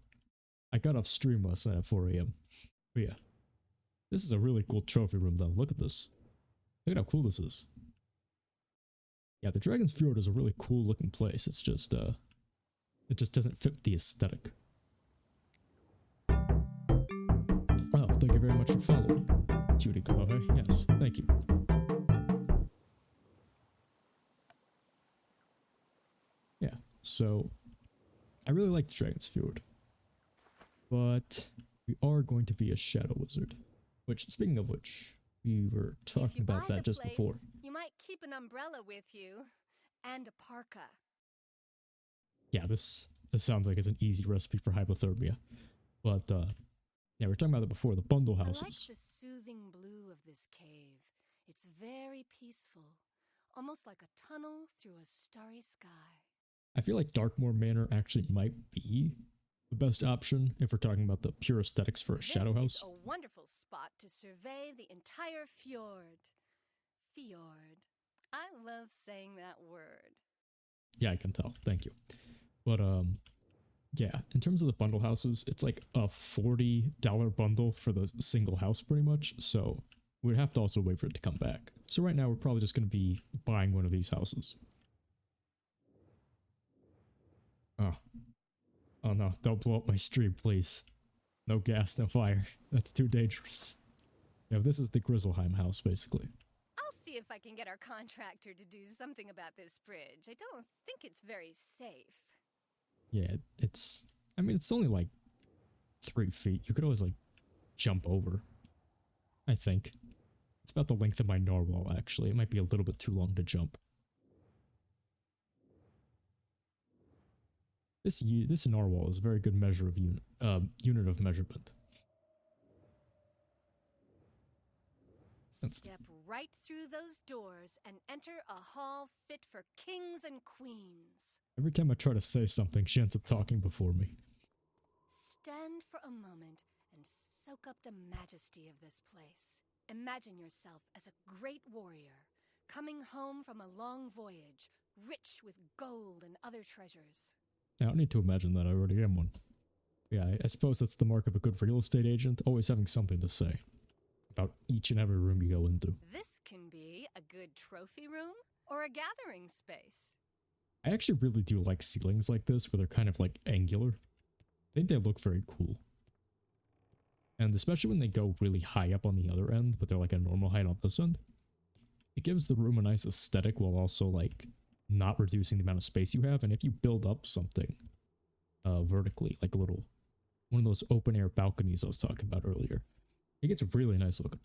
I got off stream last night at 4 a.m. But yeah. This is a really cool trophy room, though. Look at this. Look at how cool this is. Yeah, the Dragon's Fjord is a really cool looking place. It's just, it just doesn't fit the aesthetic. Oh, thank you very much for following. Judy Kalohe. Yes, thank you. Yeah, so I really like the Dragon's Fjord. But we are going to be a Shadow Wizard. Which, speaking of which, we were talking about that just before. You might keep an umbrella with you and a parka. Yeah, this sounds like it's an easy recipe for hypothermia. But, yeah, we were talking about it before, the bundle houses. I like the soothing blue of this cave. It's very peaceful, almost like a tunnel through a starry sky. I feel like Darkmoor Manor actually might be the best option if we're talking about the pure aesthetics for a shadow house. This is a wonderful spot to survey the entire fjord. Fjord. I love saying that word. Yeah, I can tell. Thank you. But, yeah, in terms of the bundle houses, it's like a $40 bundle for the single house pretty much, so we'd have to also wait for it to come back. So right now we're probably just going to be buying one of these houses. Oh no, don't blow up my stream, please. No gas, no fire. That's too dangerous. Yeah, this is the Grizzlheim House, basically. I'll see if I can get our contractor to do something about this bridge. I don't think it's very safe. Yeah, I mean, it's only like 3 feet. You could always, like, jump over. I think. It's about the length of my narwhal, actually. It might be a little bit too long to jump. This narwhal is a very good measure of unit of measurement. Step right through those doors and enter a hall fit for kings and queens. Every time I try to say something, she ends up talking before me. Stand for a moment and soak up the majesty of this place. Imagine yourself as a great warrior, coming home from a long voyage, rich with gold and other treasures. I don't need to imagine that, I already am one. Yeah, I suppose that's the mark of a good real estate agent, always having something to say about each and every room you go into. This can be a good trophy room or a gathering space. I actually really do like ceilings like this, where they're kind of like angular. I think they look very cool. And especially when they go really high up on the other end, but they're like a normal height on this end. It gives the room a nice aesthetic while also like not reducing the amount of space you have. And if you build up something vertically, like a little one of those open air balconies I was talking about earlier, it gets really nice looking.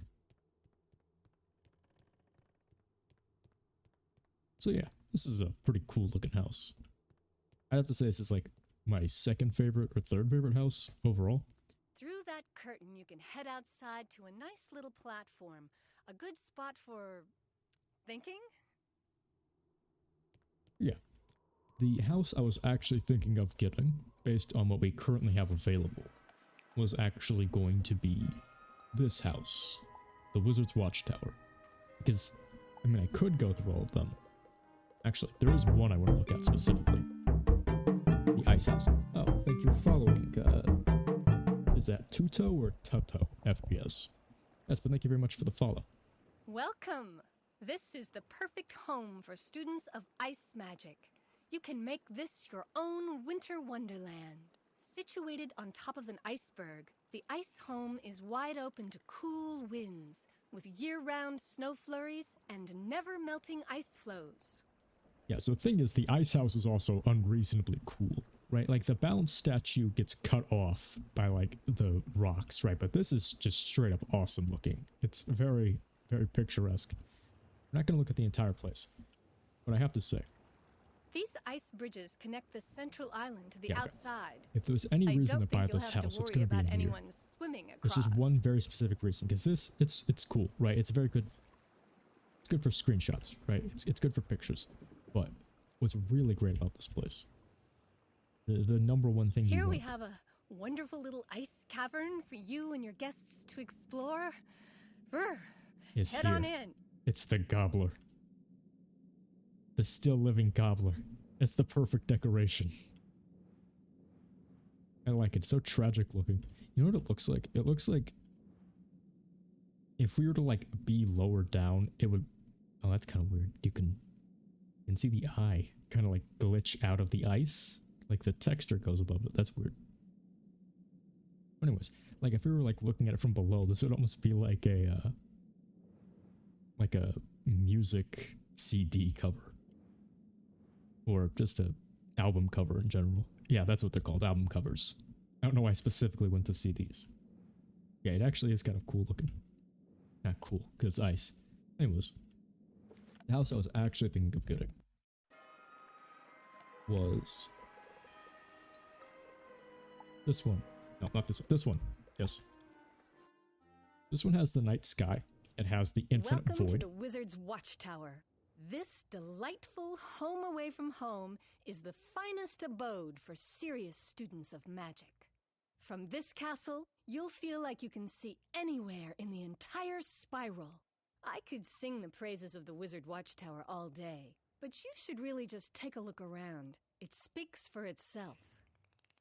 So yeah, this is a pretty cool looking house. I'd have to say this is like my second favorite or third favorite house overall. Through that curtain, you can head outside to a nice little platform. A good spot for thinking? Yeah. The house I was actually thinking of getting, based on what we currently have available, was actually going to be this house, the Wizard's Watchtower. Because, I mean, I could go through all of them. Actually, there is one I want to look at specifically. The Ice House. Oh, thank you for following. Is that Tuto or Tuto FPS? Yes, but thank you very much for the follow. Welcome, This is the perfect home for students of ice magic. You can make this your own winter wonderland. Situated on top of an iceberg, the ice home is wide open to cool winds, with year-round snow flurries and never-melting ice flows. Yeah, so the thing is, the ice house is also unreasonably cool, right? Like, the balance statue gets cut off by, like, the rocks, right? But this is just straight up awesome looking. It's very, very picturesque. I'm not going to look at the entire place, but I have to say, These ice bridges connect the central island to the outside. if there's any reason to buy this house, it's going to be in here. Anyone swimming across. There's just one very specific reason, because this, it's cool, right? It's very good. It's good for screenshots, right? It's good for pictures. But what's really great about this place, the number one thing Here you we want, have a wonderful little ice cavern for you and your guests to explore. Brr, is head here. on in. It's the gobbler. The still living gobbler. It's the perfect decoration. I like it. It's so tragic looking. You know what it looks like? It looks like if we were to like be lower down, it would. Oh, that's kind of weird. You can see the eye kind of like glitch out of the ice. Like the texture goes above it. That's weird. Anyways, like if we were like looking at it from below, this would almost be like a music CD cover. Or just a album cover in general. Yeah, that's what they're called, album covers. I don't know why I specifically went to CDs. Yeah, it actually is kind of cool looking. Not cool, because it's ice. Anyways, the house I was actually thinking of getting was this one. No, not this one. This one. Yes. This one has the night sky. It has the infinite Welcome void. to the Wizard's Watchtower. This delightful home away from home is the finest abode for serious students of magic. From this castle, you'll feel like you can see anywhere in the entire spiral. I could sing the praises of the Wizard Watchtower all day, but you should really just take a look around. It speaks for itself.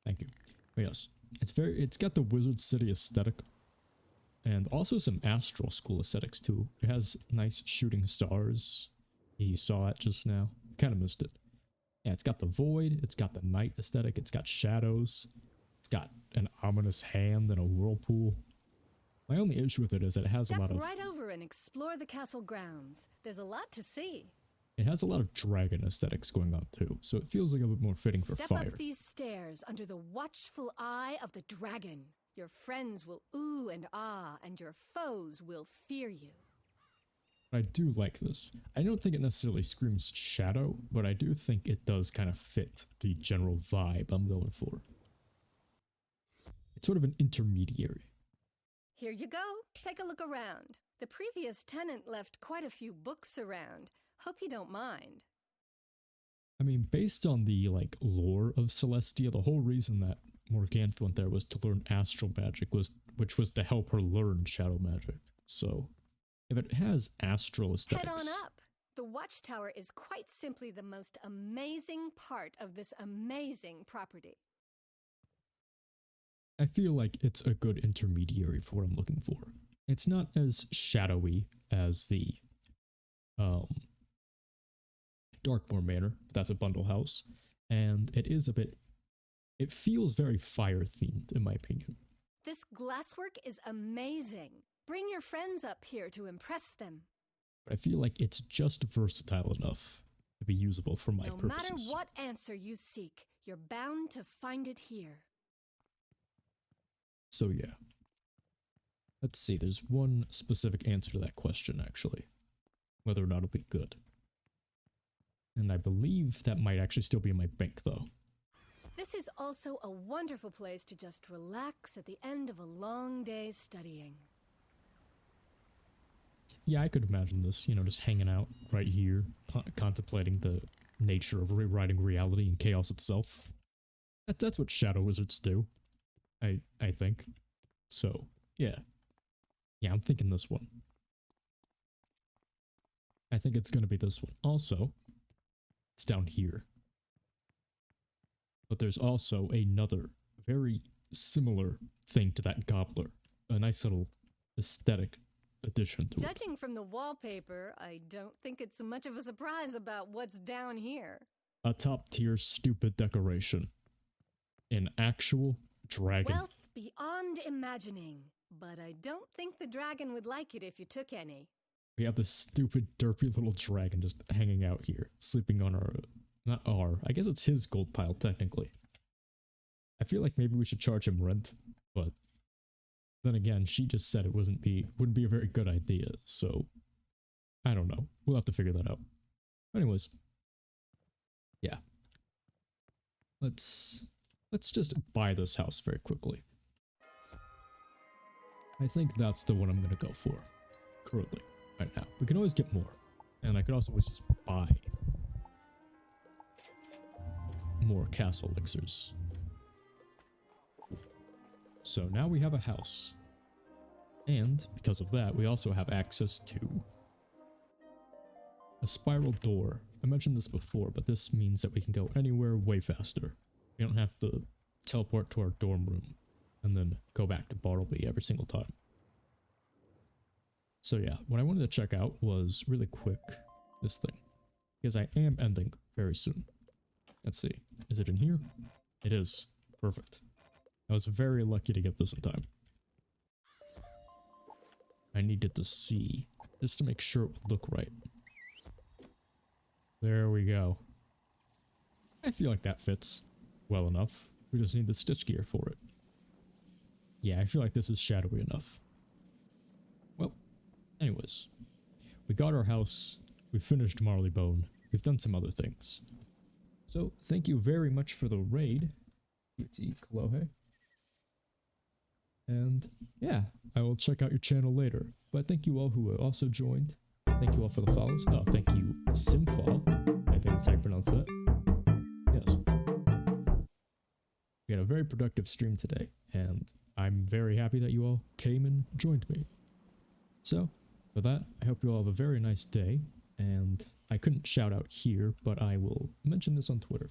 Thank you. But yes, it's got the Wizard City aesthetic. And also some Astral School aesthetics too. It has nice shooting stars. You saw it just now. Kind of missed it. Yeah, it's got the void. It's got the night aesthetic. It's got shadows. It's got an ominous hand and a whirlpool. My only issue with it is that it has a lot of... Step right over and explore the castle grounds. There's a lot to see. It has a lot of dragon aesthetics going on too, so it feels like a bit more fitting for fire. Step up these stairs under the watchful eye of the dragon. Your friends will ooh and ah, and your foes will fear you. I do like this. I don't think it necessarily screams shadow, but I do think it does kind of fit the general vibe I'm going for. It's sort of an intermediary. Here you go. Take a look around. The previous tenant left quite a few books around. Hope you don't mind. I mean, based on the, like, lore of Celestia, the whole reason that Morgantha went there was to learn astral magic, which was to help her learn shadow magic. So, if it has astral aesthetics... Head on up. The Watchtower is quite simply the most amazing part of this amazing property. I feel like it's a good intermediary for what I'm looking for. It's not as shadowy as the Darkmoor Manor. That's a bundle house. And it is a bit... It feels very fire-themed, in my opinion. This glasswork is amazing. Bring your friends up here to impress them. But I feel like it's just versatile enough to be usable for my purposes. No matter what answer you seek, you're bound to find it here. So yeah. Let's see, there's one specific answer to that question, actually. Whether or not it'll be good. And I believe that might actually still be in my bank, though. This is also a wonderful place to just relax at the end of a long day studying. Yeah, I could imagine this, you know, just hanging out right here, contemplating the nature of rewriting reality and chaos itself. That's what shadow wizards do, I think. So, yeah. Yeah, I'm thinking this one. I think it's going to be this one. Also, it's down here. But there's also another very similar thing to that gobbler. A nice little aesthetic addition to it. Judging from the wallpaper, I don't think it's much of a surprise about what's down here. A top-tier stupid decoration. An actual dragon. Wealth beyond imagining, but I don't think the dragon would like it if you took any. We have this stupid, derpy little dragon just hanging out here, sleeping on our... not our, I guess it's his gold pile, technically. I feel like maybe we should charge him rent, but... then again, she just said it wouldn't be a very good idea, so... I don't know. We'll have to figure that out. Anyways. Yeah. Let's just buy this house very quickly. I think that's the one I'm gonna go for. Currently. Right now. We can always get more. And I could also always just buy more castle elixirs. So now we have a house. And because of that, we also have access to a spiral door. I mentioned this before, but this means that we can go anywhere way faster. We don't have to teleport to our dorm room and then go back to Bartleby every single time. So yeah, what I wanted to check out was really quick this thing, because I am ending very soon. Let's see, is it in here? It is. Perfect. I was very lucky to get this in time. I needed to see, just to make sure it would look right. There we go. I feel like that fits well enough. We just need the stitch gear for it. Yeah, I feel like this is shadowy enough. Well, anyways. We got our house. We finished Marleybone. We've done some other things. So, thank you very much for the raid, QT Kalohe. And, yeah, I will check out your channel later. But thank you all who also joined. Thank you all for the follows. Oh, thank you, Simfall. I think that's how you pronounce that. Yes. We had a very productive stream today, and I'm very happy that you all came and joined me. So, for that, I hope you all have a very nice day, and I couldn't shout out here, but I will mention this on Twitter.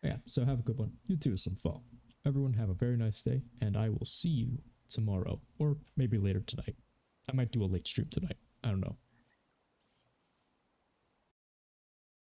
Yeah, so have a good one. You too, Simfall. Everyone have a very nice day, and I will see you tomorrow, or maybe later tonight. I might do a late stream tonight. I don't know.